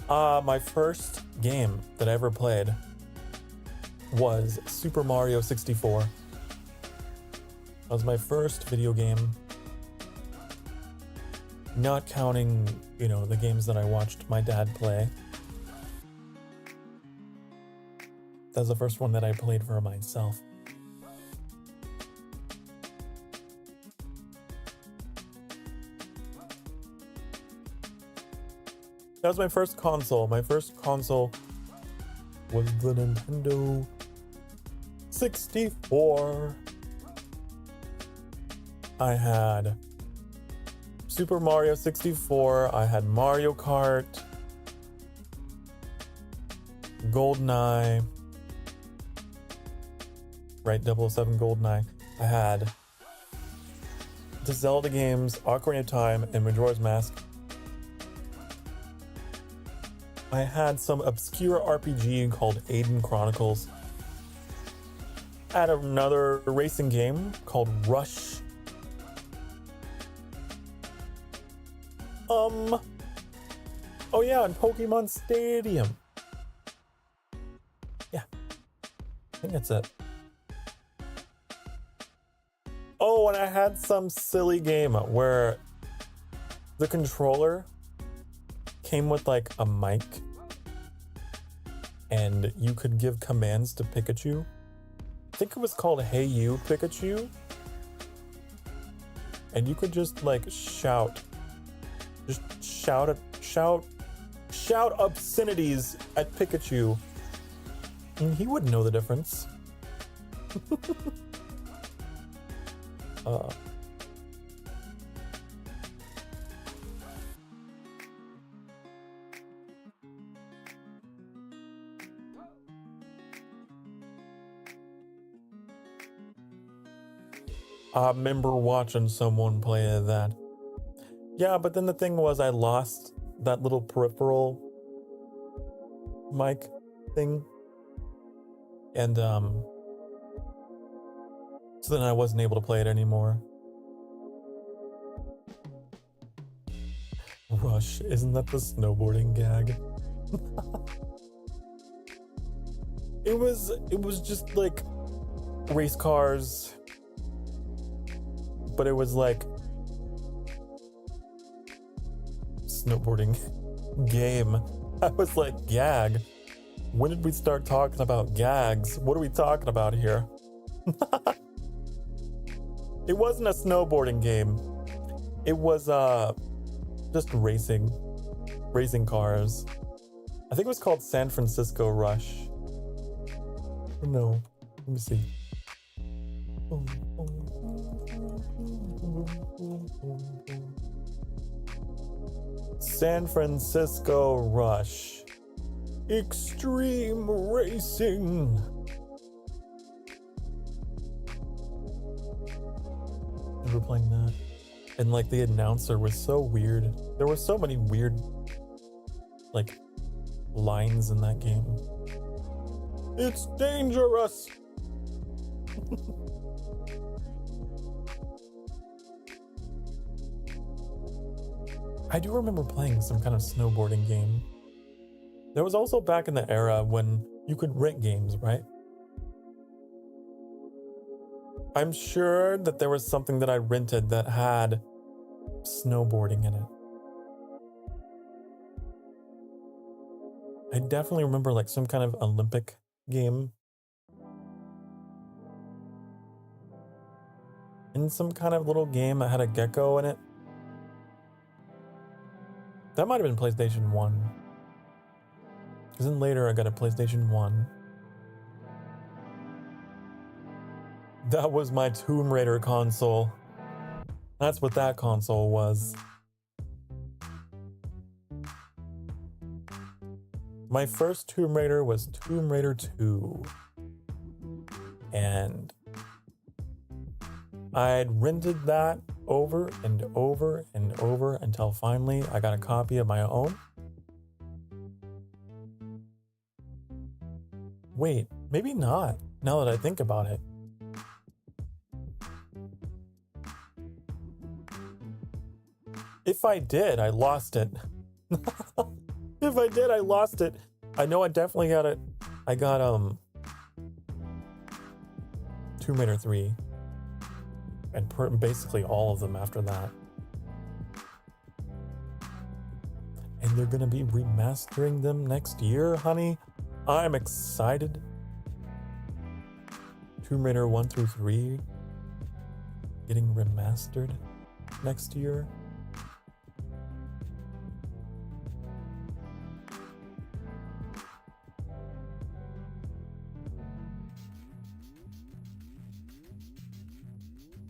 My first game that I ever played was Super Mario 64. That was my first video game. Not counting, you know, the games that I watched my dad play. That was the first one that I played for myself. That was my first console. My first console was the Nintendo 64. I had Super Mario 64. I had Mario Kart, GoldenEye. Right, 007 GoldenEye. I had the Zelda games, Ocarina of Time, and Majora's Mask. I had some obscure RPG called Aiden Chronicles. I had another racing game called Rush. Oh yeah, in Pokemon Stadium. Yeah, I think that's it. Oh, and I had some silly game where the controller came with like a mic and you could give commands to Pikachu. I think it was called Hey You Pikachu. And you could just like shout obscenities at Pikachu. And he wouldn't know the difference. I remember watching someone play that. Yeah, but then the thing was I lost that little peripheral mic thing. And so then I wasn't able to play it anymore. Rush, isn't that the snowboarding gag? It was just like race cars, but it was like snowboarding game. I was like, gag. When did we start talking about gags? What are we talking about here? It wasn't a snowboarding game. It was just racing cars. I think it was called San Francisco Rush. No, let me see. San Francisco Rush. Extreme Racing. We were playing that. And like the announcer was so weird. There were so many weird like lines in that game. It's dangerous. I do remember playing some kind of snowboarding game. There was also back in the era when you could rent games, right? I'm sure that there was something that I rented that had snowboarding in it. I definitely remember like some kind of Olympic game. And some kind of little game that had a gecko in it. That might have been PlayStation 1. Because then later I got a PlayStation 1. That was my Tomb Raider console. That's what that console was. My first Tomb Raider was Tomb Raider 2. And I'd rented that over and over and over until finally I got a copy of my own. Wait, maybe not, now that I think about it. If I did, I lost it. If I did, I lost it. I know I definitely got it. I got Tomb Raider 3. And basically all of them after that. And they're gonna be remastering them next year, honey. I'm excited. Tomb Raider 1 through 3 getting remastered next year.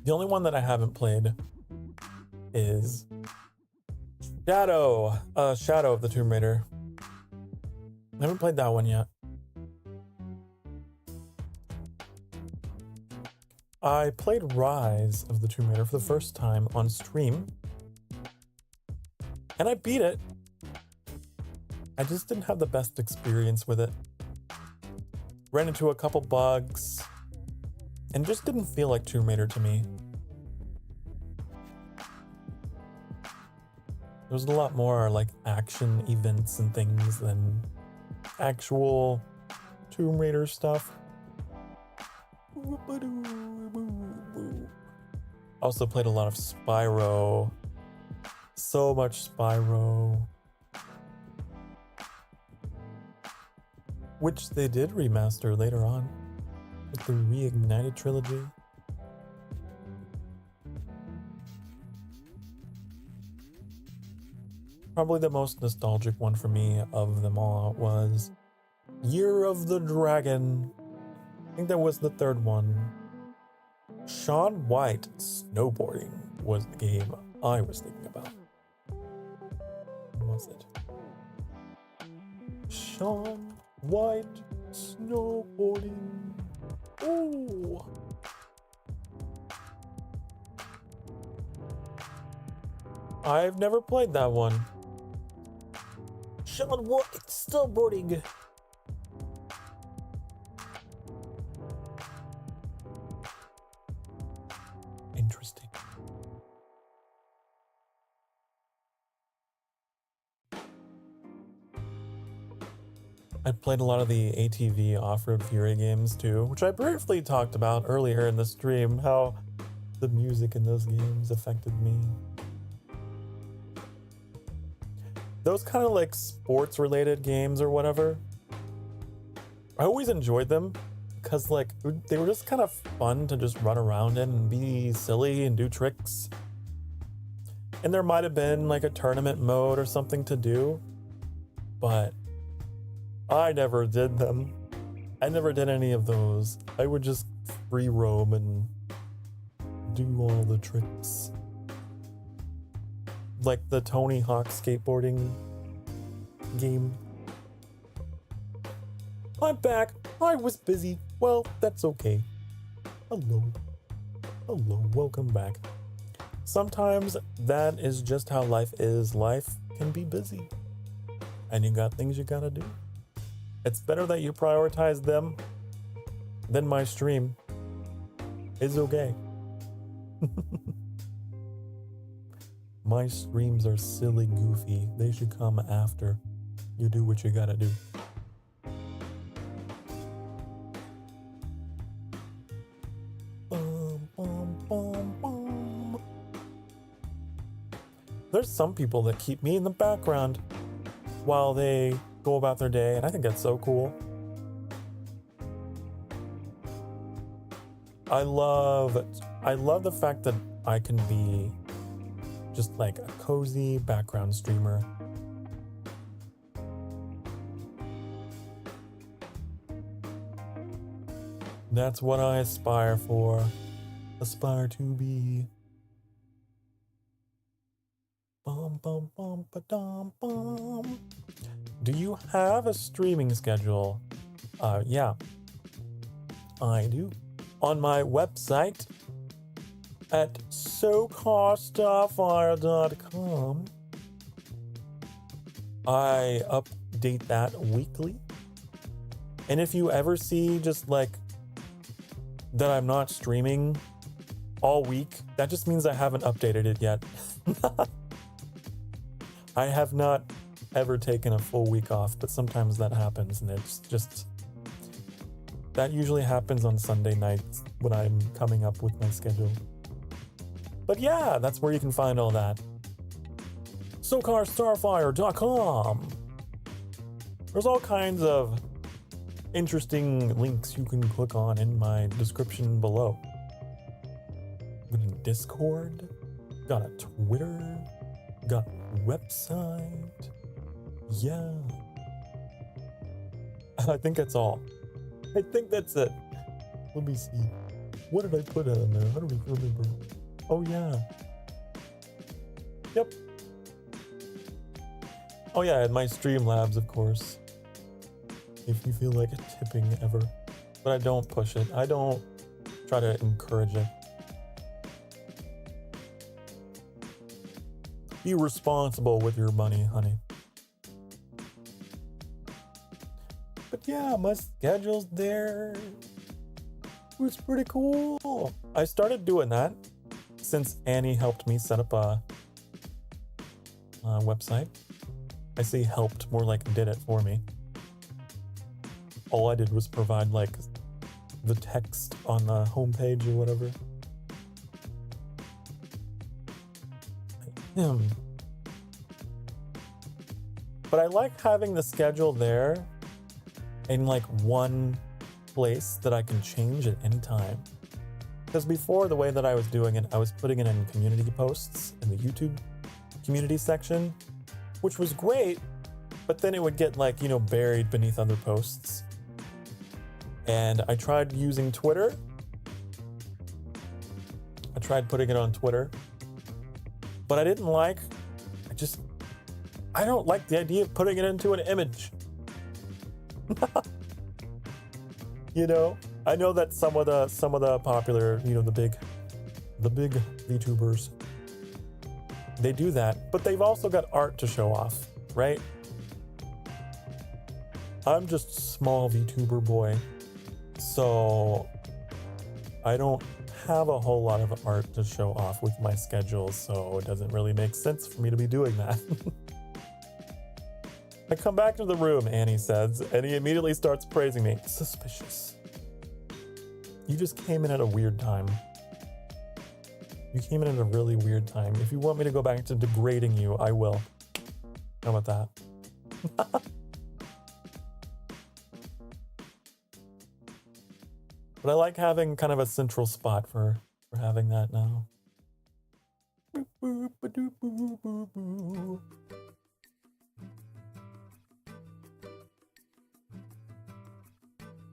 The only one that I haven't played is Shadow of the Tomb Raider. I haven't played that one yet. I played Rise of the Tomb Raider for the first time on stream. And I beat it. I just didn't have the best experience with it. Ran into a couple bugs. And just didn't feel like Tomb Raider to me. There's a lot more like action events and things than actual Tomb Raider stuff. Also played a lot of Spyro. So much Spyro. Which they did remaster later on with the Reignited trilogy. Probably the most nostalgic one for me of them all was Year of the Dragon. I think that was the third one. Shaun White Snowboarding was the game I was thinking about. What was it? Shaun White Snowboarding. Oh! I've never played that one. Shaun White Snowboarding. Interesting. I played a lot of the ATV Off-Road Fury games too, which I briefly talked about earlier in the stream, how the music in those games affected me. Those kind of like sports related games or whatever, I always enjoyed them because like they were just kind of fun to just run around in and be silly and do tricks. And there might have been like a tournament mode or something to do, but I never did them. I never did any of those. I would just free roam and do all the tricks. Like the Tony Hawk skateboarding game. I'm back. I was busy. Well, that's okay. Hello. Hello, welcome back. Sometimes that is just how life is. Life can be busy. And you got things you gotta do. It's better that you prioritize them than my stream. It's okay. My streams are silly goofy. They should come after you do what you gotta do. There's some people that keep me in the background while they go about their day, and I think that's so cool. I love the fact that I can be just like a cozy background streamer. That's what I aspire for. Aspire to be. Bum bum bum ba dum bum. Do you have a streaming schedule? Yeah, I do. On my website at sokarstarfire.com, I update that weekly. And if you ever see just like that I'm not streaming all week, that just means I haven't updated it yet. I have not ever taken a full week off, but sometimes that happens, and it's just, that usually happens on Sunday nights when I'm coming up with my schedule. But yeah, that's where you can find all that. Sokarstarfire.com. There's all kinds of interesting links you can click on in my description below. Got a Discord, got a Twitter, got a website. Yeah. I think that's all. I think that's it. Let me see. What did I put on there? I don't even remember. Oh, yeah. Yep. Oh, yeah, and my Streamlabs, of course. If you feel like tipping ever. But I don't push it. I don't try to encourage it. Be responsible with your money, honey. But yeah, my schedule's there. It's pretty cool. I started doing that since Annie helped me set up a website. I say helped, more like did it for me. All I did was provide like the text on the homepage or whatever. But I like having the schedule there in like one place that I can change at any time. Because before, the way that I was doing it, I was putting it in community posts in the YouTube community section, which was great, but then it would get like, you know, buried beneath other posts. And I tried using Twitter. I tried putting it on Twitter, but I didn't like, I don't like the idea of putting it into an image. You know, I know that some of the popular, you know, the big VTubers, they do that, but they've also got art to show off, right? I'm just a small VTuber boy, so I don't have a whole lot of art to show off with my schedule, so it doesn't really make sense for me to be doing that. I come back to the room, Annie says, and he immediately starts praising me. Suspicious. You just came in at a weird time. You came in at a really weird time. If you want me to go back to degrading you, I will. How about that? But I like having kind of a central spot for having that now.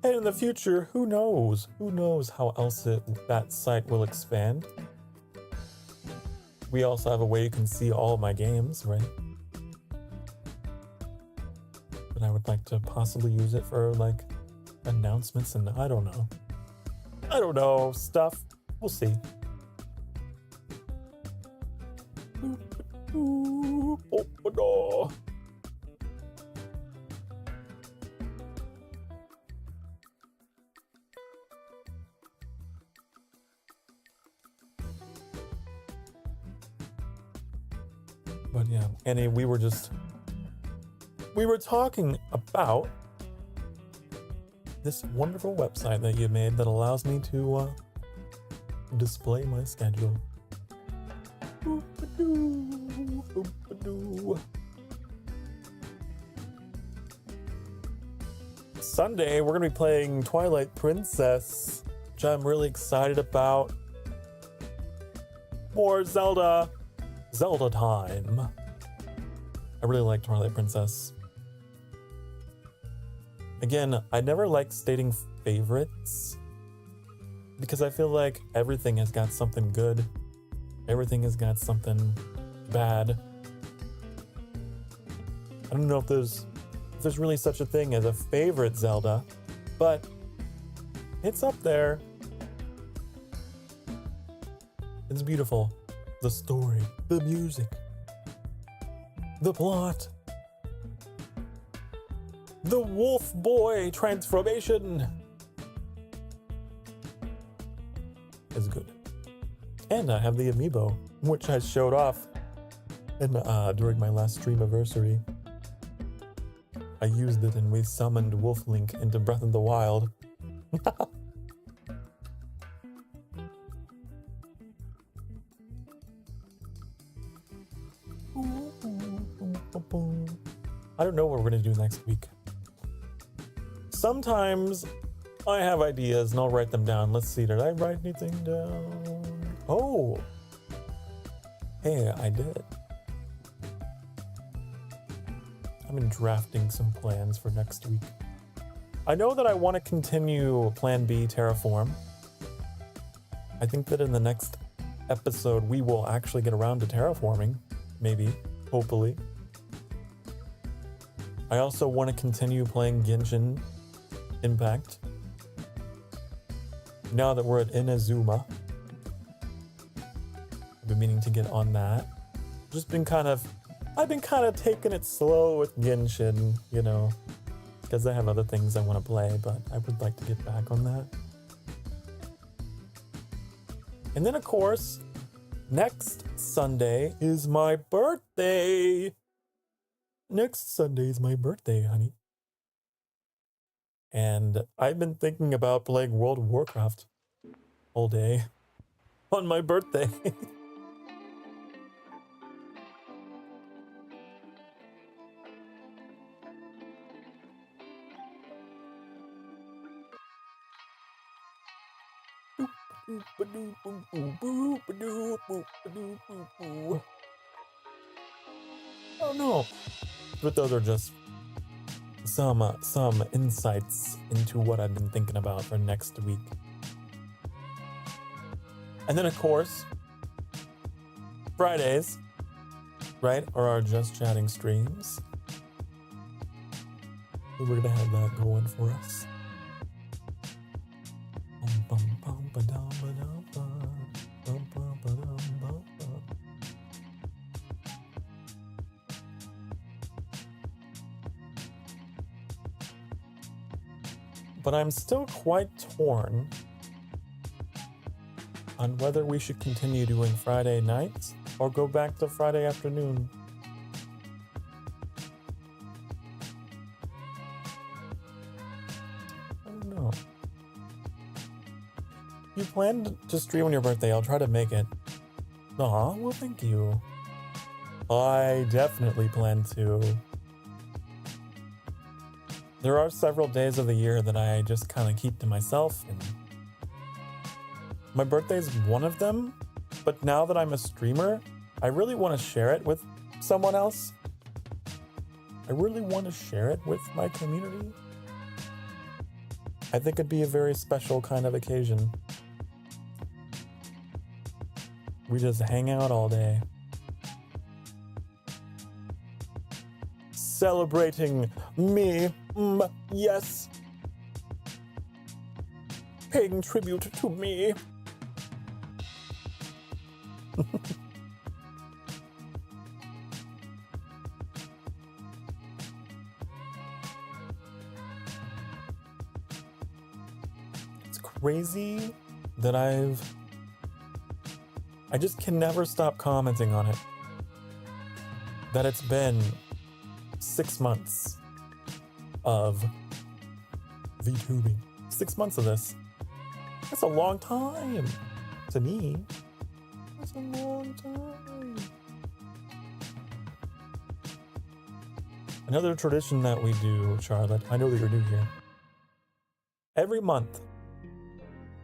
And in the future, who knows? Who knows how else that site will expand? We also have a way you can see all of my games, right? But I would like to possibly use it for like announcements and I don't know, stuff. We'll see. But yeah, Annie, we were talking about this wonderful website that you made that allows me to display my schedule. Sunday, we're gonna be playing Twilight Princess, which I'm really excited about. More Zelda time. I really like Twilight Princess. Again, I never like stating favorites because I feel like everything has got something good. Everything has got something bad. I don't know if there's really such a thing as a favorite Zelda, but it's up there. It's beautiful. The story, the music, the plot, the wolf boy transformation is good. And I have the amiibo, which I showed off during my last streamiversary. I used it and we summoned Wolf Link into Breath of the Wild. I don't know what we're going to do next week. Sometimes I have ideas and I'll write them down. Let's see, did I write anything down? Oh! Hey, I did. I've been drafting some plans for next week. I know that I want to continue Plan B Terraform. I think that in the next episode we will actually get around to terraforming. Maybe. Hopefully. I also want to continue playing Genshin Impact. Now that we're at Inazuma. I've been meaning to get on that. I've been kind of taking it slow with Genshin, you know, because I have other things I want to play, but I would like to get back on that. And then, of course, Next Sunday is my birthday. Next Sunday is my birthday, honey. And I've been thinking about playing World of Warcraft all day on my birthday. Oh no. But those are just some insights into what I've been thinking about for next week. And then of course, Fridays, right, are our Just Chatting streams. So we're gonna have that going for us. But I'm still quite torn on whether we should continue doing Friday nights or go back to Friday afternoon. I don't know. You planned to stream on your birthday. I'll try to make it. Aw, well, thank you. I definitely plan to. There are several days of the year that I just kind of keep to myself, and my birthday is one of them. But now that I'm a streamer, I really want to share it with someone else. I really want to share it with my community. I think it'd be a very special kind of occasion. We just hang out all day. Celebrating me, yes. Paying tribute to me. It's crazy that I just can never stop commenting on it. That it's been 6 months of VTubing. 6 months of this. That's a long time to me. That's a long time. Another tradition that we do, Charlotte, I know that you're new here. Every month,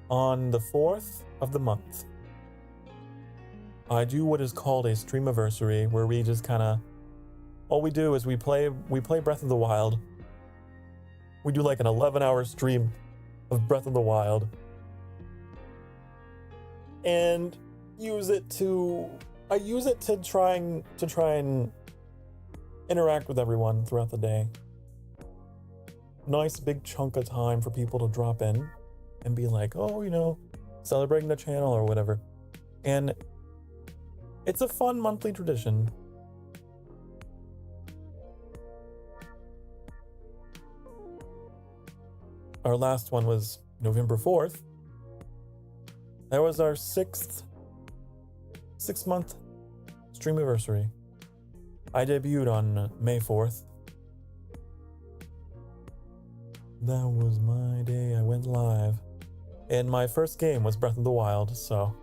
on the 4th of the month, I do what is called a streamiversary, where we just kind of, all we do is we play Breath of the Wild. We do like an 11-hour stream of Breath of the Wild. And I use it to try and interact with everyone throughout the day. Nice big chunk of time for people to drop in and be like, oh, you know, celebrating the channel or whatever. And it's a fun monthly tradition. Our last one was November 4th. That was our 6-month streamiversary. I debuted on May 4th. That was my day. I went live. And my first game was Breath of the Wild, so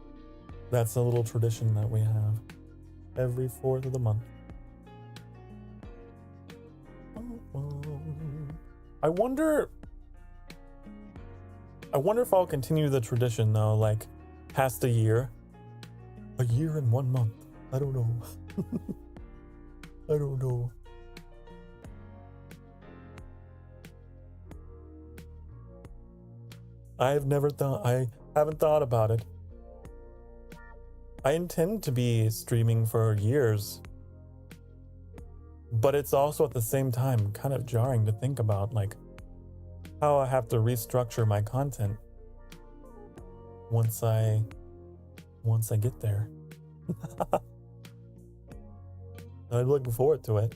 that's a little tradition that we have every 4th of the month. I wonder if I'll continue the tradition though, like past a year. A year and 1 month. I don't know. I don't know. I haven't thought about it. I intend to be streaming for years. But it's also at the same time kind of jarring to think about like how I have to restructure my content once I get there. I'm looking forward to it.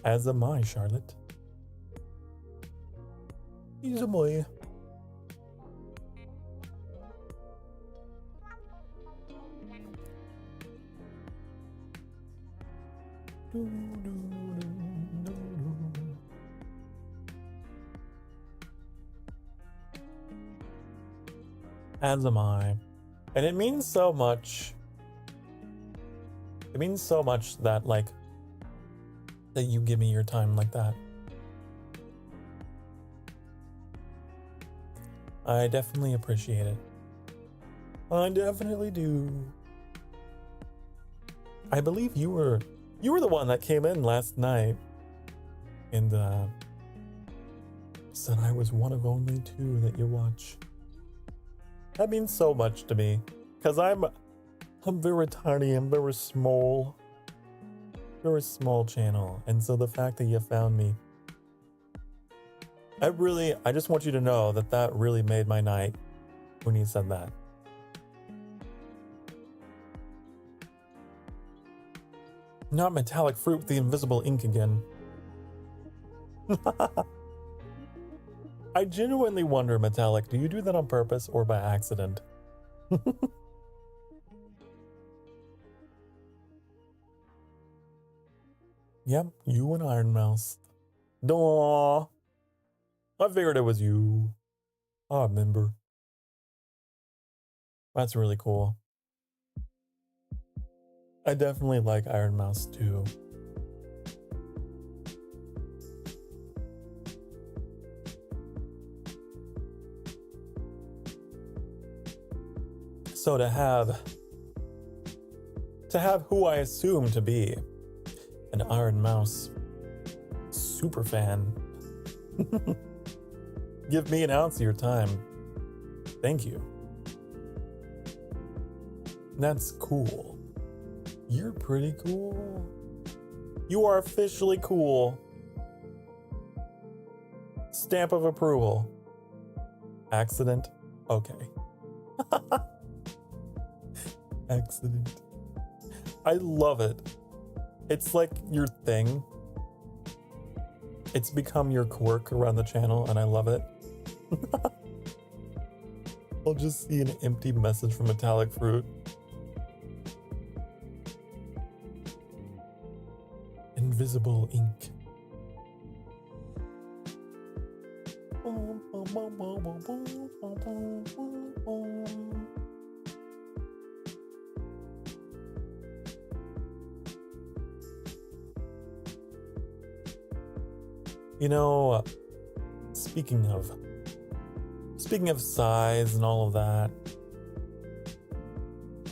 As am I, Charlotte. As am I. As am I. And it means so much. It means so much that, like, that you give me your time like that. I definitely appreciate it. I definitely do. I believe you were the one that came in last night and said I was one of only 2 that you watch. That means so much to me, because I'm very tiny, I'm very small channel, and so the fact that you found me, I just want you to know that really made my night when you said that. Not metallic fruit with the invisible ink again. I genuinely wonder, Metallic, do you do that on purpose or by accident? Yep, you and Iron Mouse. Duh. I figured it was you. I remember. That's really cool. I definitely like Iron Mouse too. So to have who I assume to be an Iron Mouse super fan give me an ounce of your time. Thank you. That's cool. You're pretty cool. You are officially cool. Stamp of approval. Accident? Okay. Accident. I love it. It's like your thing. It's become your quirk around the channel, and I love it. I'll just see an empty message from Metallic Fruit. Invisible ink. You know, speaking of size and all of that,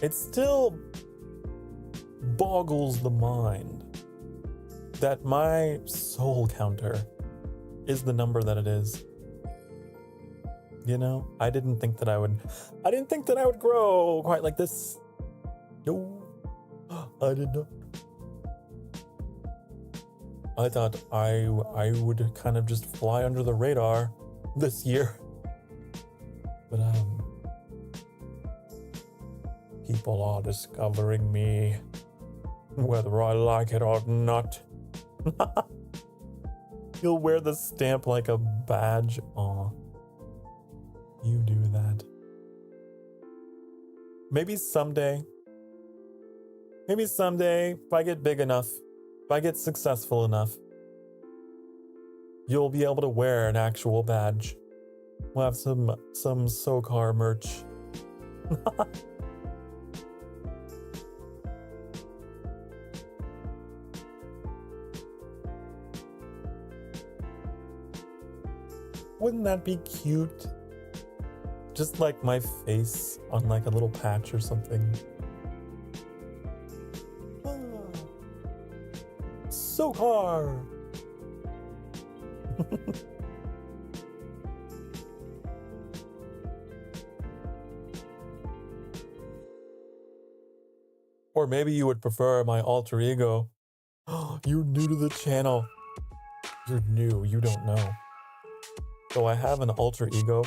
it still boggles the mind that my soul counter is the number that it is. You know, I didn't think that I would grow quite like this. No, I did not. I thought I would kind of just fly under the radar this year. But people are discovering me, whether I like it or not. You'll wear the stamp like a badge. Aw. You do that. Maybe someday, if I get big enough, if I get successful enough, you'll be able to wear an actual badge. We'll have some Sokar merch. Wouldn't that be cute? Just like my face on like a little patch or something. Sokar! Or maybe you would prefer my alter ego. You're new to the channel. You're new, you don't know. So I have an alter ego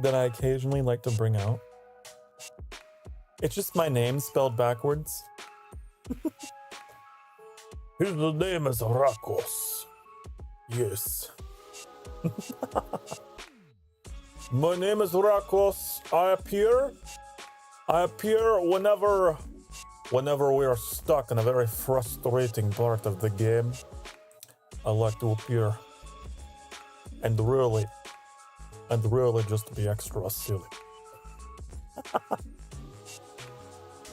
that I occasionally like to bring out. It's just my name spelled backwards. His name is Rakos. Yes. My name is Rakos. I appear whenever Whenever we are stuck in a very frustrating part of the game, I like to appear and really just be extra silly.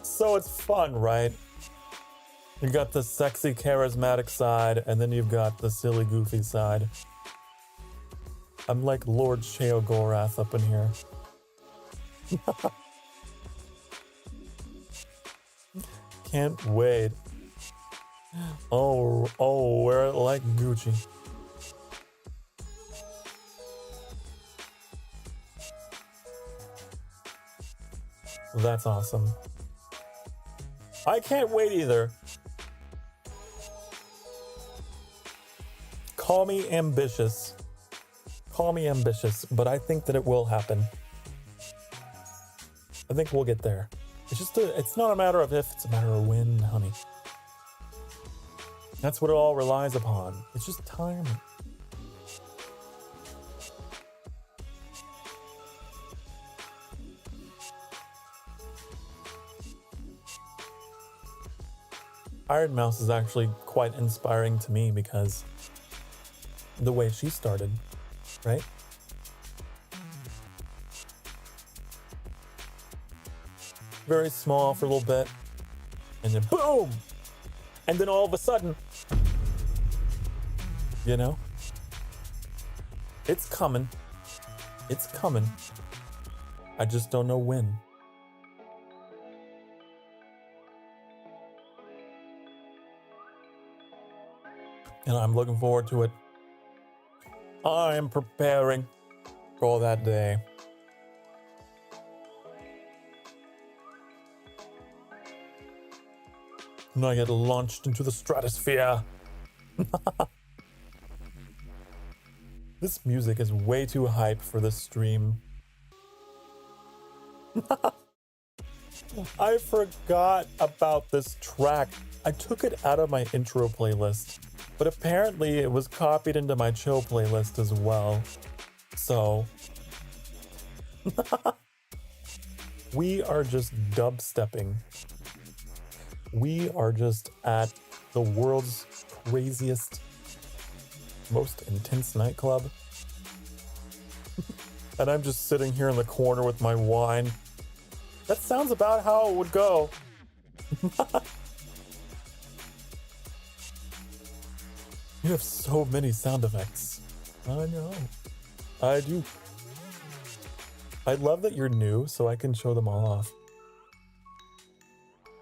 So it's fun, right? You got the sexy, charismatic side, and then you've got the silly, goofy side. I'm like Lord Sheogorath up in here. Can't wait. Oh, wear it like Gucci. That's awesome. I can't wait either. Call me ambitious. Call me ambitious, but I think that it will happen. I think we'll get there. It's just it's not a matter of if, it's a matter of when, honey. That's what it all relies upon. It's just timing. Iron Mouse is actually quite inspiring to me because the way she started, right? Very small for a little bit, and then boom! And then all of a sudden, you know, it's coming. It's coming. I just don't know when. And I'm looking forward to it. I am preparing for that day. And I get launched into the stratosphere. This music is way too hype for this stream. I forgot about this track. I took it out of my intro playlist, but apparently it was copied into my chill playlist as well. So we are just dubstepping. We are just at the world's craziest, most intense nightclub. And I'm just sitting here in the corner with my wine. That sounds about how it would go. You have so many sound effects. I know. I do. I love that you're new, so I can show them all off.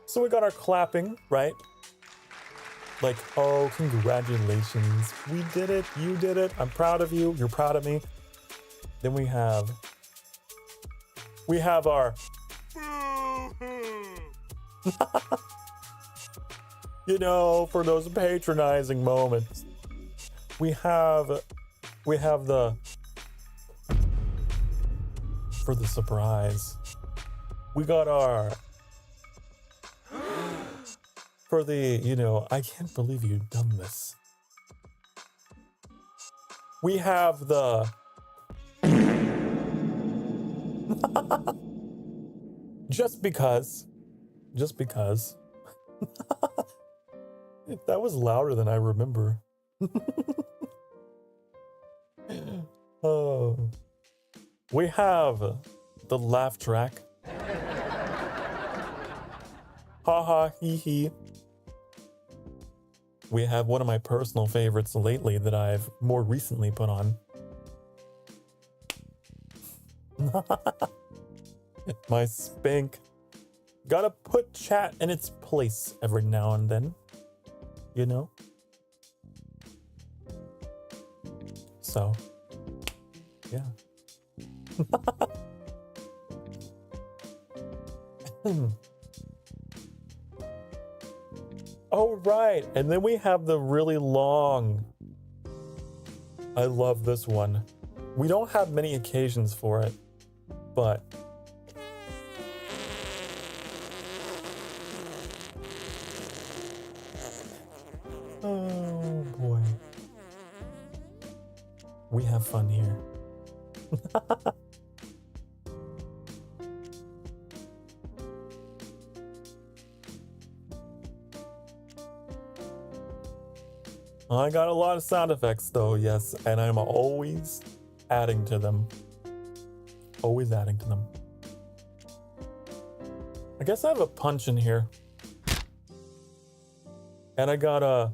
So we got our clapping, right? Like, oh, congratulations. We did it. You did it. I'm proud of you. You're proud of me. Then we have our you know, for those patronizing moments. We have the for the surprise. We got our for the, you know, I can't believe you've done this. We have the just because. That was louder than I remember. Oh. We have the laugh track. Ha ha, hee hee. We have one of my personal favorites lately that I've more recently put on. My spank. Gotta put chat in its place every now and then. You know? So, yeah. Oh, right. And then we have the really long. I love this one. We don't have many occasions for it, but oh boy. We have fun here. I got a lot of sound effects though, yes, and I'm always adding to them. Always adding to them. I guess I have a punch in here. And I got a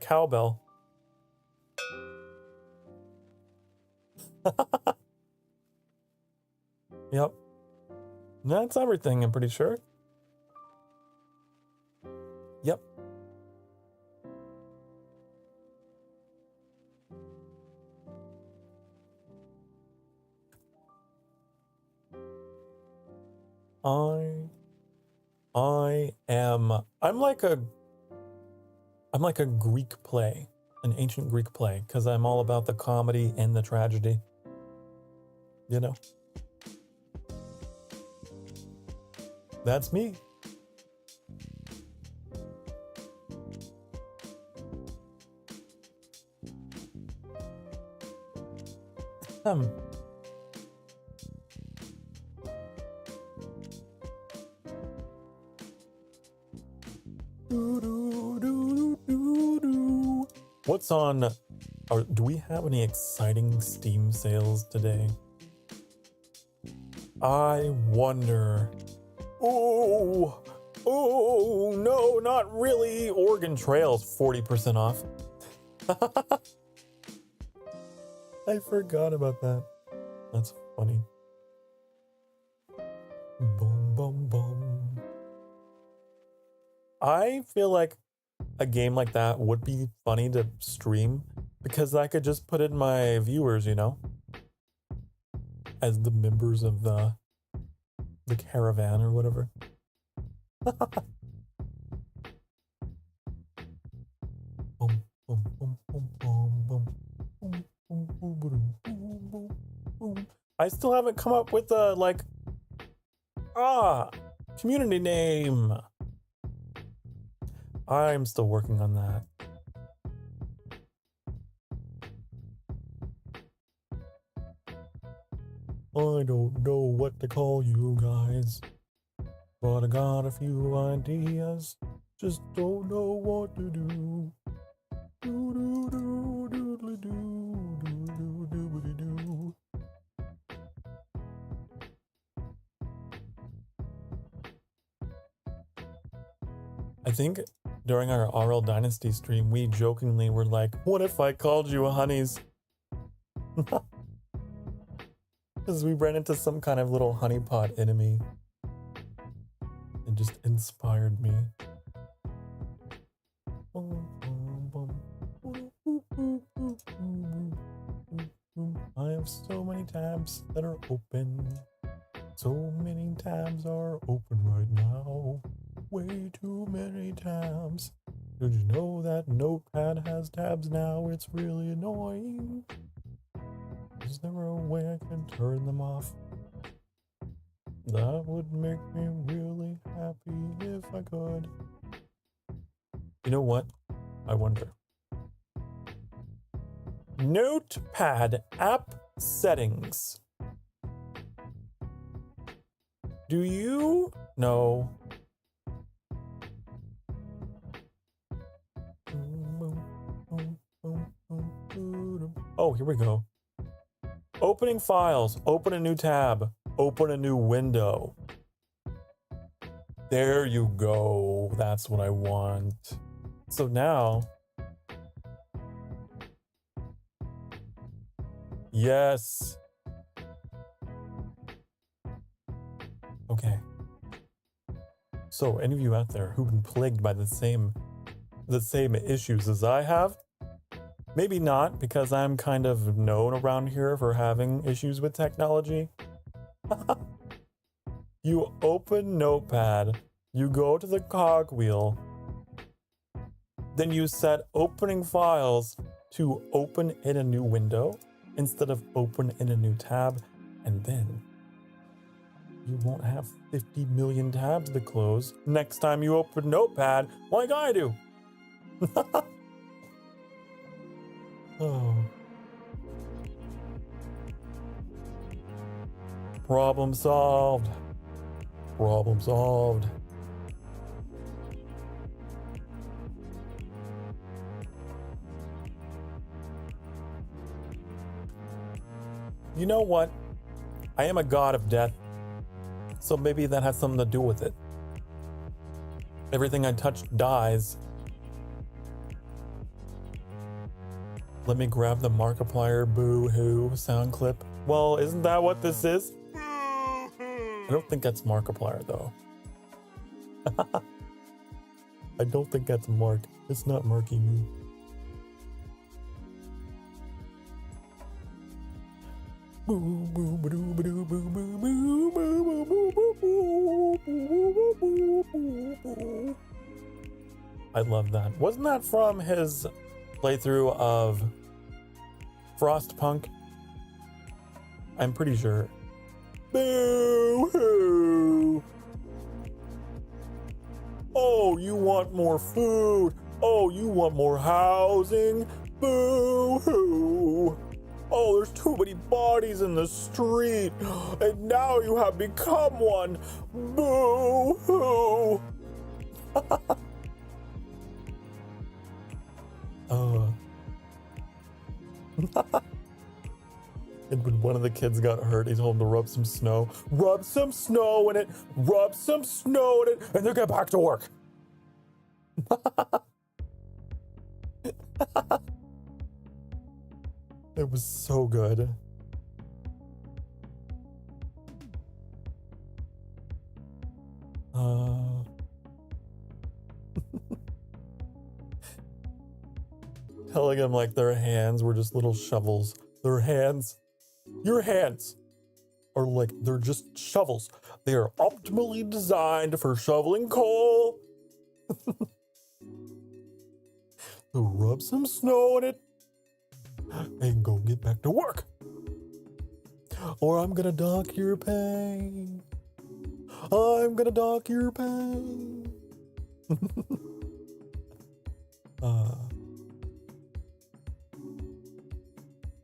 cowbell. Yep. That's everything, I'm pretty sure. Yep. I'm like a Greek play, an ancient Greek play, because I'm all about the comedy and the tragedy. You know? That's me. What's on? Do we have any exciting Steam sales today? I wonder. Oh no, not really. Oregon Trail's 40% off. I forgot about that. That's funny. Boom, boom, boom. I feel like a game like that would be funny to stream because I could just put in my viewers, you know, as the members of the caravan or whatever. I still haven't come up with a community name. I'm still working on that. I don't know what to call you guys, but I got a few ideas. Just don't know what to do. I think during our RL Dynasty stream, we jokingly were like, what if I called you honeys? Because we ran into some kind of little honeypot enemy. It just inspired me. I have so many tabs that are open. So many tabs are open right now. Way too many tabs. Did you know that Notepad has tabs now? It's really annoying. Is there a way I can turn them off? That would make me really happy if I could. You know what? I wonder. Notepad app settings. Do you know? Oh, here we go. Opening files. Open a new tab. Open a new window. There you go. That's what I want. So now. Yes. Okay. So any of you out there who've been plagued by the same issues as I have, maybe not, because I'm kind of known around here for having issues with technology. You open Notepad, you go to the cogwheel, then you set opening files to open in a new window instead of open in a new tab, and then you won't have 50 million tabs to close next time you open Notepad like I do. Oh. Problem solved. Problem solved. You know what? I am a god of death, so maybe that has something to do with it. Everything I touch dies. Let me grab the Markiplier boo-hoo sound clip. Well, isn't that what this is? I don't think that's Markiplier, though. I don't think that's Mark. It's not Marky Moo. I love that. Wasn't that from his playthrough of Frostpunk? I'm pretty sure. Boo-hoo! Oh, you want more food? Oh, you want more housing? Boo-hoo! Oh, there's too many bodies in the street, and now you have become one. Boo-hoo! And when one of the kids got hurt, he told him to rub some snow. Rub some snow in it. Rub some snow in it, and then get back to work. It was so good. Telling him like their hands were just little shovels. Their hands, your hands are like, they're just shovels. They are optimally designed for shoveling coal. So rub some snow in it and go get back to work. Or I'm gonna dock your pay. I'm gonna dock your pay.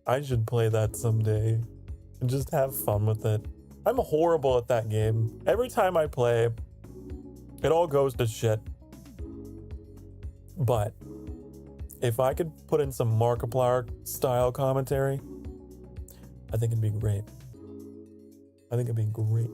I should play that someday and just have fun with it. I'm horrible at that game. Every time I play, it all goes to shit. But if I could put in some Markiplier style commentary, I think it'd be great. I think it'd be great.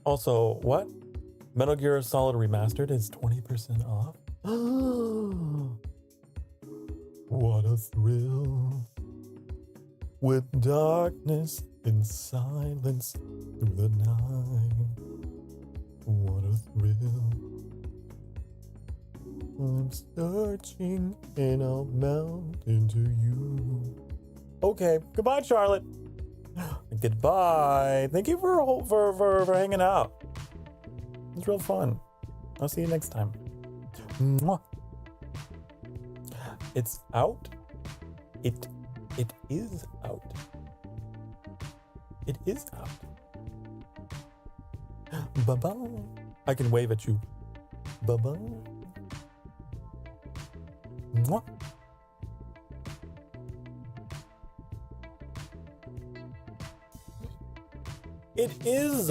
Also, what? Metal Gear Solid Remastered is 20% off? What a thrill. With darkness and silence through the night. What a thrill. I'm searching and I'll melt into you. Okay, goodbye, Charlotte. Goodbye. Thank you for hanging out. It's real fun. I'll see you next time. Mwah. It's out. It is out. It is out. Bye-bye. I can wave at you. Bye-bye. Mwah. It is.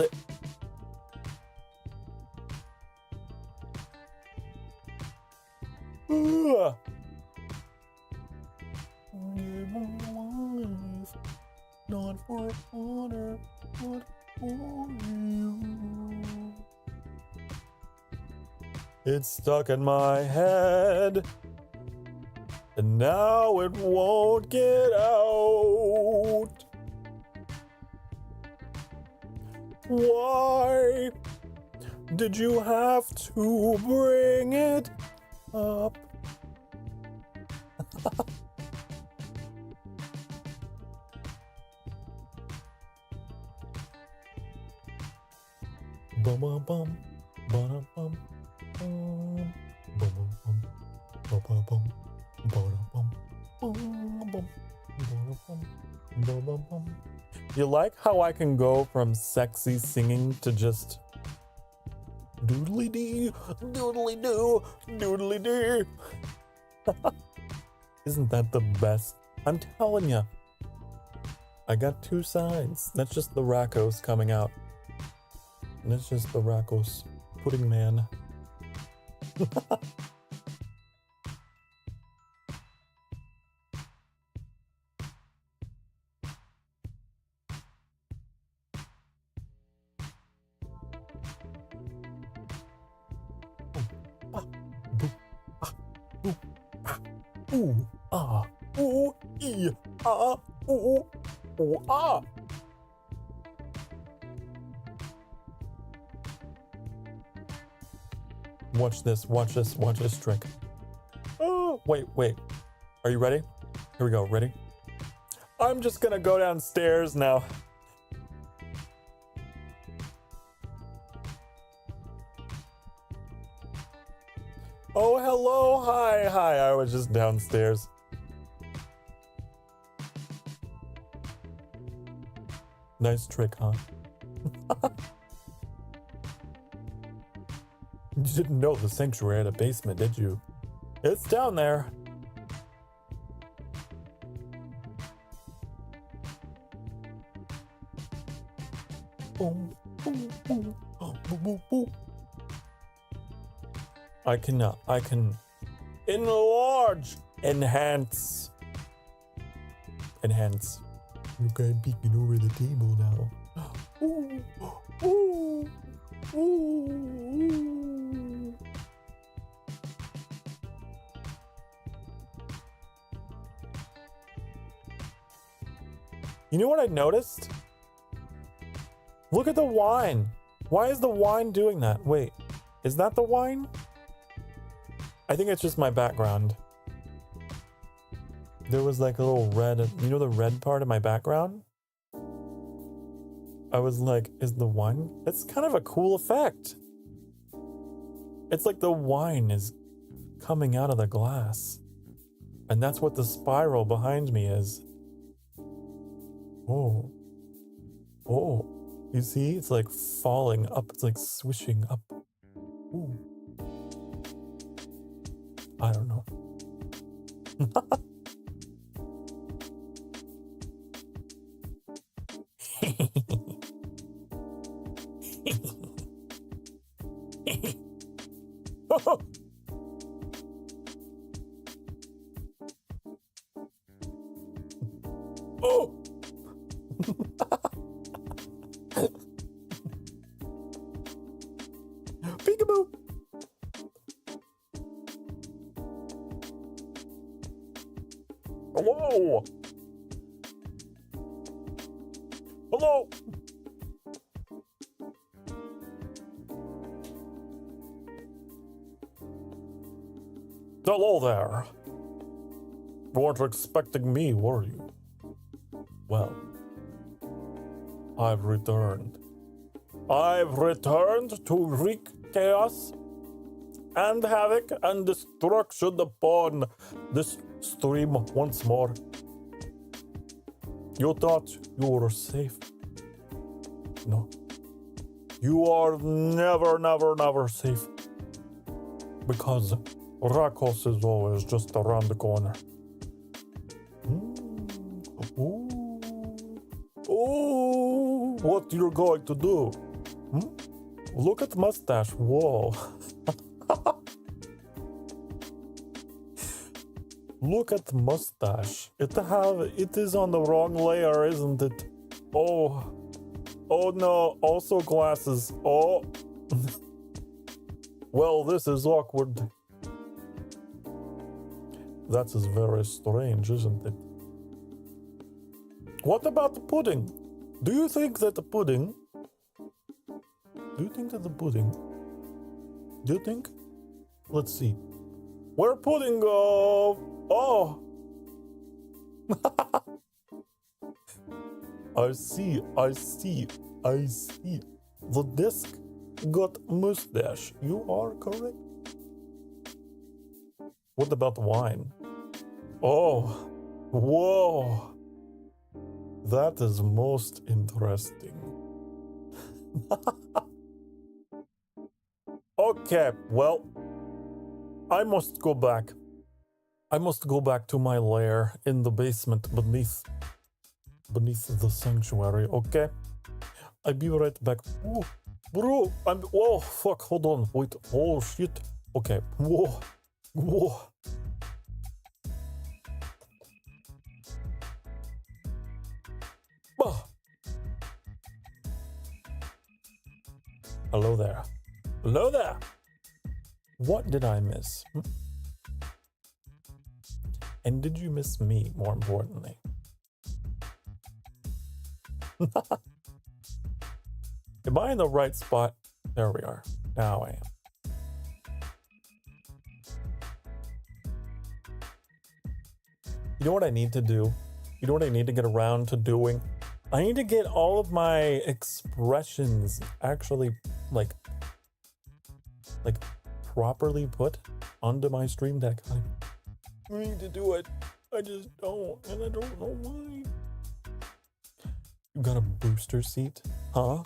Not for honor, but for you. It's stuck in my head, and now it won't get out. Why did you have to bring it up? Bum bum bum bum bum bum bum bum bum bum bum bum bum. You like how I can go from sexy singing to just doodly dee, doodly doo, doodly dee? Isn't that the best I'm telling you. I got two sides. That's just the Rakos coming out. And it's just the Rakos pudding man. Ooh, ah, ooh, ee, ah, ooh, ooh, ah. Watch this trick. Oh, wait. Are you ready? Here we go, ready? I'm just gonna go downstairs now. Oh, hello, hi, I was just downstairs. Nice trick, huh? You didn't know the sanctuary had a basement, did you? It's down there. I can enlarge, enhance. Look, I'm peeking over the table now. Ooh, ooh, ooh. You know what I noticed? Look at the wine. Why is the wine doing that? Wait, is that the wine? I think it's just my background. There was like a little red, you know the red part of my background? I was like, is the wine? It's kind of a cool effect. It's like the wine is coming out of the glass. And that's what the spiral behind me is. Oh. Oh. You see? It's like falling up. It's like swishing up. Ooh. I don't know. Oh! Peekaboo! Hello! Hello! Hello there. You weren't expecting me, were you? Well, I've returned. I've returned to wreak chaos and havoc and destruction upon this stream once more. You thought you were safe. No. You are never safe. Because Rakos is always just around the corner. Ooh, what you're going to do? Look at mustache. Whoa. Look at mustache. It is on the wrong layer, isn't it? Oh no. Also glasses. Oh. Well, this is awkward. That is very strange, isn't it? What about the pudding? Do you think that the pudding? Do you think? Let's see. Where pudding go? Oh. I see. The disc got mustache. You are correct. What about the wine? Oh. Whoa. That is most interesting. Okay, well, I must go back. I must go back to my lair in the basement beneath the sanctuary, okay? I'll be right back. Oh, bro, oh, fuck, hold on, wait, oh, shit. Okay, whoa, whoa. Ah. Hello there. Hello there. What did I miss? And did you miss me, more importantly? Am I in the right spot? There we are. Now I am. You know what I need to do? You know what I need to get around to doing? I need to get all of my expressions actually like properly put onto my stream deck. I need to do it. I just don't, and I don't know why. You got a booster seat? Huh?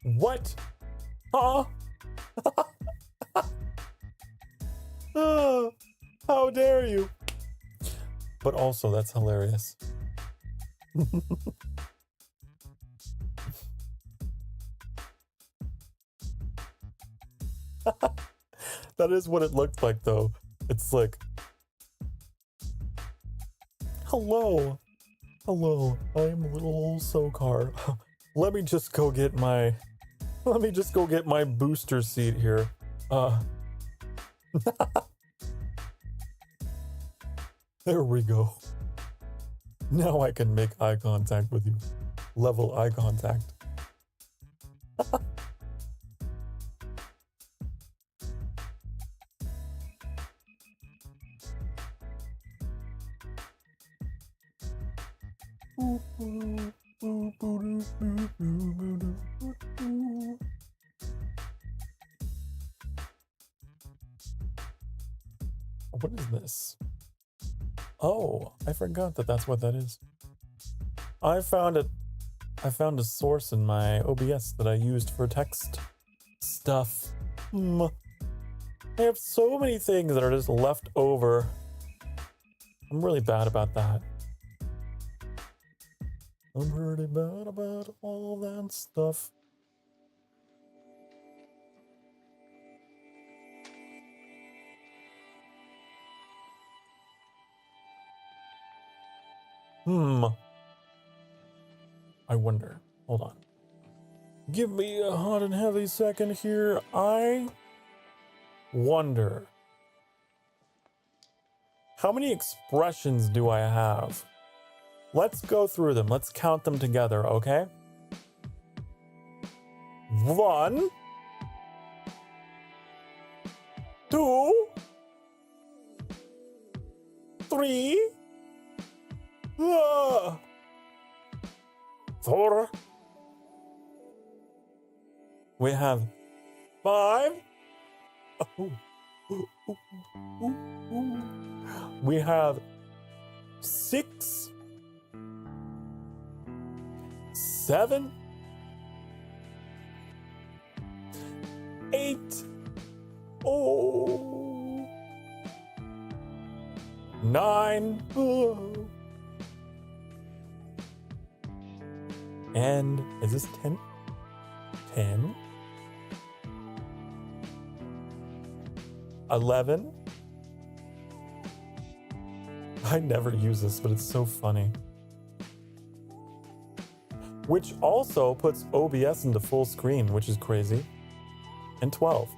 What? Huh? Oh, how dare you? But also, that's hilarious. That is what it looked like, though. It's like, hello, I'm little old Sokar. Let me just go get my booster seat here. There we go. Now I can make eye contact with you. Level eye contact. What is this? Oh, I forgot that that's what that is. I found a source in my OBS that I used for text stuff. I have so many things that are just left over. I'm really bad about that. I'm pretty bad about all that stuff. I wonder. Hold on. Give me a hot and heavy second here. I wonder. How many expressions do I have? Let's go through them. Let's count them together, okay? 1, 2, 3, 4. We have 5. We have 6, 7, 8. 9. And is this 10? 10. 11. I never use this, but it's so funny. Which also puts OBS into full screen, which is crazy. And 12.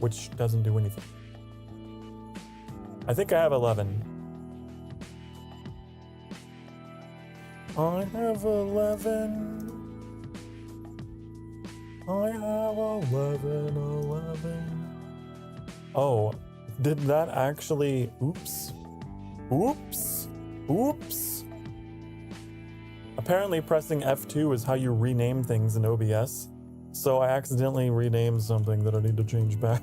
Which doesn't do anything. I think I have 11. I have 11. I have 11. Oh, did that actually... Oops. Apparently pressing F2 is how you rename things in OBS. So I accidentally renamed something that I need to change back.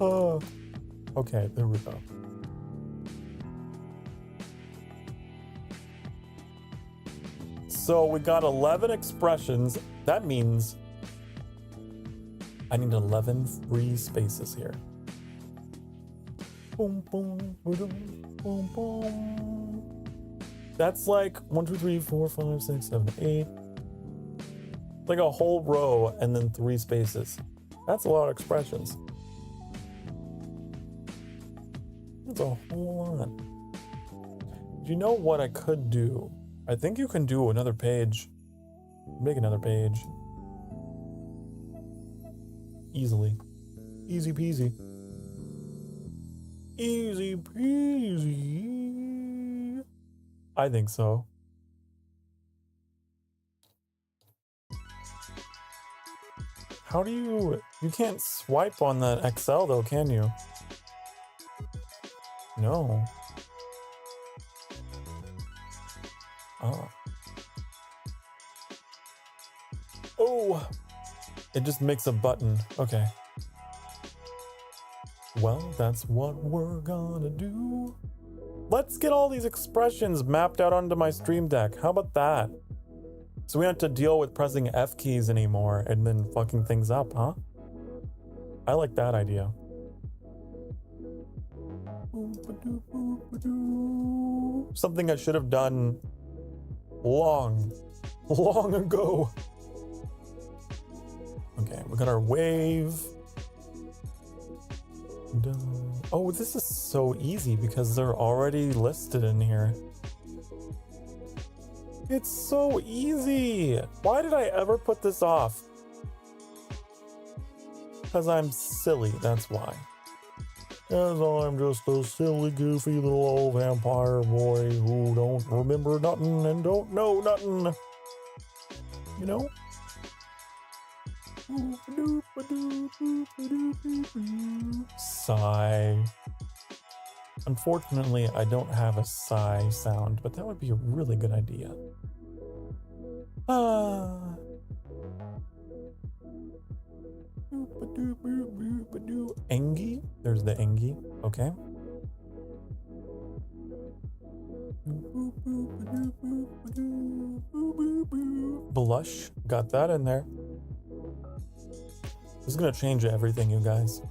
Oh, okay, there we go. So we got 11 expressions. That means I need 11 free spaces here. Boom, boom, boom, boom, boom. That's like 1, 2, 3, 4, 5, 6, 7, 8. Like a whole row and then 3 spaces. That's a lot of expressions. That's a whole lot. Do you know what I could do? I think you can do another page. Make another page. Easily. Easy peasy. Easy peasy. I think so. How do you can't swipe on that Excel though, can you? No. Oh. Oh! It just makes a button. Okay. Well, that's what we're gonna do. Let's get all these expressions mapped out onto my Stream Deck. How about that? So we don't have to deal with pressing F keys anymore and then fucking things up, huh? I like that idea. Something I should have done long ago. Okay, we got our wave. Done. Oh, this is so easy because they're already listed in here. It's so easy. Why did I ever put this off? Because I'm silly, that's why. Because I'm just a silly, goofy little old vampire boy who don't remember nothing and don't know nothing. You know? Sigh. Unfortunately, I don't have a sigh sound, but that would be a really good idea. Engie? There's the Engie. Okay. Blush. Got that in there. This is gonna change everything, you guys.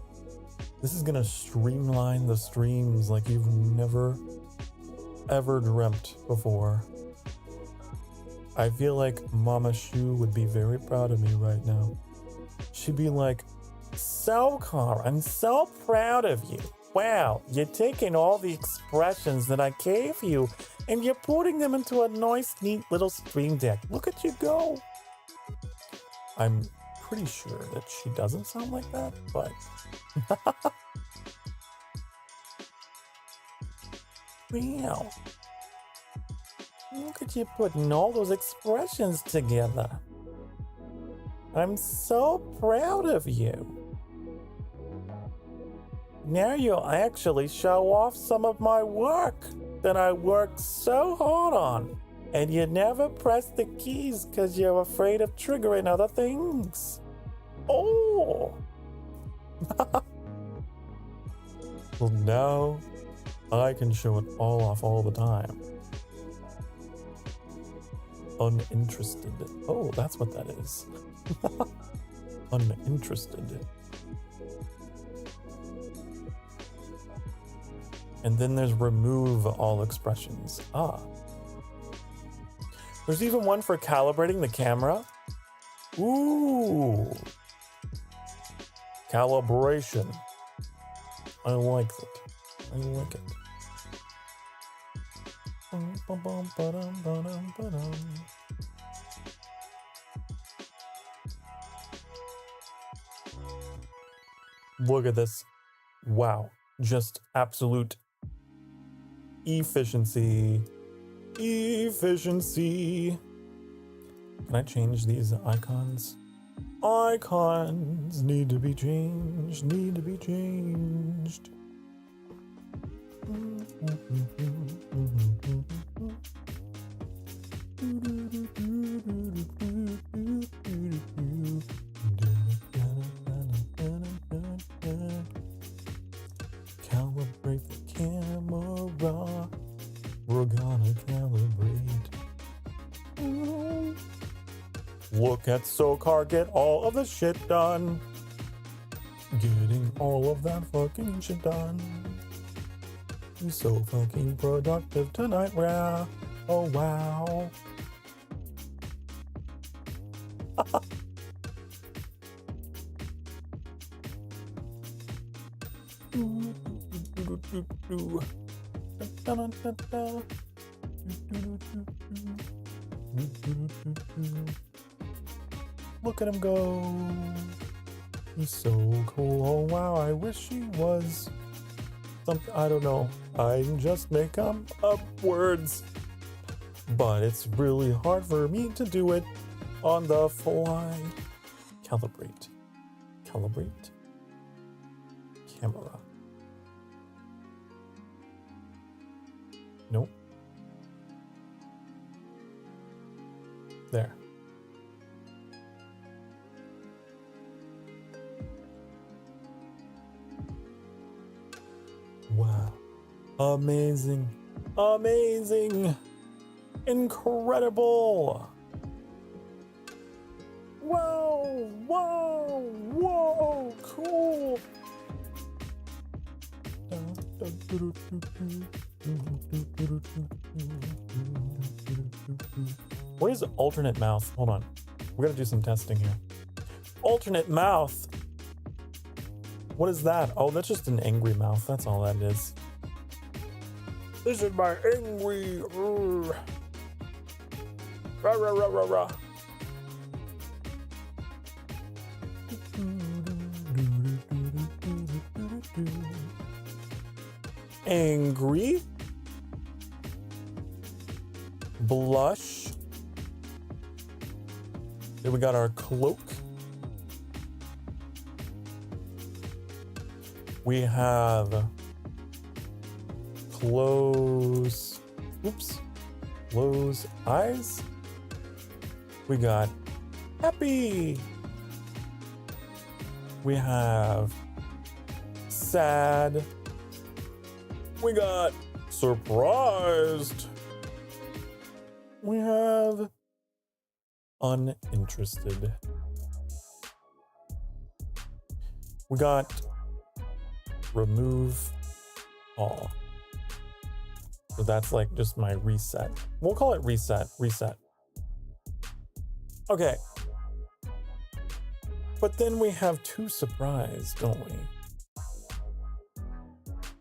This is gonna streamline the streams like you've never, ever dreamt before. I feel like Mama Shu would be very proud of me right now. She'd be like, Sokar, I'm so proud of you. Wow, you're taking all the expressions that I gave you and you're putting them into a nice, neat little Stream Deck. Look at you go. I'm pretty sure that she doesn't sound like that, but wow. Look at you putting all those expressions together. I'm so proud of you. Now you'll actually show off some of my work that I worked so hard on. And you never press the keys because you're afraid of triggering other things. Oh! Well, now I can show it all off all the time. Uninterested. Oh, that's what that is. Uninterested. And then there's remove all expressions. Ah. There's even one for calibrating the camera. Ooh. Calibration. I like it. I like it. Look at this. Wow. Just absolute efficiency. Efficiency. Can I change these icons? Icons need to be changed. Need to be changed. Calibrate the camera. We're gonna calibrate. Look at Sokar get all of the shit done. Getting all of that fucking shit done. He's so fucking productive tonight, yeah. Oh wow. Look at him go. He's so cool. Oh wow, I wish he was something. I don't know. I just make up words. But it's really hard for me to do it on the fly. Calibrate. Calibrate. Camera. Nope. There. Wow. Amazing. Amazing. Incredible. Whoa. Whoa. Whoa. Cool. What is alternate mouth? Hold on. We gotta do some testing here. Alternate mouth. What is that? Oh, that's just an angry mouth. That's all that is. This is my angry. Rah, rah, rah, rah, rah. Angry. Blush. Then we got our cloak. We have close eyes. We got happy. We have sad. We got surprised. We have uninterested. We got remove all. So that's like just my reset. We'll call it reset. Okay. But then we have two surprised, don't we?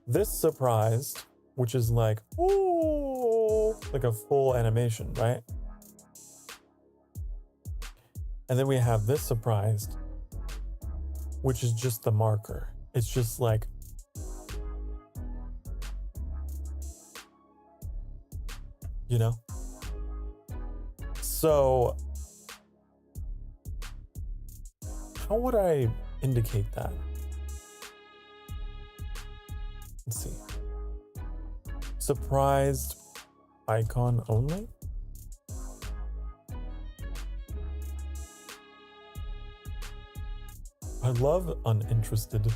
This surprised, which is like, ooh, like a full animation, right? And then we have this surprised, which is just the marker. It's just like, you know? So, how would I indicate that? Let's see. Surprised icon only? I love uninterested.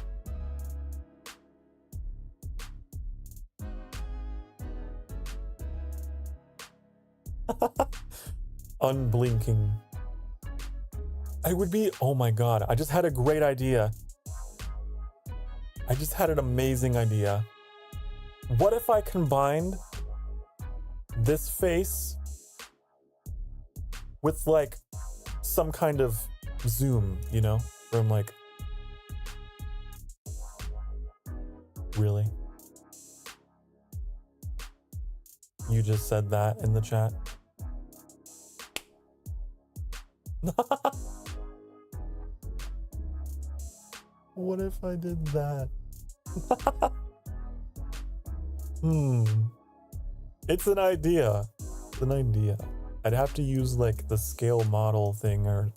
Unblinking. I would be, oh my God, I just had a great idea. I just had an amazing idea. What if I combined this face with like some kind of zoom, you know? Where I'm like, really? You just said that in the chat? What if I did that? It's an idea. It's an idea. I'd have to use like the scale model thing or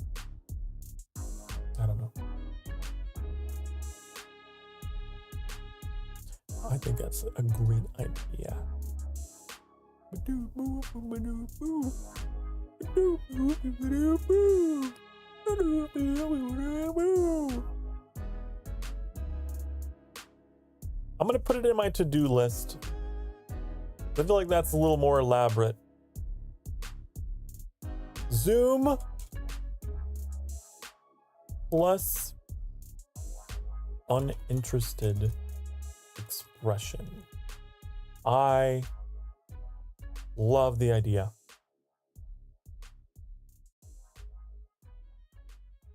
I don't know. I think that's a great idea. I'm gonna put it in my to-do list. I feel like that's a little more elaborate. Zoom plus uninterested expression. I love the idea.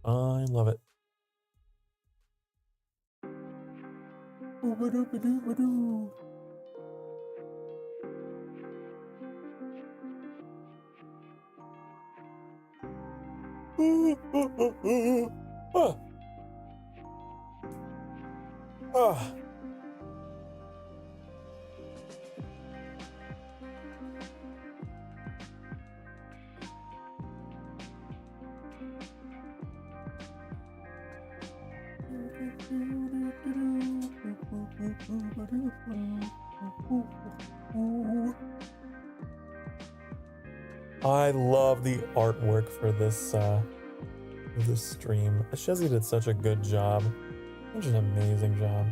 I love it. I love the artwork for this stream. Shezzy did such a good job. Such an amazing job.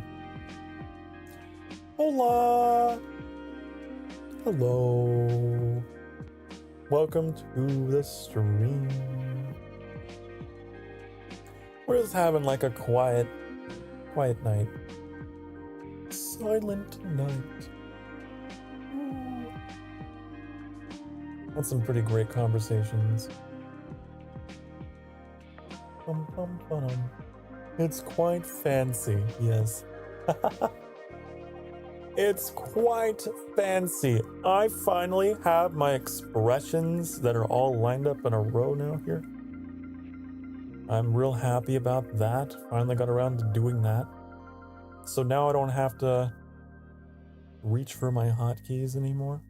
Hola! Hello. Welcome to the stream. We're just having like a quiet night. Silent night. Had some pretty great conversations. It's quite fancy, yes. It's quite fancy. I finally have my expressions that are all lined up in a row now here. I'm real happy about that. Finally got around to doing that. So now I don't have to reach for my hotkeys anymore.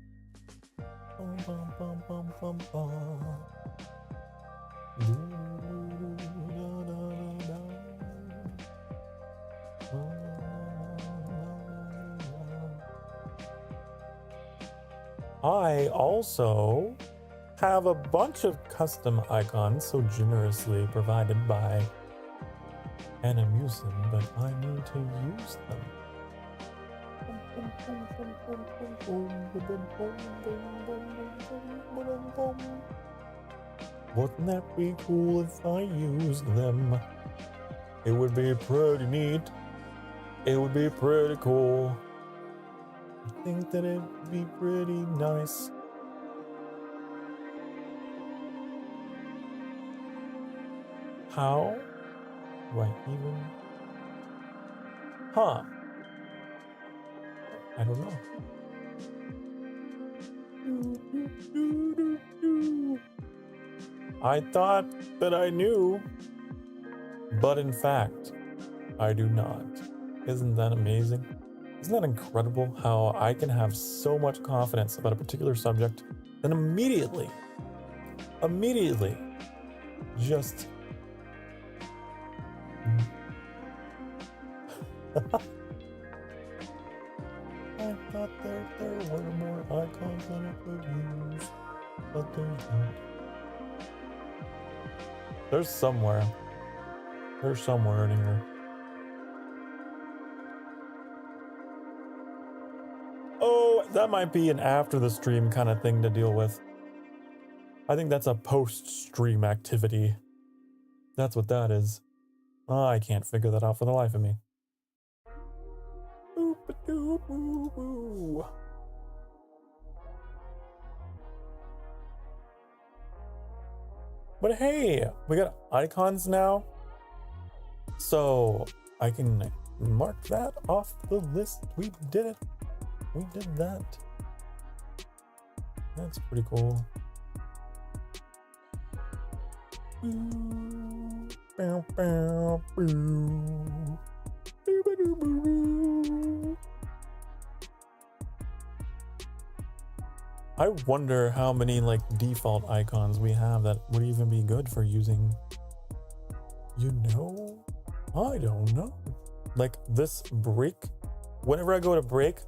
I also have a bunch of custom icons so generously provided by Animusin, but I need to use them. Wouldn't that be cool if I used them? It would be pretty neat. It would be pretty cool. I think that it would be pretty nice. How do I even? Huh. I don't know. I thought that I knew, but in fact, I do not. Isn't that amazing? Isn't that incredible how I can have so much confidence about a particular subject and immediately, just I thought there were more icons than I could use, but there's not. There's somewhere. There's somewhere in here. Oh, that might be an after the stream kind of thing to deal with. I think that's a post-stream activity. That's what that is. Oh, I can't figure that out for the life of me. But hey, we got icons now. So I can mark that off the list. We did it. We did that. That's pretty cool. I wonder how many like default icons we have that would even be good for using. You know, I don't know. Like this break. Whenever I go to break,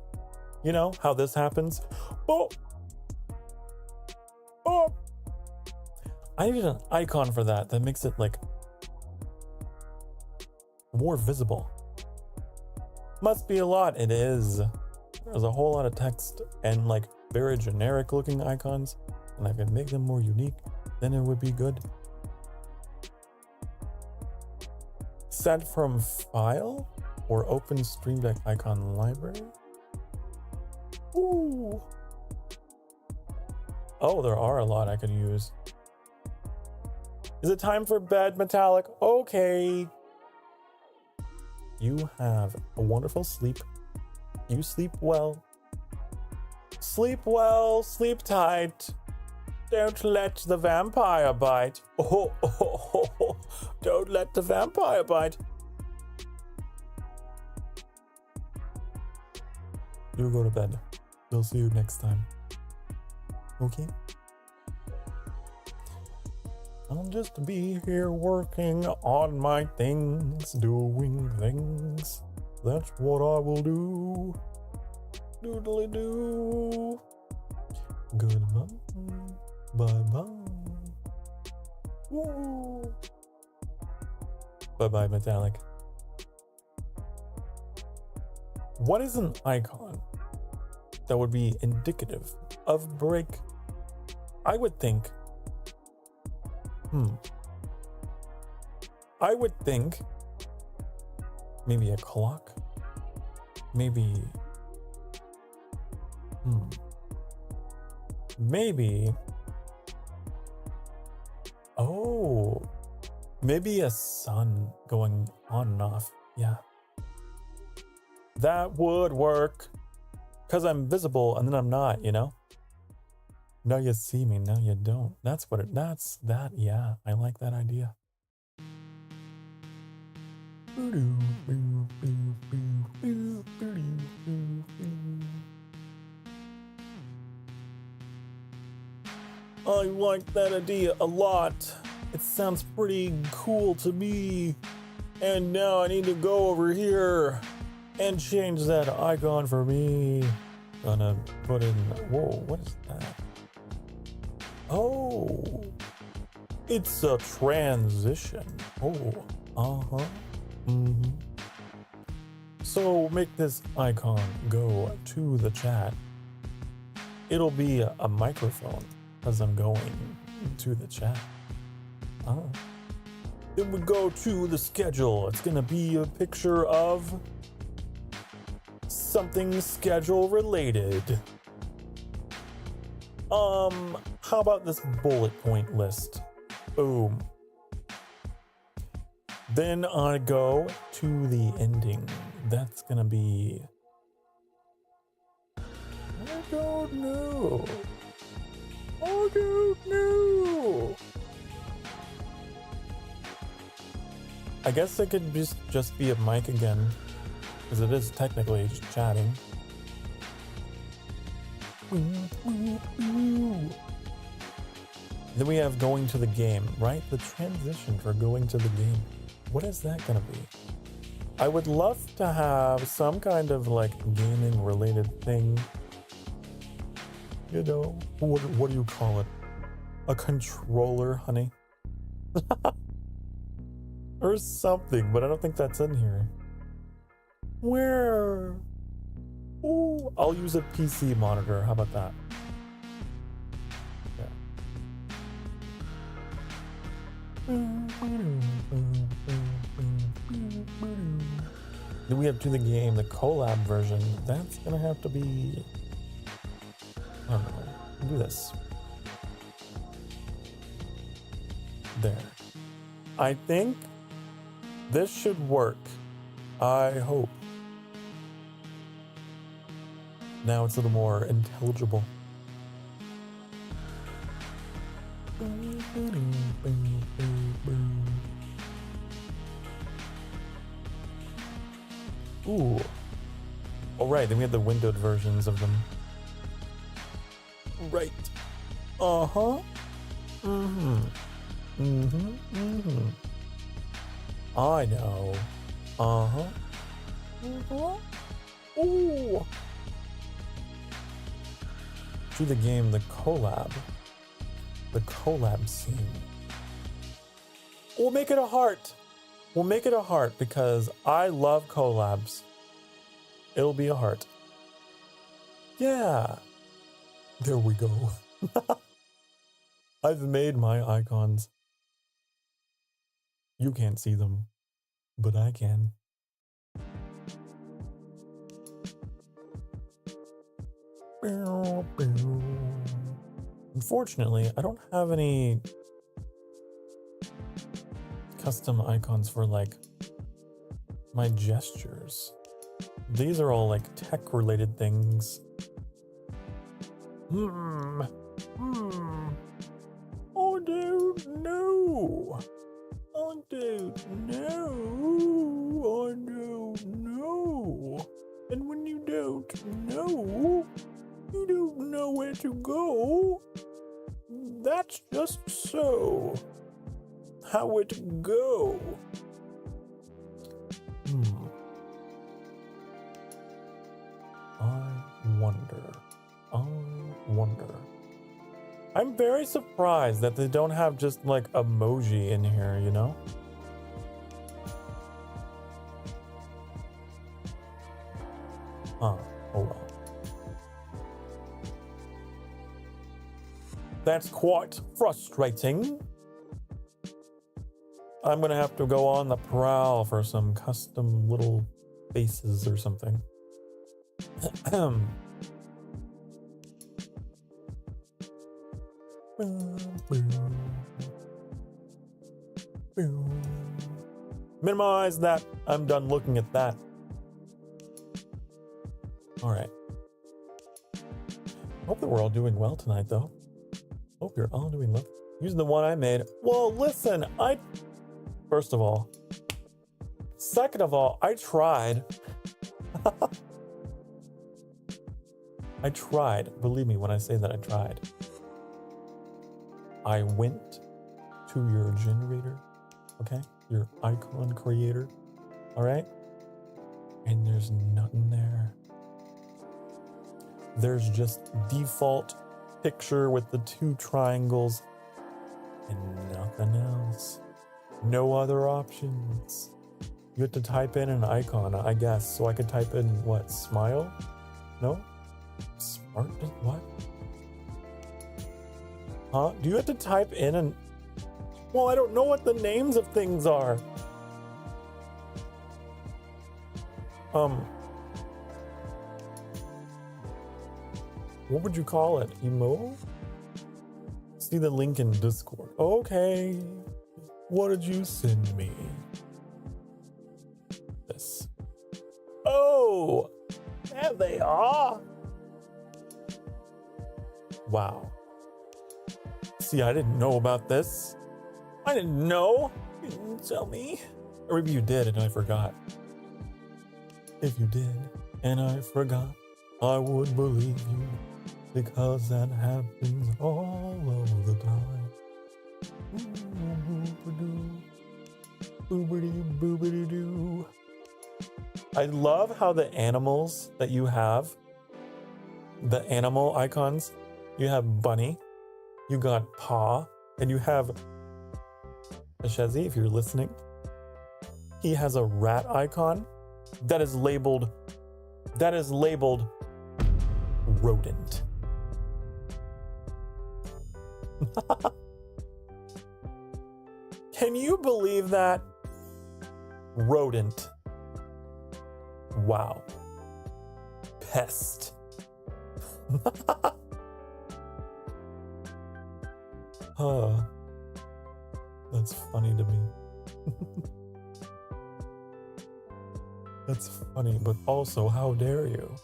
you know how this happens. Oh, I need an icon for that makes it like more visible. Must be a lot. It is. There's a whole lot of text and like very generic looking icons, and I could make them more unique, then it would be good. Set from file? or open Stream Deck icon library. Ooh. Oh, there are a lot I could use. Is it time for bed, Metallic? Okay. You have a wonderful sleep. You sleep well. Sleep well, sleep tight. Don't let the vampire bite. Oh, oh, oh, oh. Don't let the vampire bite. You go to bed. We'll see you next time. Okay? I'll just be here working on my things, doing things. That's what I will do. Doodly doo. Goodbye. Bye-bye. Woo. Bye-bye, Metallic. What is an icon that would be indicative of break? I would think I would think maybe a clock, maybe maybe a sun going on and off. Yeah, that would work, because I'm visible and then I'm not, you know. Now you see me, now you don't. That's what yeah, I like that idea. I like that idea a lot. It sounds pretty cool to me. And now I need to go over here and change that icon for me. Gonna put in, whoa, what is that? Oh, it's a transition. Oh, So make this icon go to the chat. It'll be a microphone as I'm going to the chat. Oh. It would go to the schedule. It's gonna be a picture of something schedule related. How about this bullet point list? Boom. Then I go to the ending. That's gonna be, I don't know. I guess it could just be a mic again, because it is technically just chatting. Then we have going to the game, right? The transition for going to the game. What is that gonna be? I would love to have some kind of like gaming related thing. You know, what do you call it? A controller, honey? Or something, but I don't think that's in here. Where? Ooh, I'll use a PC monitor. How about that? Yeah. Then we have to the game, the collab version. That's gonna have to be, I don't know. Do this. There. I think this should work. I hope. Now it's a little more intelligible. Ooh. All right, then we have the windowed versions of them. Right. Uh-huh. I know. Uh-huh. Ooh. To the game, the collab. The collab scene. We'll make it a heart. We'll make it a heart because I love collabs. It'll be a heart. Yeah. There we go. I've made my icons. You can't see them, but I can. Unfortunately, I don't have any custom icons for like my gestures. These are all like tech related things. I don't know. I don't know. And when you don't know, you don't know where to go. That's just so. How it go. I wonder. I'm very surprised that they don't have just like emoji in here, you know? Oh well. That's quite frustrating. I'm gonna have to go on the prowl for some custom little faces or something. Minimize that. I'm done looking at that. All right. Hope that we're all doing well tonight, though. Hope you're all doing well. Using the one I made. Well, listen, first of all. Second of all, I tried. I tried. Believe me when I say that I tried. I went to your generator, okay? Your icon creator, all right? And there's nothing there. There's just default picture with the 2 triangles and nothing else. No other options. You have to type in an icon, I guess. So I could type in what? Smile? No? Smart? What? Huh? Do you have to type in well, I don't know what the names of things are. What would you call it? Emo? See the link in Discord. Okay. What did you send me? This. Oh! There they are! Wow. See, I didn't know about this. I didn't know. You didn't tell me. Or maybe you did and I forgot. If you did and I forgot, I would believe you. Because that happens all of the time. Boobity-boobity-doo. I love how the animals that you have, the animal icons, you have Bunny, you got Paw, and you have Ashezi, if you're listening. He has a rat icon that is labeled rodent. Can you believe that? Rodent. Wow. Pest. That's funny to me. That's funny, but also, how dare you?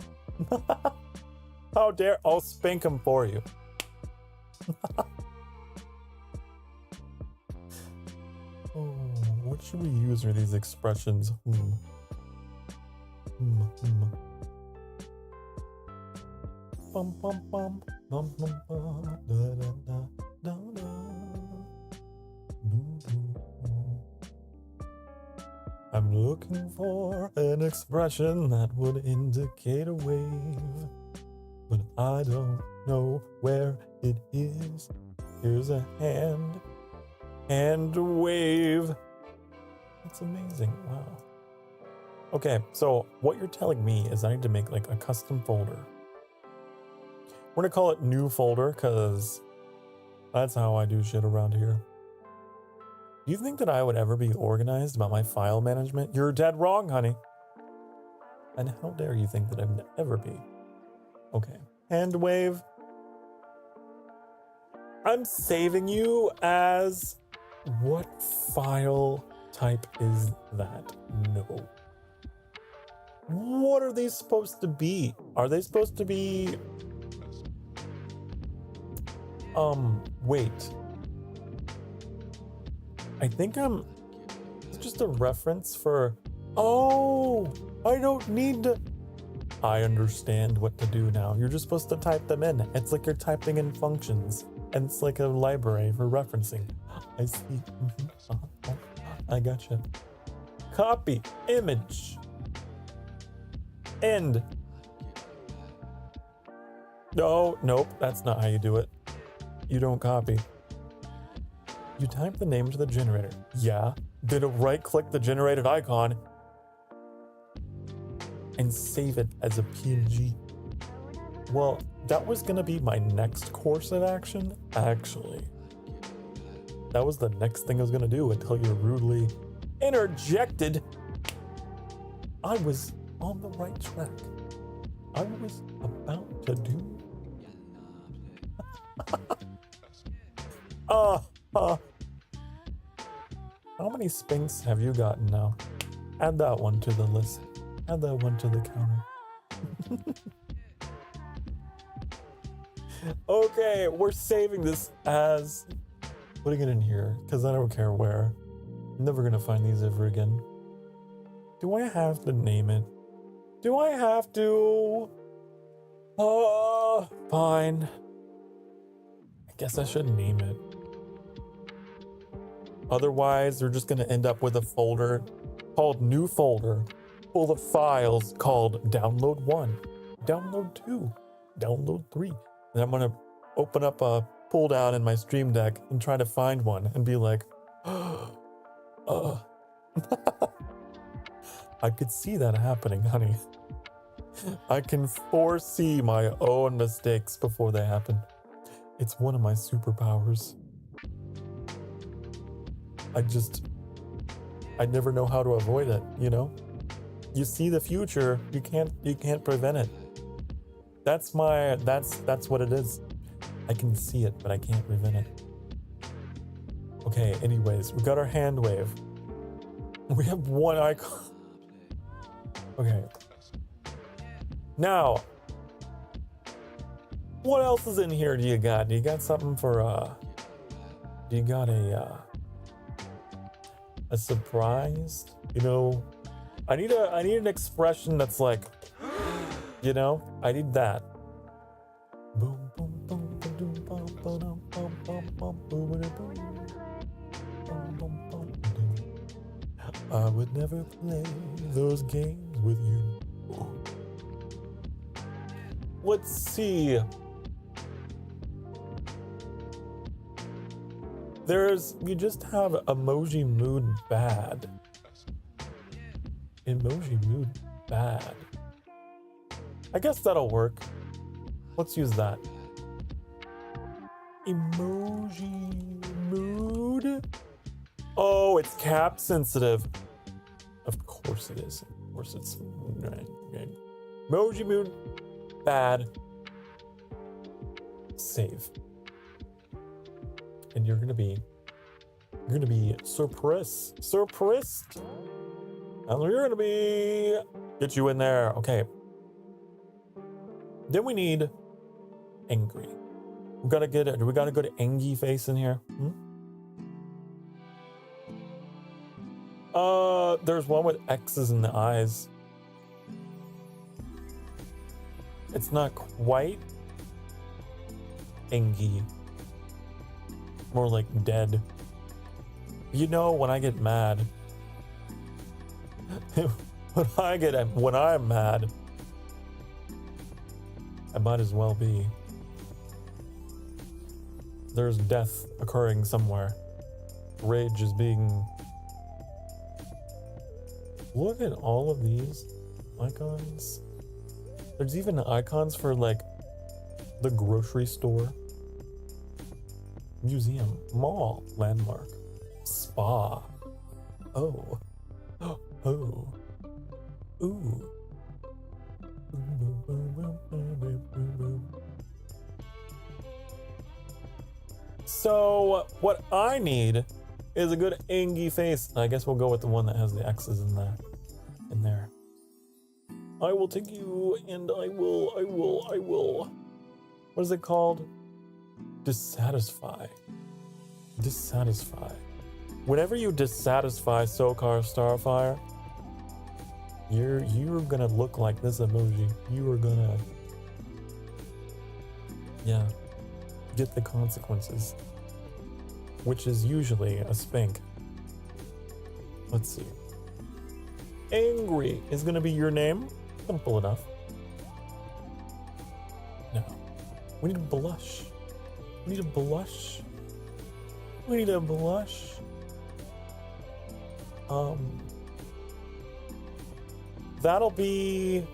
How dare, I'll spank him for you. Oh, what should we use for these expressions? Bum, bum, bum, bum, bum, bum, da, da, da, da, da. I'm looking for an expression that would indicate a wave, but I don't know where it is. Here's a hand wave. That's amazing. Wow. Okay, so what you're telling me is I need to make like a custom folder. We're gonna call it new folder because that's how I do shit around here. Do you think that I would ever be organized about my file management? You're dead wrong, honey. And how dare you think that I would ever be? Okay, hand wave. I'm saving you as... What file type is that? No. What are they supposed to be? Are they supposed to be... wait. I think it's just a reference for... Oh, I don't need to... I understand what to do now. You're just supposed to type them in. It's like you're typing in functions. And it's like a library for referencing. I see. I gotcha. Copy. Image. End. No, nope. That's not how you do it. You don't copy. You type the name to the generator. Yeah. Did it right-click the generated icon and save it as a PNG. Well, that was gonna be my next course of action, actually. That was the next thing I was gonna do until you rudely interjected. I was on the right track. I was about to do... How many spinks have you gotten now? Add that one to the list. Add that one to the counter. Okay, we're saving this as... Putting it in here, because I don't care where. I'm never gonna find these ever again. Do I have to name it? Do I have to? Fine. I guess I should name it. Otherwise, they're just gonna end up with a folder called New Folder, full of files called Download 1, Download 2, Download 3. And I'm gonna open up a pull down in my Stream Deck and try to find one and be like, I could see that happening, honey. I can foresee my own mistakes before they happen. It's one of my superpowers. I never know how to avoid it, you know? You see the future, you can't prevent it. That's what it is. I can see it, but I can't prevent it. Okay, anyways, we got our hand wave. We have one icon. Okay. Now, what else is in here do you got? Do you got something for, do you got a surprise? You know, I need an expression that's like, you know, I need that. Boom, boom, boom. I would never play those games with you. Let's see. You just have emoji mood bad. Emoji mood bad. I guess that'll work. Let's use that. Emoji mood. Oh, it's cap sensitive. Of course it is. Of course it's right. Emoji mood bad. Save. And you're gonna be surprised. And you're gonna be get you in there. Okay. Then we need angry. We gotta go to Angie face in here. There's one with X's in the eyes. It's not quite Angie. More like dead. You know, when I get mad. when I'm mad, I might as well be. There's death occurring somewhere. Rage is being... Look at all of these icons. There's even icons for, like, the grocery store, museum, mall, landmark, spa. Oh. Oh. Ooh. So what I need is a good angy face. I guess we'll go with the one that has the X's in there. I will take you and I will. What is it called? Dissatisfy. Dissatisfy. Whenever you dissatisfy Sokar Starfire, you're gonna look like this emoji. You are gonna, yeah, get the consequences, which is usually a spank. Let's see. Angry is gonna be your name. Simple enough. No, we need a blush. We need a blush. We need a blush. That'll be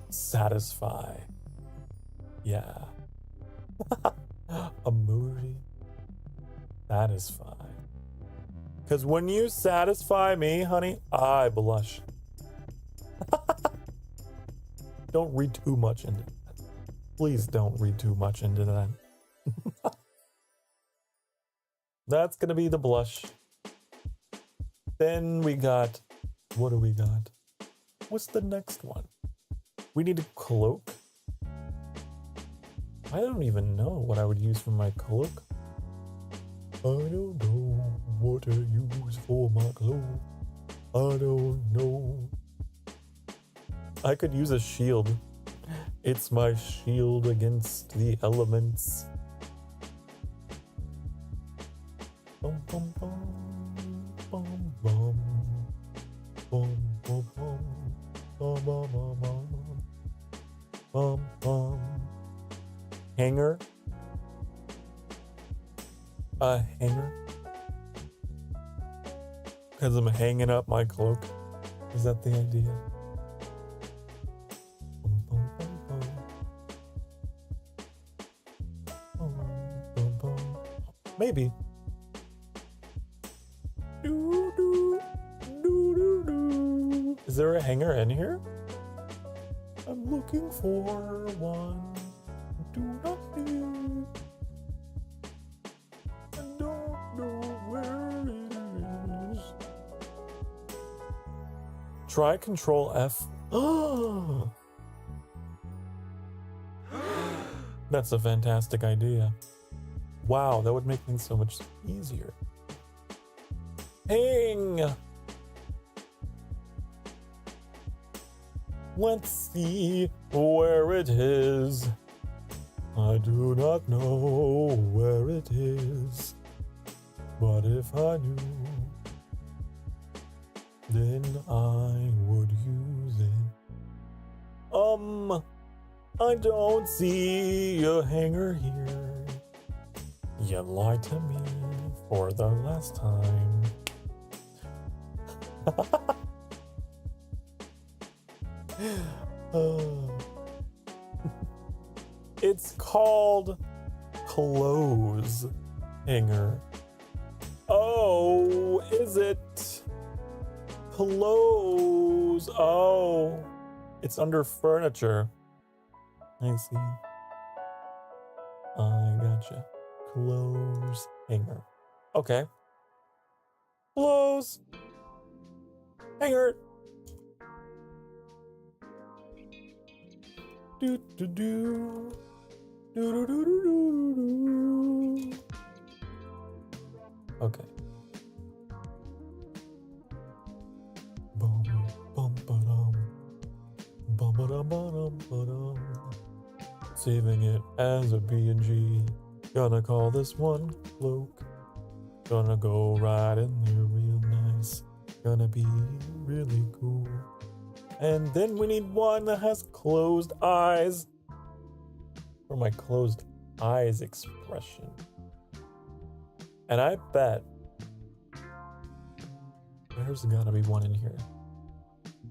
satisfy. Yeah. Emoji. Satisfy. Because when you satisfy me, honey, I blush. Don't read too much into that. Please don't read too much into that. That's gonna be the blush. Then we got, what do we got? What's the next one? We need a cloak. I don't even know what I would use for my cloak. I don't know what to use for my cloak. I don't know. I could use a shield. It's my shield against the elements. Bum, bum, bum, bum, bum, bum, bum, bum, bum, bum, bum, bum. Hanger. A hanger. Because I'm hanging up my cloak. Is that the idea? Bum, bum, bum, bum. Bum, bum, bum. Maybe. Is there a hanger in here? I'm looking for one. Do not feel. I don't know where it is. Try Control F. Oh, that's a fantastic idea. Wow, that would make things so much easier. Hang. Let's see where it is. I do not know where it is, but if I knew, then I would use it. I don't see a hanger here. You lied to me for the last time. It's called clothes hanger. Oh, is it? Clothes. Oh, it's under furniture. I see. I gotcha. Clothes hanger. Okay. Clothes hanger. Do do do. Do do do do do do. Okay. Bum bum ba-dum. Bum ba-dum ba-dum ba-dum. Saving it as a BNG. Gonna call this one cloak. Gonna go right in there real nice. Gonna be really cool. And then we need one that has closed eyes for my closed eyes expression. And I bet there's gotta be one in here.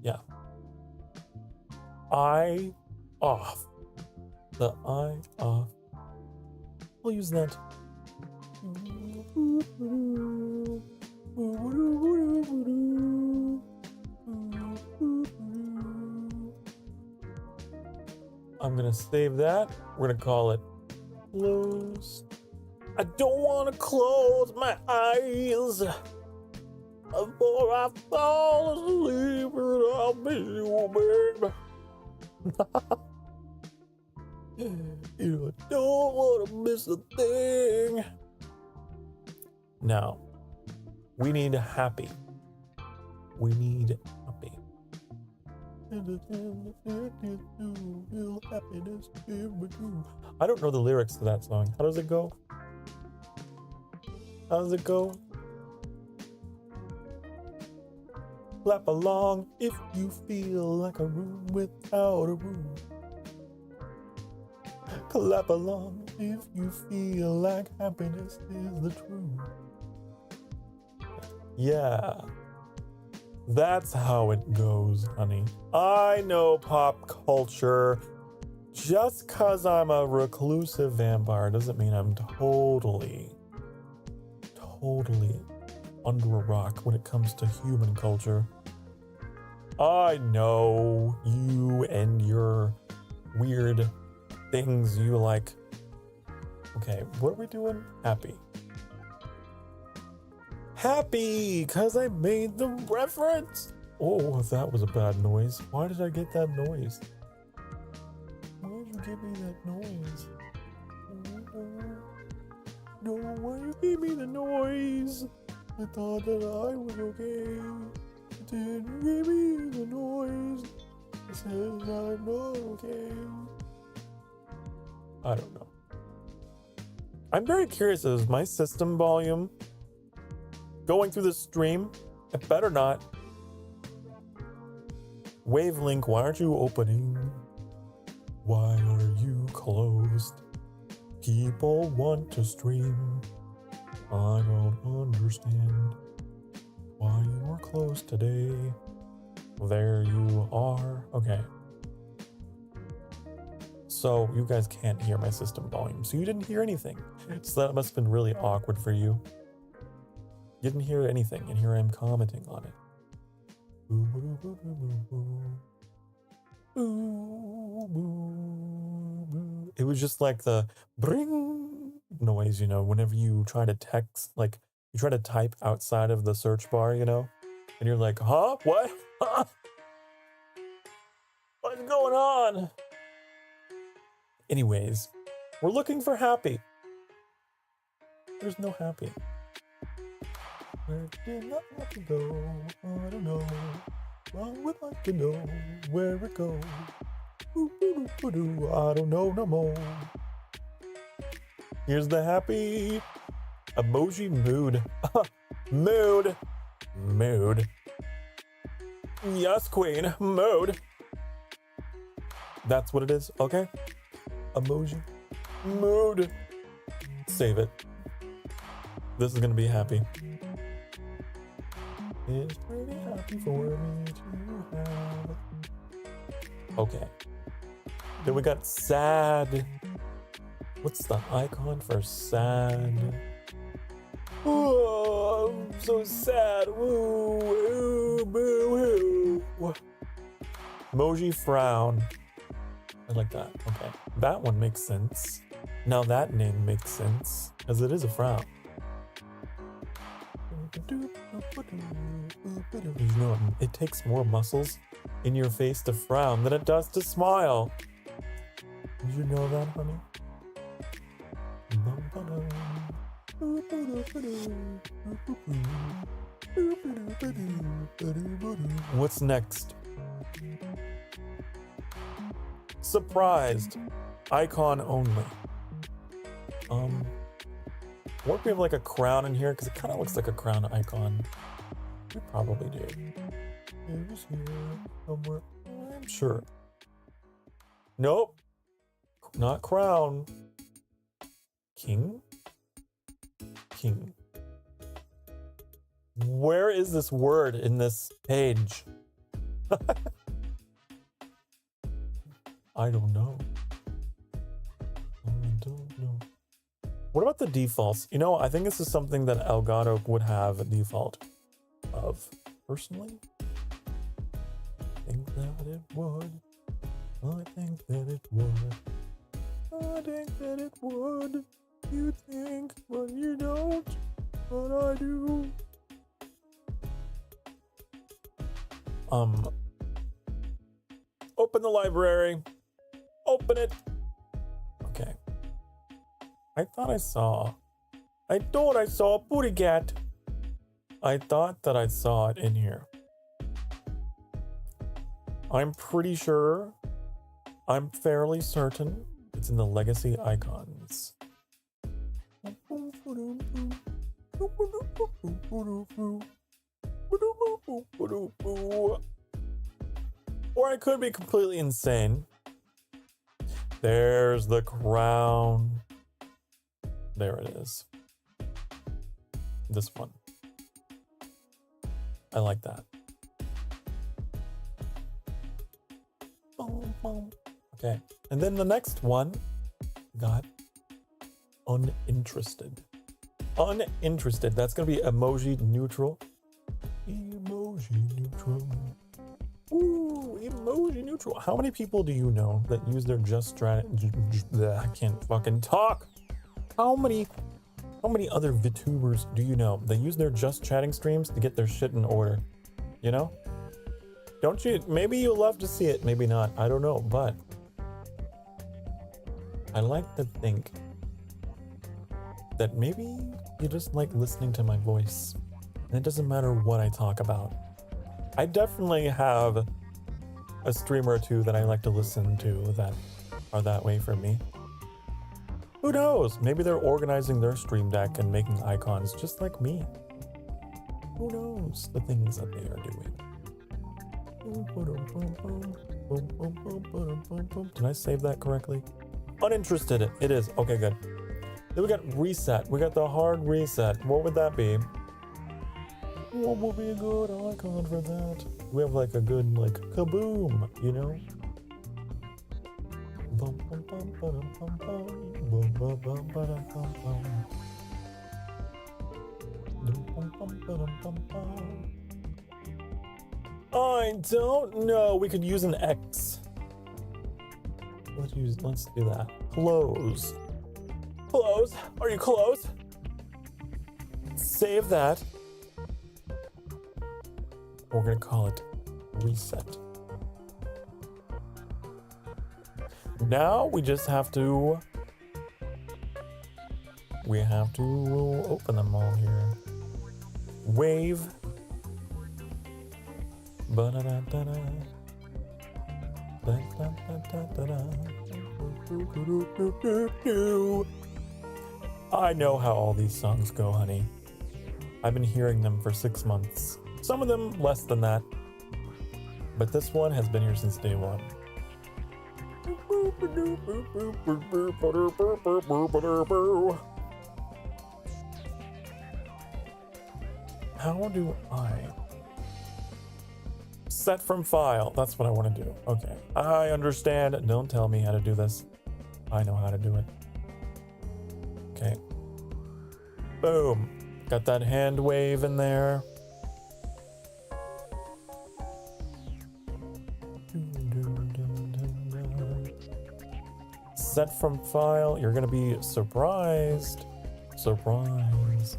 Yeah. Eye off. The eye off. We'll use that. I'm gonna save that. We're gonna call it close I don't want to close my eyes before I fall asleep, and I'll miss you, babe. You don't want to miss a thing. Now, we need happy. We need happy. I don't know the lyrics to that song. How does it go? How does it go? Clap along if you feel like a room without a room. Clap along if you feel like happiness is the truth. Yeah, that's how it goes, honey. I know pop culture. Just cause I'm a reclusive vampire doesn't mean I'm totally under a rock when it comes to human culture. I know you and your weird things you like. Okay, what are we doing? Happy. Happy, cause I made the reference. Oh, that was a bad noise. Why did I get that noise? Why did you give me that noise? No, why you give me the noise? I thought that I was okay. You didn't give me the noise. It says I'm not okay. I don't know. I'm very curious, is my system volume going through the stream? It better not. Wavelink, why aren't you opening? Why are you closed? People want to stream. I don't understand why you are closed today. There you are. Okay. So you guys can't hear my system volume. So you didn't hear anything. So that must have been really awkward for you. You didn't hear anything, and here I am commenting on it. It was just like the bring noise, you know, whenever you try to text, like you try to type outside of the search bar, you know, and you're like, huh? What? Huh? What's going on? Anyways, we're looking for happy. There's no happy. Where did that happy go? I don't know. I would like to know where it goes. I don't know no more. Here's the happy emoji mood. Mood. Mood. Yes, queen. Mood. That's what it is, okay? Emoji. Mood. Save it. This is gonna be happy. It's pretty happy for me to have. Okay. Then we got sad. What's the icon for sad? Oh, I'm so sad. Woo, woo, boo, woo. Emoji frown. I like that. Okay. That one makes sense. Now that name makes sense, as it is a frown. You know, it takes more muscles in your face to frown than it does to smile. Did you know that, honey? What's next? Surprised. Icon only. What if we have like a crown in here? Because it kind of looks like a crown icon. We probably do. It was here somewhere. I'm sure. Nope. Not crown. King? King. Where is this word in this page? I don't know. What about the defaults? You know, I think this is something that Elgato would have a default of. Personally, I think that it would. I think that it would. I think that it would. You think, but you don't. But I do. Open the library. Open it. Okay. I thought I saw a booty cat. I thought that I saw it in here. I'm pretty sure. I'm fairly certain it's in the legacy icons. Or I could be completely insane. There's the crown. There it is. This one. I like that. Okay. And then the next one got uninterested. Uninterested. That's going to be emoji neutral. Emoji neutral. Ooh, emoji neutral. How many people do you know that use their I can't fucking talk. How many other Vtubers do you know that use their just chatting streams to get their shit in order? You know? Don't you? Maybe you'll love to see it, maybe not. I don't know, but I like to think that maybe you just like listening to my voice. And it doesn't matter what I talk about. I definitely have a streamer or two that I like to listen to that are that way for me. Who knows? Maybe they're organizing their stream deck and making icons just like me. Who knows the things that they are doing? Did I save that correctly? Uninterested. It is. Okay, good. Then we got reset. We got the hard reset. What would that be? What would be a good icon for that? We have like a good like kaboom, you know? I don't know. We could use an X. Let's do that. Close. Close. Are you close? Save that. We're gonna call it reset. Now we just have to open them all here. Wave. I know how all these songs go, honey. I've been hearing them for 6 months. Some of them less than that. But this one has been here since day one. How do I set from file? That's what I want to do. Okay, I understand. Don't tell me how to do this. I know how to do it. Okay. Boom. Got that hand wave in there. Set from file. You're gonna be surprised. Surprise.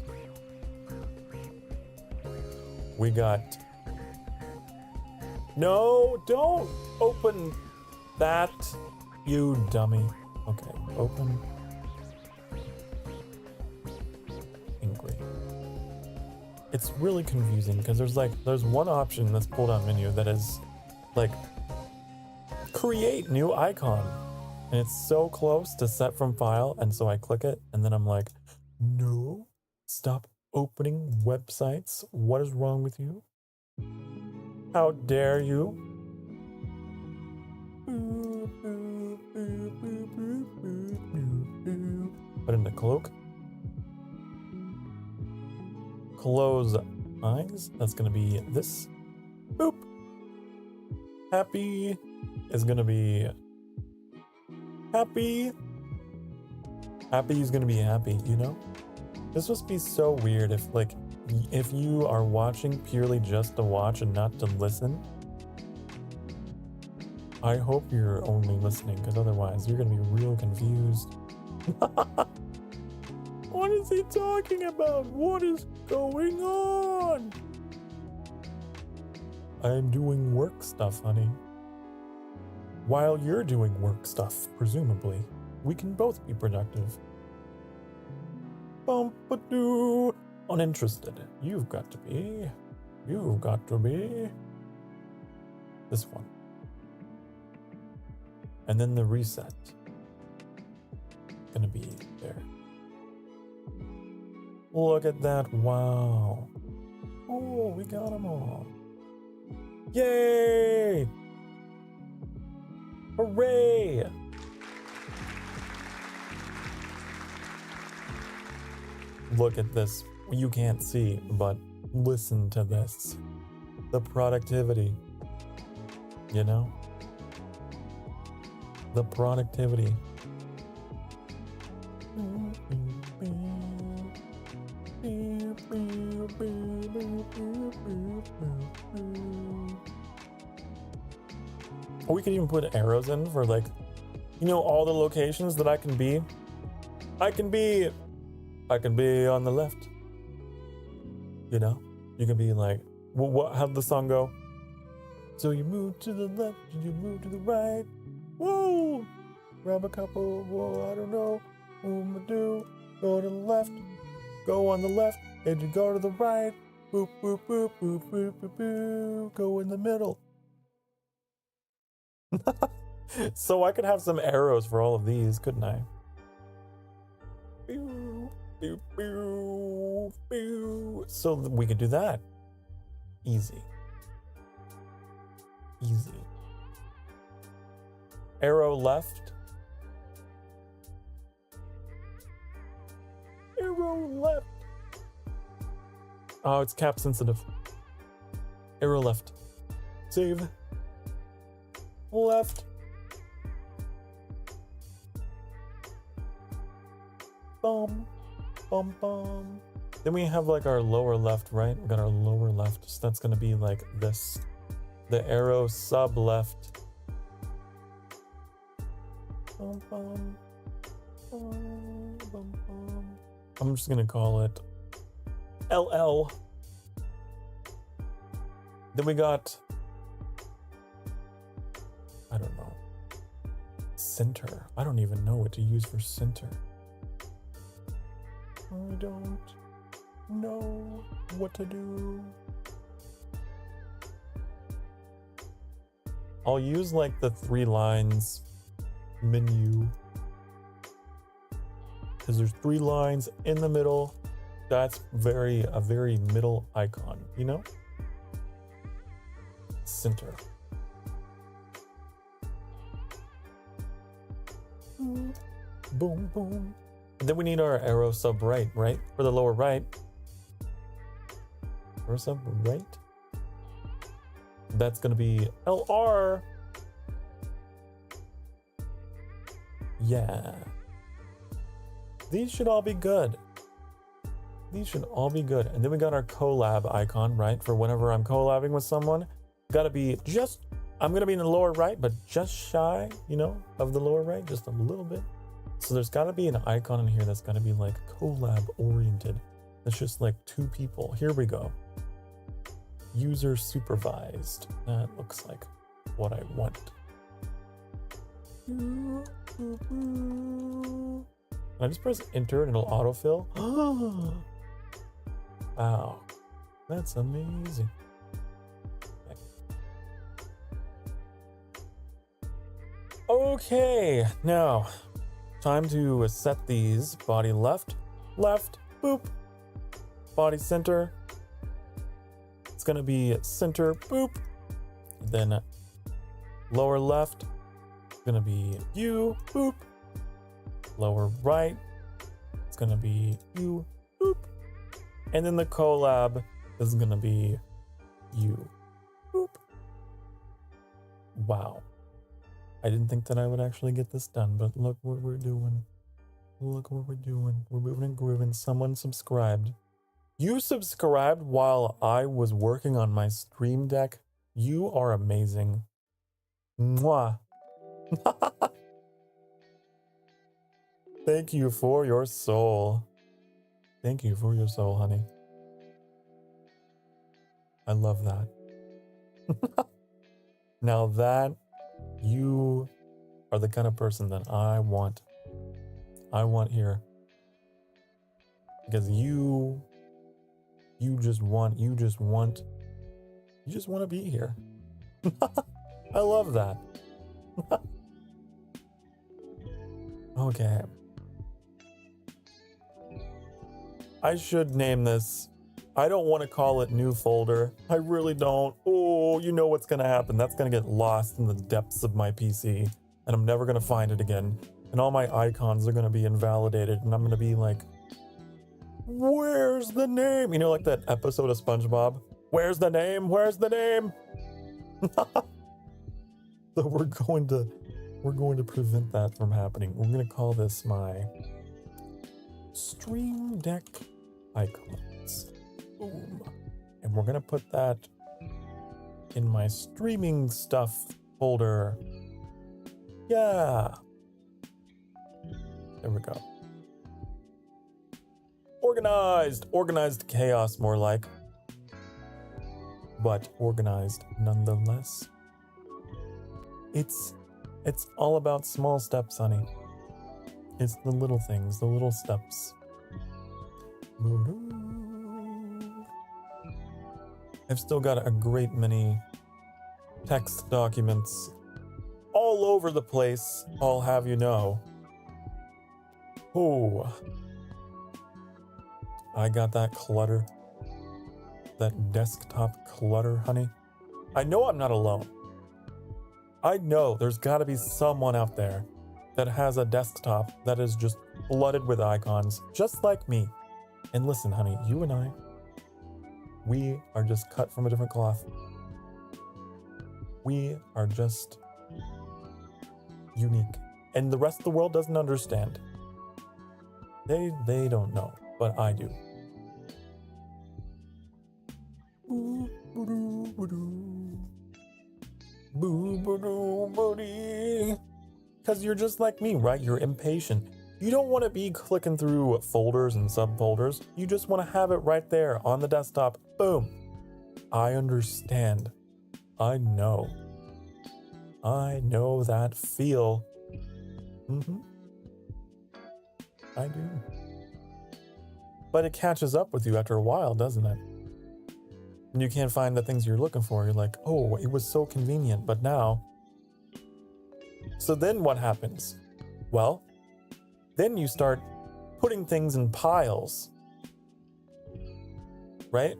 We got... No, don't open that, you dummy. Okay, open. Angry. It's really confusing because there's one option in this pull down menu that is like create new icon. And it's so close to set from file, and so I click it, and then I'm like, no, stop opening websites. What is wrong with you? How dare you? Put in the cloak. Close eyes. That's gonna be this. Boop. Happy is gonna be happy. Happy is gonna be happy, you know? This must be so weird if you are watching purely just to watch and not to listen. I hope you're only listening, because otherwise you're gonna be real confused. What is he talking about? What is going on? I'm doing work stuff, honey. While you're doing work stuff, presumably, we can both be productive. Bumpadoo. Uninterested. You've got to be. You've got to be. This one. And then the reset. Gonna be there. Look at that. Wow. Oh, we got them all. Yay! Hooray! Look at this. You can't see, but listen to this. The productivity. You know? The productivity. Or we could even put arrows in for, like, you know, all the locations that I can be. I can be on the left. You know? You can be like, how'd the song go? So you move to the left, and you move to the right. Whoa! Grab a couple, whoa, I don't know. Do? Go to the left, go on the left, and you go to the right. Boop, boop, boop, boop, boop, boop, boop. Go in the middle. So I could have some arrows for all of these, couldn't I? Pew, pew, pew, pew. So we could do that. Easy. Easy. Arrow left. Arrow left. Oh, it's cap sensitive. Arrow left. Save. Left. Bum. Bum bum. Then we have like our lower left, right? We got our lower left. So that's gonna be like this. The arrow sub left. Bum bum. Bum bum bum. I'm just gonna call it LL. Then we got, I don't know, center. I don't even know what to use for center. I don't know what to do. I'll use like the 3 lines menu. Because there's 3 lines in the middle. That's a very middle icon, you know? Center. Boom, boom. And then we need our arrow sub right? For the lower right. Arrow sub right. That's gonna be LR. Yeah. These should all be good. These should all be good. And then we got our collab icon, right? For whenever I'm collabing with someone, gotta be just, I'm gonna be in the lower right, but just shy, you know, of the lower right, just a little bit. So there's gotta be an icon in here that's gotta be like collab oriented. That's just like 2 people. Here we go. User supervised. That looks like what I want. Can I just press enter and it'll autofill? Wow, that's amazing. Okay, now time to set these. Body left, boop. Body center. It's gonna be center, boop. Then lower left, it's gonna be you, boop. Lower right, it's gonna be you, boop. And then the collab is gonna be you, boop. Wow. I didn't think that I would actually get this done, but look what we're doing. Look what we're doing. We're moving and grooving. Someone subscribed. You subscribed while I was working on my stream deck. You are amazing. Mwah. Thank you for your soul. Thank you for your soul, honey. I love that. Now that you are the kind of person that I want here. Because you just want to be here. I love that. Okay. I should name this. I don't want to call it new folder. I really don't. Oh, you know what's going to happen. That's going to get lost in the depths of my PC, and I'm never going to find it again. And all my icons are going to be invalidated, and I'm going to be like, where's the name? You know, like that episode of SpongeBob? Where's the name? Where's the name? So we're going to prevent that from happening. We're going to call this my Stream Deck icons. Boom. And we're going to put that in my streaming stuff folder. Yeah. There we go. Organized chaos more like, but organized nonetheless. It's all about small steps, honey. It's the little things, the little steps. I've still got a great many text documents all over the place, I'll have you know. Oh, I got that clutter. That desktop clutter, honey. I know I'm not alone. I know there's gotta be someone out there that has a desktop that is just flooded with icons, just like me. And listen, honey, you and I, we are just cut from a different cloth. We are just unique. And the rest of the world doesn't understand. They don't know, but I do. Because you're just like me, right? You're impatient. You don't want to be clicking through folders and subfolders. You just want to have it right there on the desktop. Boom. I understand. I know that feel. I do. But it catches up with you after a while, doesn't it? And you can't find the things you're looking for. You're like, oh, it was so convenient, but now. So then what happens? Well, then you start putting things in piles, right?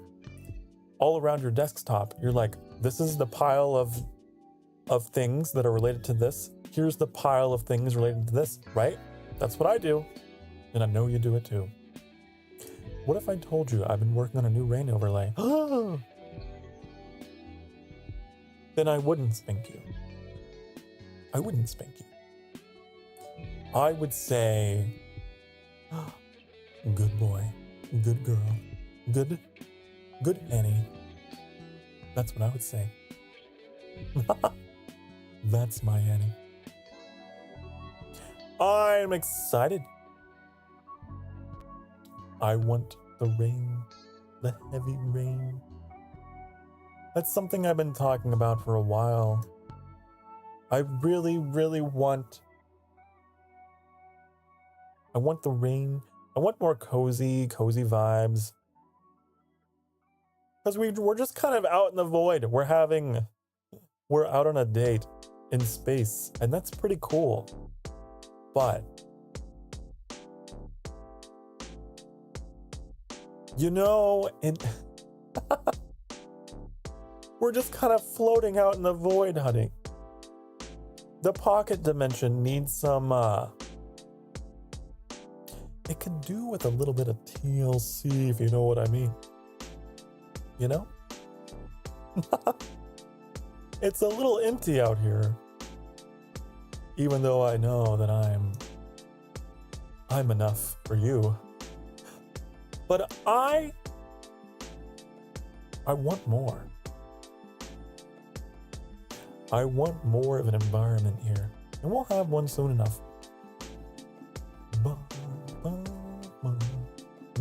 All around your desktop. You're like, this is the pile of things that are related to this. Here's the pile of things related to this, right? That's what I do. And I know you do it too. What if I told you I've been working on a new rain overlay? Then I wouldn't spank you. I wouldn't spank you. I would say, good boy, good girl, good Annie. That's what I would say. That's my Annie. I'm excited. I want the rain, the heavy rain. That's something I've been talking about for a while. I really, really want the rain. I want more cozy vibes. Because we're just kind of out in the void. We're out on a date in space, and that's pretty cool. But you know, we're just kind of floating out in the void, honey. The pocket dimension needs some, it could do with a little bit of TLC, if you know what I mean. You know? It's a little empty out here. Even though I know that I'm enough for you. But I want more. I want more of an environment here. And we'll have one soon enough.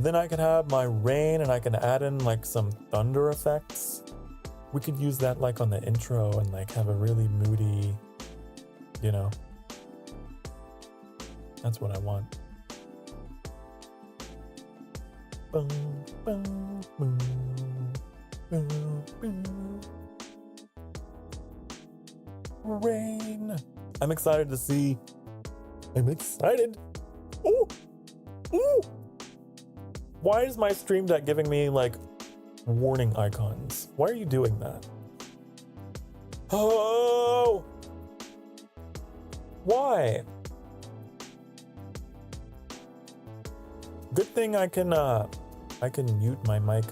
Then I could have my rain and I can add in like some thunder effects. We could use that like on the intro and like have a really moody, you know. That's what I want. Boom, boom, boom, boom, boom. Rain. I'm excited to see. I'm excited. Ooh, ooh. Why is my Stream Deck giving me like warning icons? Why are you doing that? Oh, why? Good thing I can mute my mic.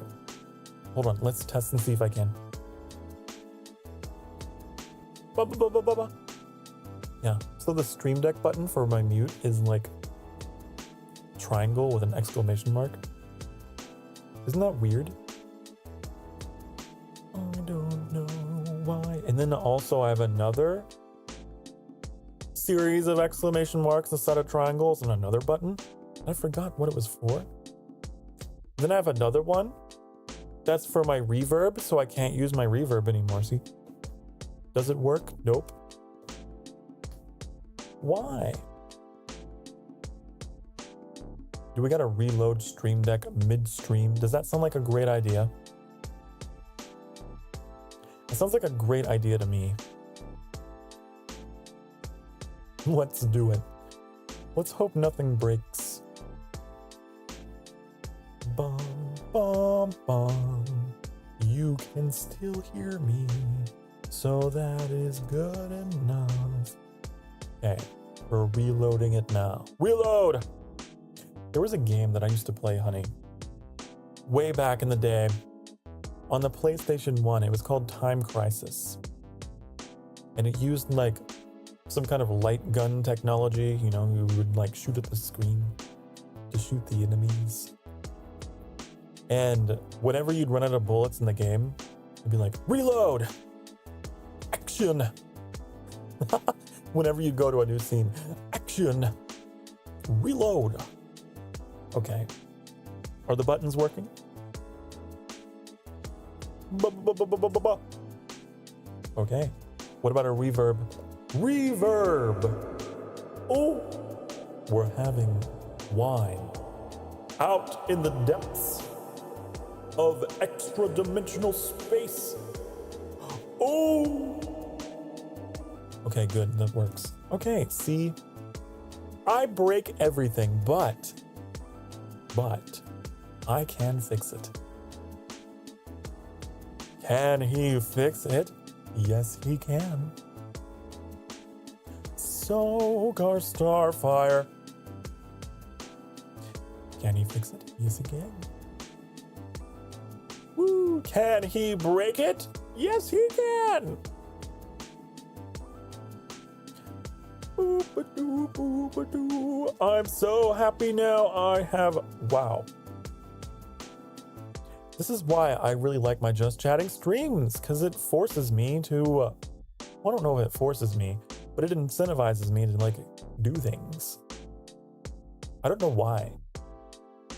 Hold on, let's test and see if I can. Yeah, so the Stream Deck button for my mute is like triangle with an exclamation mark. Isn't that weird? I don't know why. And then also I have another series of exclamation marks, a set of triangles, and another button. I forgot what it was for. Then I have another one that's for my reverb, so I can't use my reverb anymore. See? Does it work? Nope. Why? Do we gotta reload Stream Deck mid-stream? Does that sound like a great idea? It sounds like a great idea to me. Let's do it. Let's hope nothing breaks. Bum, bum, bum. You can still hear me, so that is good enough. Okay, we're reloading it now. Reload! There was a game that I used to play, honey, way back in the day on the PlayStation 1. It was called Time Crisis. And it used like some kind of light gun technology, you know, you would like shoot at the screen to shoot the enemies. And whenever you'd run out of bullets in the game, it'd be like, reload! Action! Whenever you go to a new scene, action! Reload! Okay. Are the buttons working? Okay. What about a reverb? Reverb! Oh! We're having wine out in the depths of extra-dimensional space. Oh! Okay, good. That works. Okay, see? I break everything, but I can fix it. Can he fix it? Yes, he can. Sokar Starfire. Can he fix it? Yes, he can. Woo! Can he break it? Yes, he can. I'm so happy now. I have, wow. This is why I really like my Just Chatting streams, because it forces me to, well, I don't know if it forces me, but it incentivizes me to like do things. I don't know why,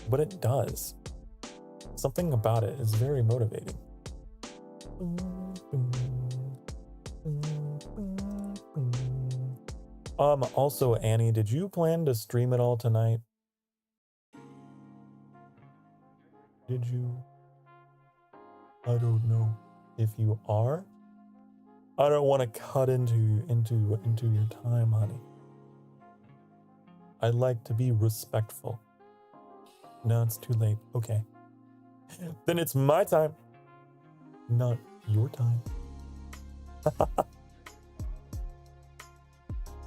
but it does. Something about it is very motivating. Also, Annie, did you plan to stream it all tonight? Did you? I don't know. If you are, I don't want to cut into your time, honey. I like to be respectful. No, it's too late. Okay. Then it's my time, not your time.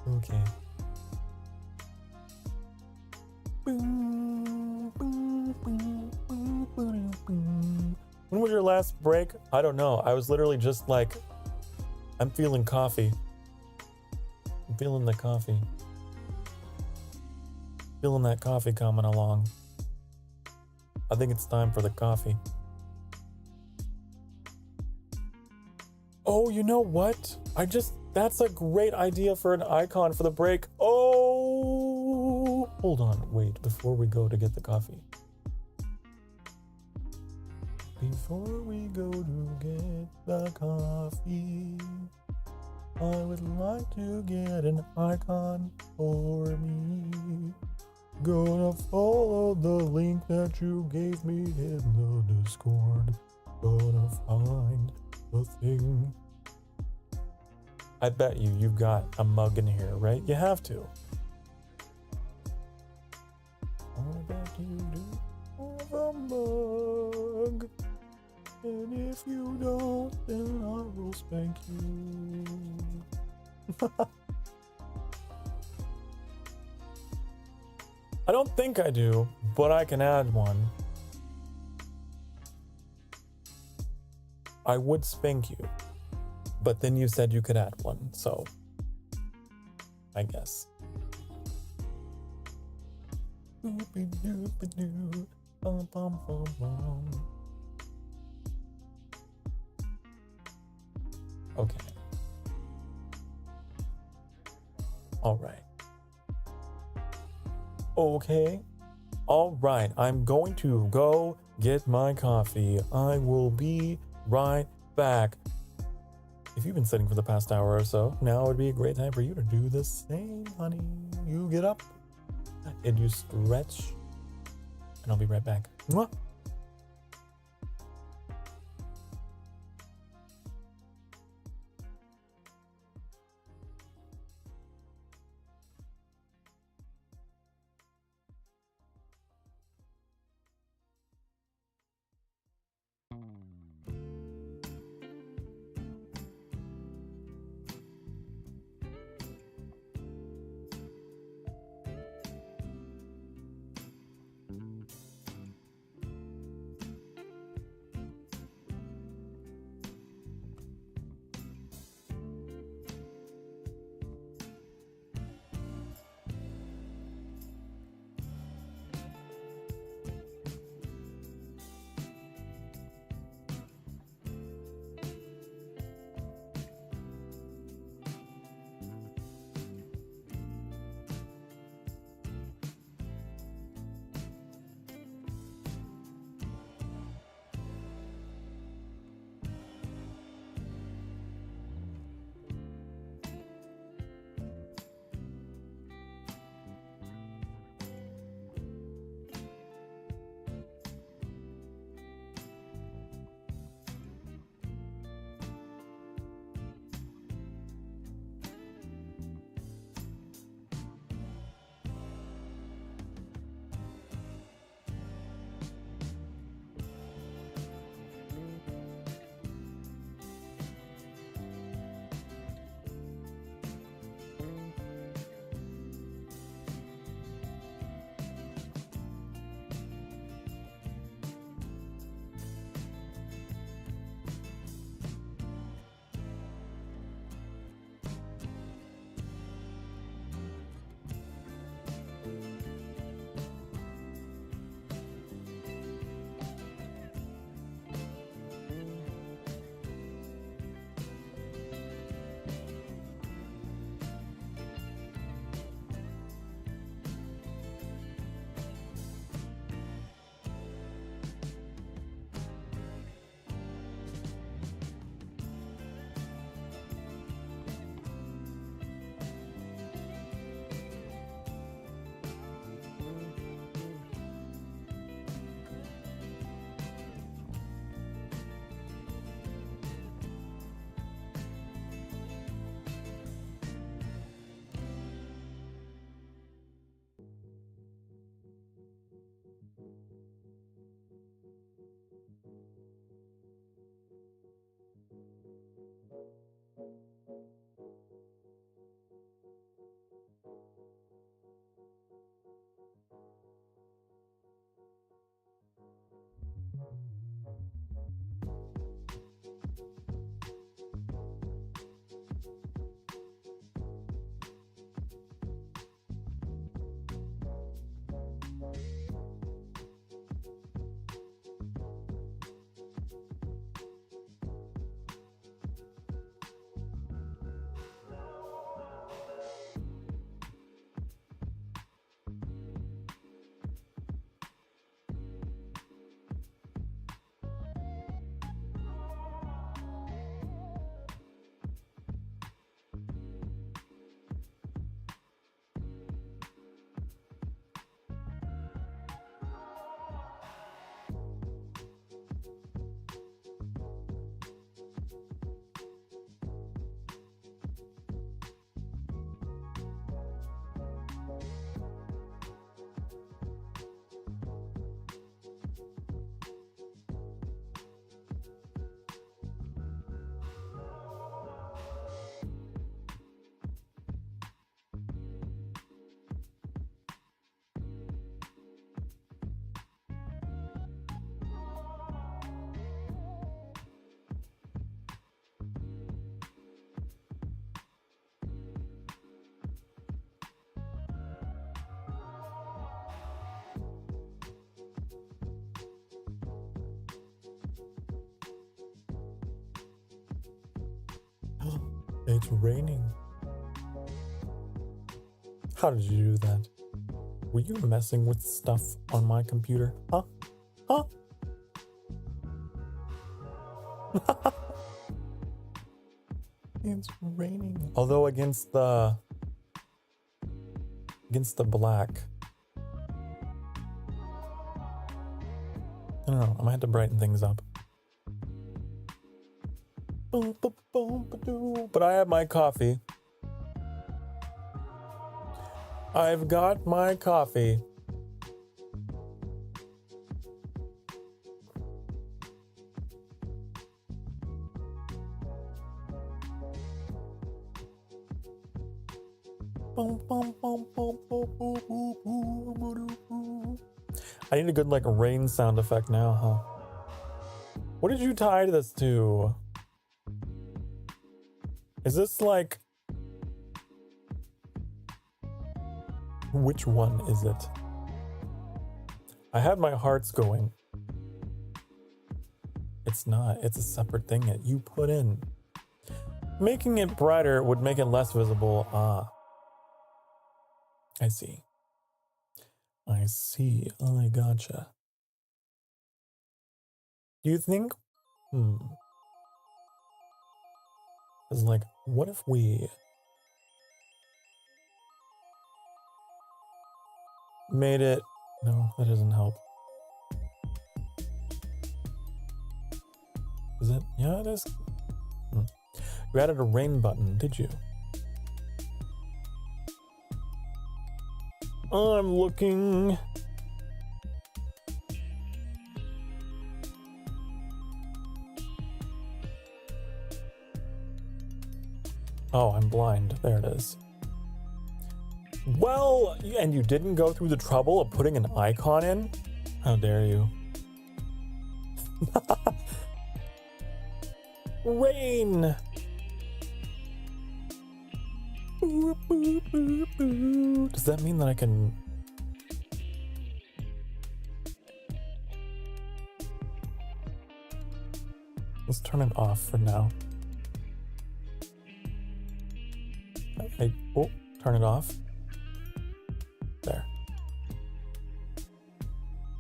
Okay. When was your last break? I don't know. I was literally just like, I'm feeling coffee. I'm feeling the coffee. Feeling that coffee coming along. I think it's time for the coffee. Oh, you know what? That's a great idea for an icon for the break. Oh, hold on, wait, before we go to get the coffee. Before we go to get the coffee, I would like to get an icon for me. Gonna follow the link that you gave me in the Discord. Gonna find the thing. I bet you've got a mug in here, right? You have to. I bet you do have a mug. And if you don't, then I will spank you. I don't think I do, but I can add one. I would spank you, but then you said you could add one, so I guess. Okay. All right. Okay. All right. I'm going to go get my coffee. I will be right back. If you've been sitting for the past hour or so, now would be a great time for you to do the same, honey. You get up and you stretch, and I'll be right back. Mwah. It's raining. How did you do that? Were you messing with stuff on my computer? Huh? Huh? It's raining. Although against the black. I don't know. I might have to brighten things up. But I have my coffee. I've got my coffee. I need a good like rain sound effect now, huh? What did you tie this to? Is this like... Which one is it? I had my hearts going. It's not. It's a separate thing that you put in. Making it brighter would make it less visible. Ah. I see. I see. I gotcha. Do you think... It's like, what if we... made it... No, that doesn't help. Is it? Yeah, it is. You added a rain button, did you? I'm looking. Oh, I'm blind. There it is. Well, and you didn't go through the trouble of putting an icon in? How dare you? Rain! Does that mean that I can... Let's turn it off for now. Oh, turn it off. There.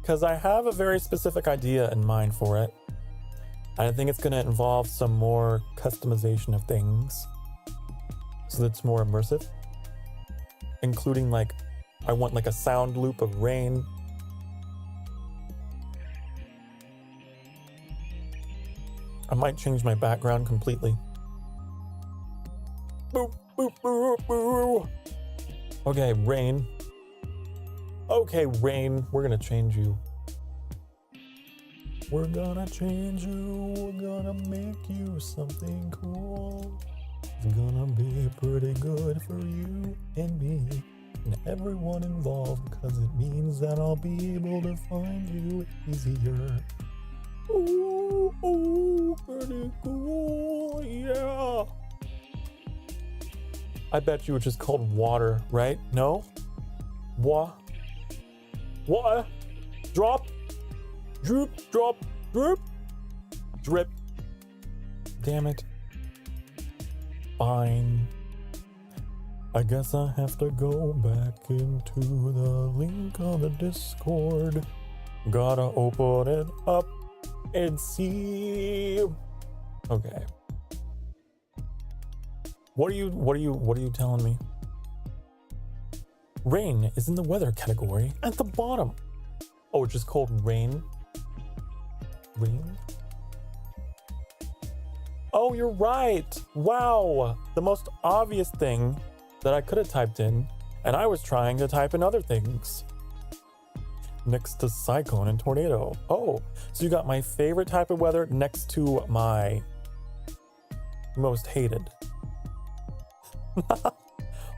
Because I have a very specific idea in mind for it. I think it's going to involve some more customization of things so that it's more immersive, including like, I want like a sound loop of rain. I might change my background completely. Boop, boop, boop, boop. Okay, rain. Okay, rain, we're gonna change you. We're gonna change you, we're gonna make you something cool. It's gonna be pretty good for you and me and everyone involved, cause it means that I'll be able to find you easier. Ooh, ooh, pretty cool, yeah. I bet you it's just called water, right? No? What? Drop? Droop, drop, droop, drip. Damn it. Fine. I guess I have to go back into the link on the Discord. Gotta open it up and see. Okay. What are you telling me? Rain is in the weather category at the bottom. Oh, it's just called rain. Rain? Oh, you're right. Wow. The most obvious thing that I could have typed in, and I was trying to type in other things. Next to cyclone and tornado. Oh, so you got my favorite type of weather next to my most hated.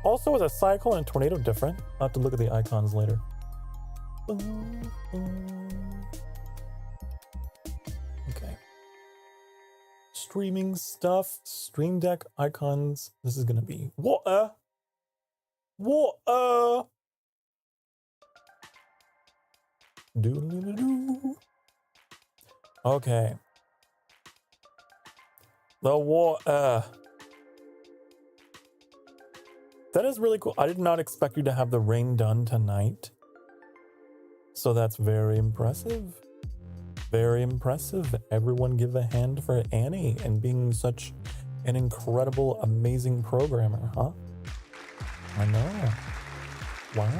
Also, is a cyclone and tornado different? I'll have to look at the icons later. Okay. Streaming stuff, Stream Deck icons. This is gonna be water. Doodle-doo-doo. Okay. The water. That is really cool. I did not expect you to have the rain done tonight. So that's very impressive. Very impressive. Everyone give a hand for Annie and being such an incredible, amazing programmer, huh? I know. Wow.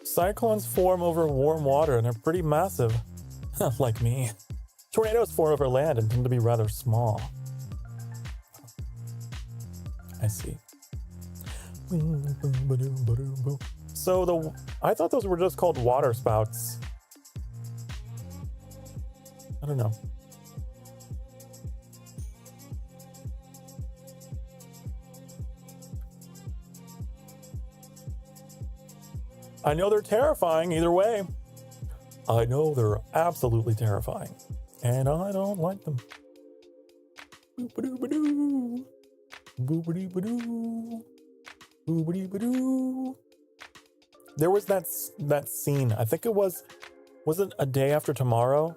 Cyclones form over warm water and are pretty massive. Like me. Tornadoes form over land and tend to be rather small. I see. So I thought those were just called water spouts. I don't know. I know they're terrifying either way. I know they're absolutely terrifying. And I don't like them. Boop-a-doo-ba-doo. Boop-a-doo-ba-doo. Boop-a-doo-ba-doo. There was that scene. I think it was it A Day After Tomorrow?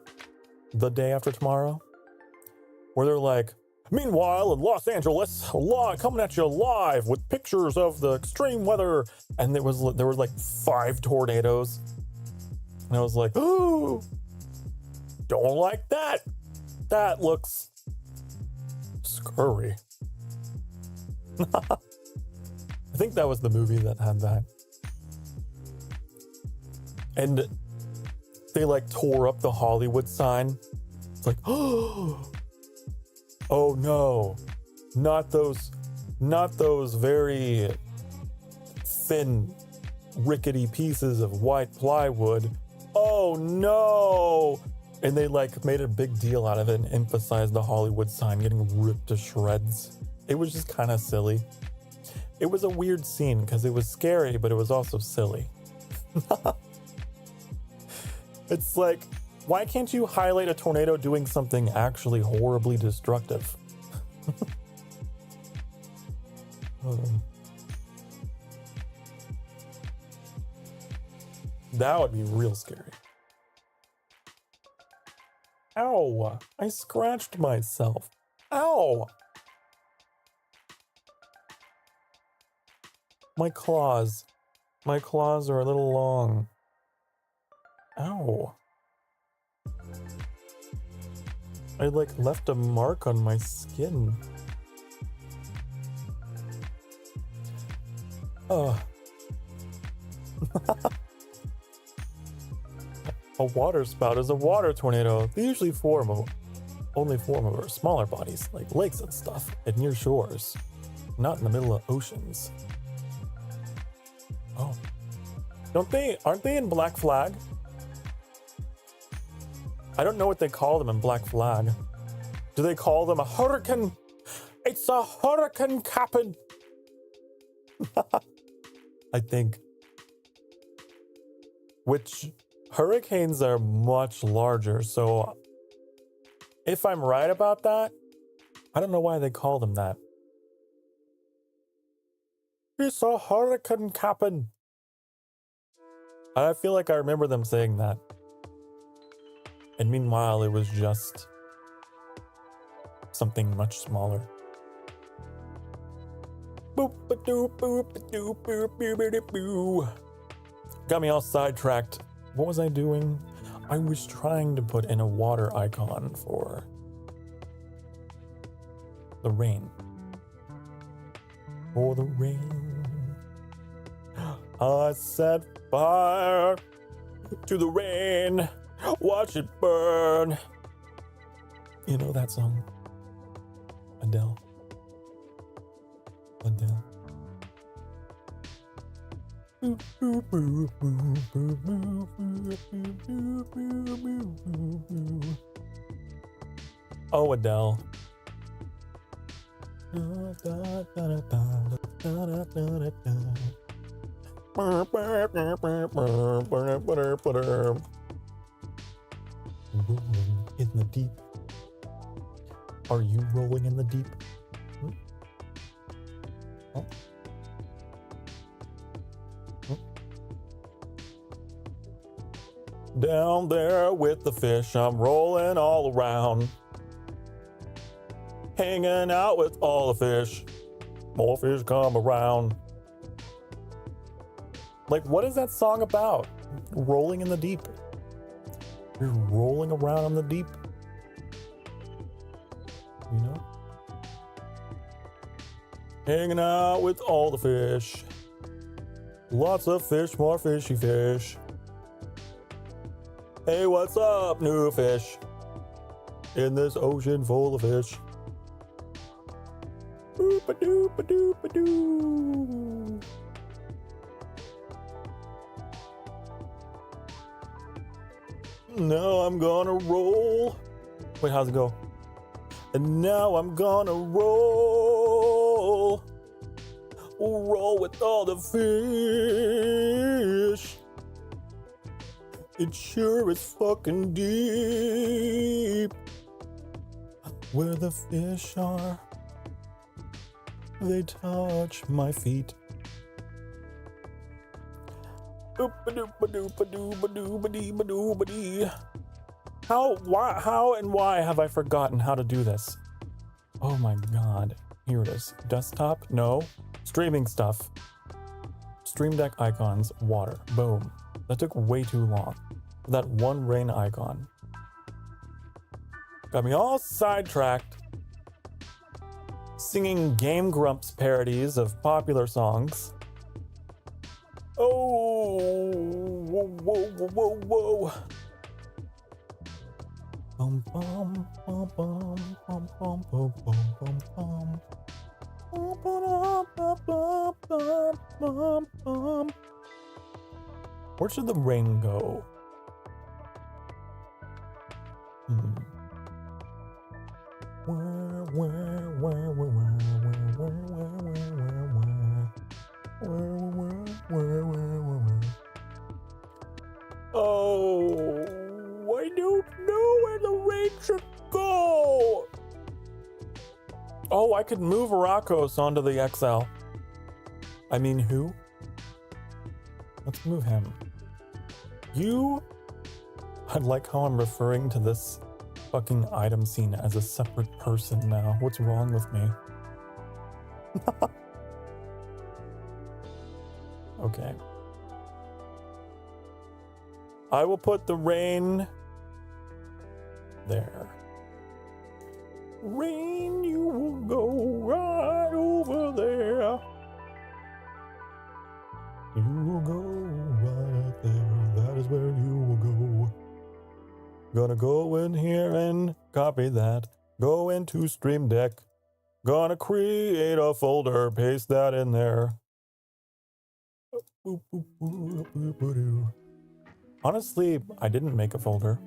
The Day After Tomorrow? Where they're like, meanwhile in Los Angeles, coming at you live with pictures of the extreme weather. And there were like 5 tornadoes. And I was like, ooh, don't like that. That looks scurry. I think that was the movie that had that. And they like tore up the Hollywood sign. It's like, oh no, not those very thin, rickety pieces of white plywood. Oh no. And they like made a big deal out of it and emphasized the Hollywood sign getting ripped to shreds. It was just kind of silly. It was a weird scene because it was scary, but it was also silly. It's like, why can't you highlight a tornado doing something actually horribly destructive? That would be real scary. Ow! I scratched myself. Ow! My claws. My claws are a little long. Ow. I like left a mark on my skin. Ugh. A water spout is a water tornado. They usually only form over smaller bodies, like lakes and stuff, at near shores, not in the middle of oceans. Oh. Aren't they in Black Flag? I don't know what they call them in Black Flag. Do they call them a hurricane? It's a hurricane captain. I think. Which hurricanes are much larger, so if I'm right about that, I don't know why they call them that. It's a hurricane captain. I feel like I remember them saying that. And meanwhile, it was just something much smaller. Got me all sidetracked. What was I doing? I was trying to put in a water icon for the rain. For the rain. I set fire to the rain. Watch it burn. You know that song? Adele. Adele. Oh, Adele. Rolling in the deep. Are you rolling in the deep? Oh. Down there with the fish, I'm rolling all around. Hanging out with all the fish. More fish come around. Like, what is that song about? Rolling in the deep. You're rolling around in the deep. You know? Hanging out with all the fish. Lots of fish, more fishy fish. Hey, what's up, new fish? In this ocean full of fish. Boop-a-doop-a-doop-a-doo. Now I'm gonna roll. Wait, how's it go? And now I'm gonna roll. Roll with all the fish. It sure is fucking deep. Where the fish are, they touch my feet. How and why have I forgotten how to do this? Oh my god. Here it is. Desktop? No. Streaming stuff. Stream Deck icons. Water. Boom. That took way too long. That one rain icon. Got me all sidetracked. Singing Game Grumps parodies of popular songs. Oh, whoa, whoa, whoa, whoa, whoa. Bum, bum, bum, bum, bum, bum, bum, bum, bum, bum. Where should the rain go? Oh, I don't know where the rain should go. Oh, I could move Rakos onto the XL. I mean, who? Let's move him. You... I like how I'm referring to this fucking item scene as a separate person now. What's wrong with me? Okay. I will put the rain there. Rain, you will go right over there. You will go right there. That is where you will go. Gonna go in here and copy that. Go into Stream Deck. Gonna create a folder. Paste that in there. Honestly, I didn't make a folder.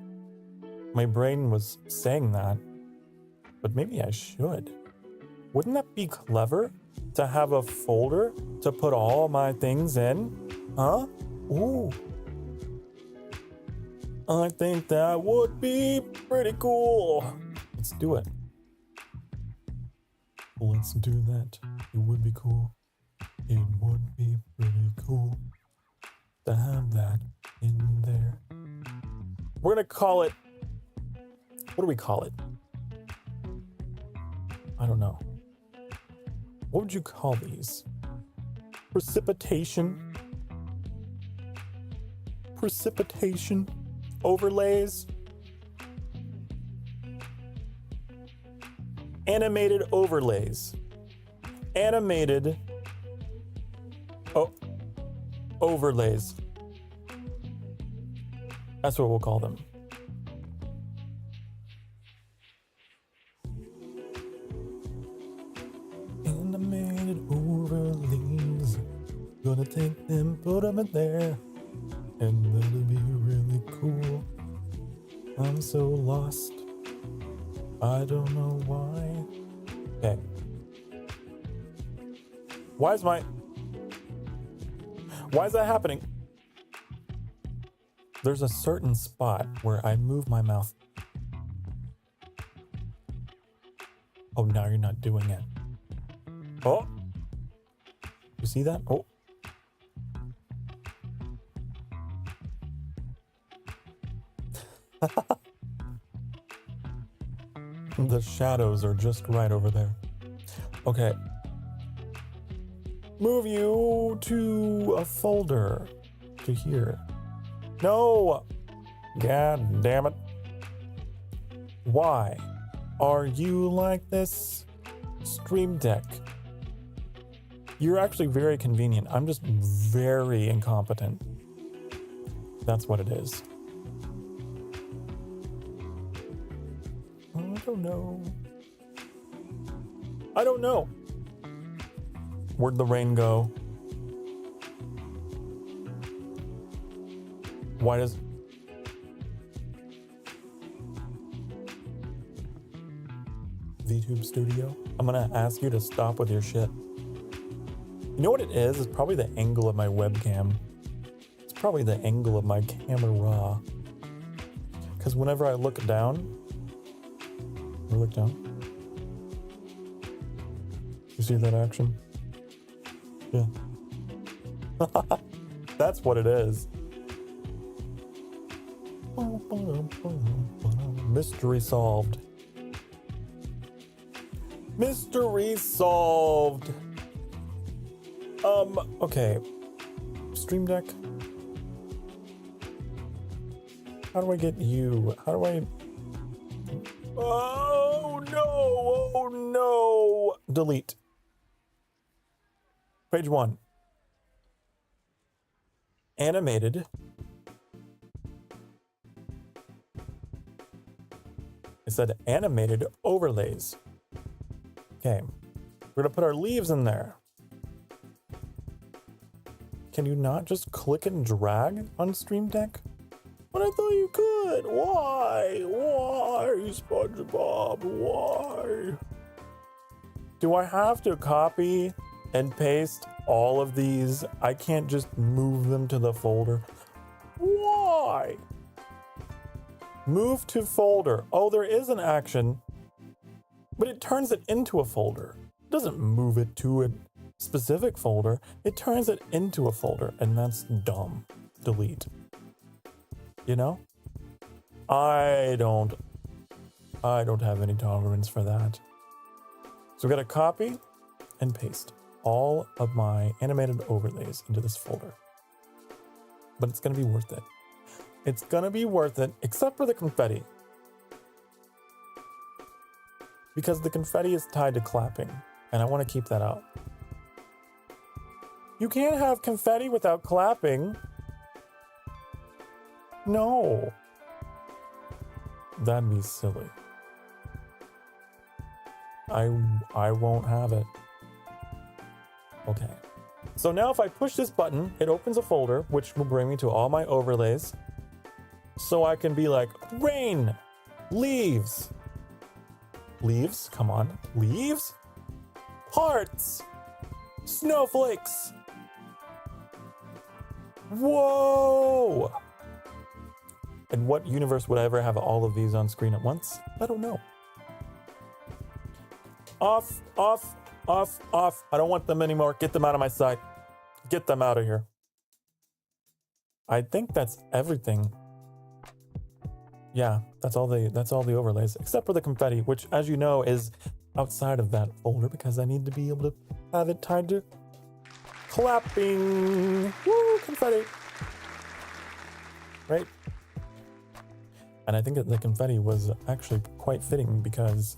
My brain was saying that. But maybe I should. Wouldn't that be clever? To have a folder to put all my things in? Huh? Ooh. I think that would be pretty cool. Let's do it. Let's do that. It would be cool. It would be pretty cool to have that in there. We're gonna call it... What do we call it? I don't know. What would you call these? Precipitation? Precipitation? Overlays? Animated overlays. Animated... Oh. Overlays. That's what we'll call them. Animated overlays. Gonna take them, put them in there. And that'll be really cool. I'm so lost. I don't know why. Okay. Why is that happening? There's a certain spot where I move my mouth. Oh, now you're not doing it. Oh. You see that? Oh. The shadows are just right over there. Okay. Move you to a folder. To here. No! God damn it. Why are you like this? Stream Deck. You're actually very convenient. I'm just very incompetent. That's what it is. I don't know. I don't know. Where'd the rain go? Why does... VTube Studio? I'm gonna ask you to stop with your shit. You know what it is? It's probably the angle of my webcam. It's probably the angle of my camera. Because whenever I look down... You see that action? Yeah. That's what it is. Mystery solved. Mystery solved. Okay. Stream Deck. How do I get you? How do I... Oh no! Oh no! Delete. Page 1. Animated. It said animated overlays. Okay. We're gonna put our leaves in there. Can you not just click and drag on Stream Deck? But I thought you could. Why? Why, SpongeBob? Why? Do I have to copy and paste all of these? I can't just move them to the folder. Why? Move to folder. Oh, there is an action, but it turns it into a folder. It doesn't move it to a specific folder. It turns it into a folder, and that's dumb. Delete. You know? I don't have any tolerance for that. So we gotta copy and paste all of my animated overlays into this folder. But it's gonna be worth it. It's gonna be worth it, except for the confetti. Because the confetti is tied to clapping, and I want to keep that out. You can't have confetti without clapping. No. That'd be silly. I won't have it. Okay. So now if I push this button, it opens a folder, which will bring me to all my overlays. So I can be like, rain, leaves. Leaves? Come on. Leaves? Hearts. Snowflakes. Whoa! In what universe would I ever have all of these on screen at once? I don't know. Off, off, off, off. I don't want them anymore. Get them out of my sight. Get them out of here. I think that's everything. Yeah, that's all the overlays, except for the confetti, which, as you know, is outside of that folder because I need to be able to have it tied to clapping. Woo, confetti. Right? And I think that the confetti was actually quite fitting because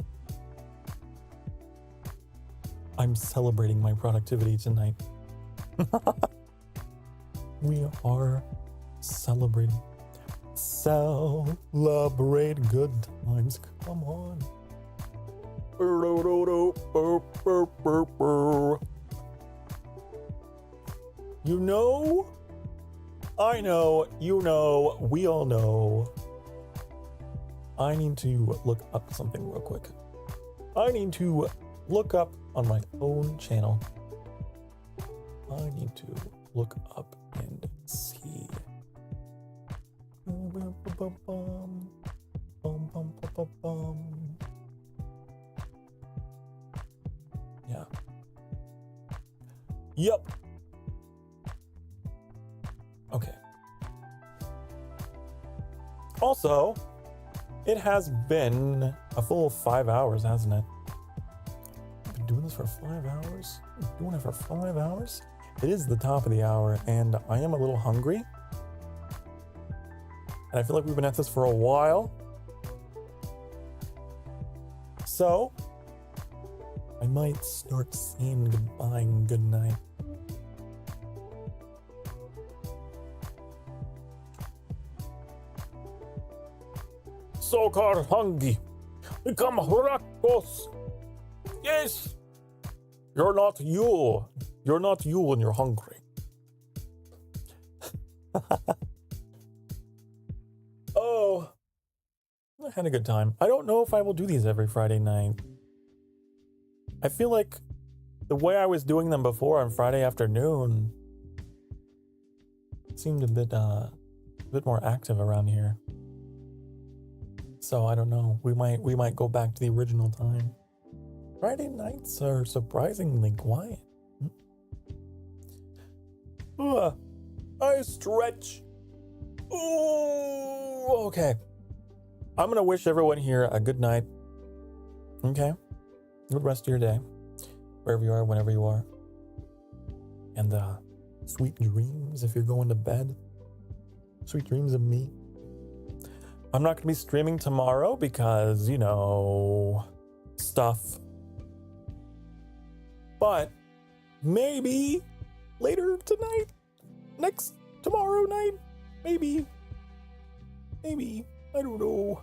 I'm celebrating my productivity tonight. We are celebrating. Celebrate good times. Come on. You know, I know, you know, we all know. I need to look up something real quick. I need to look up on my own channel. I need to look up and see. Yeah. Yep. Okay. Also, It has been a full 5 hours, hasn't it? I've been doing this for 5 hours? Doing it for 5 hours? It is the top of the hour, and I am a little hungry. And I feel like we've been at this for a while. So, I might start saying goodbye and goodnight. Sokar hungry. Become Rakos. Yes. You're not you. You're not you when you're hungry. Oh, I had a good time. I don't know if I will do these every Friday night. I feel like the way I was doing them before on Friday afternoon seemed a bit more active around here. So I don't know. We might go back to the original time. Friday nights are surprisingly quiet. I stretch. Ooh, okay. I'm gonna wish everyone here a good night. Okay. Good rest of your day. Wherever you are, whenever you are. And sweet dreams if you're going to bed. Sweet dreams of me. I'm not gonna be streaming tomorrow because, you know, stuff. But maybe later tonight, tomorrow night, maybe, I don't know.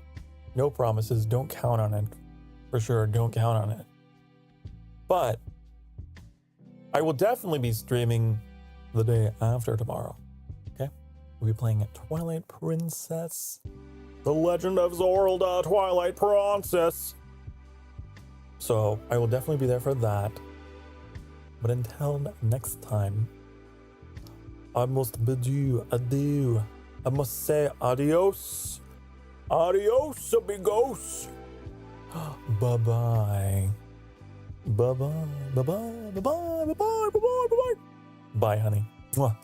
No promises, don't count on it. For sure, don't count on it. But I will definitely be streaming the day after tomorrow, okay? We'll be playing at Twilight Princess. The Legend of Zorlda Twilight Princess. So I will definitely be there for that. But until next time, I must bid you adieu. I must say adios. Adios, amigos. Bye-bye. Bye-bye. Bye-bye. Bye-bye. Bye-bye. Bye-bye. Bye-bye. Bye, honey. Mwah.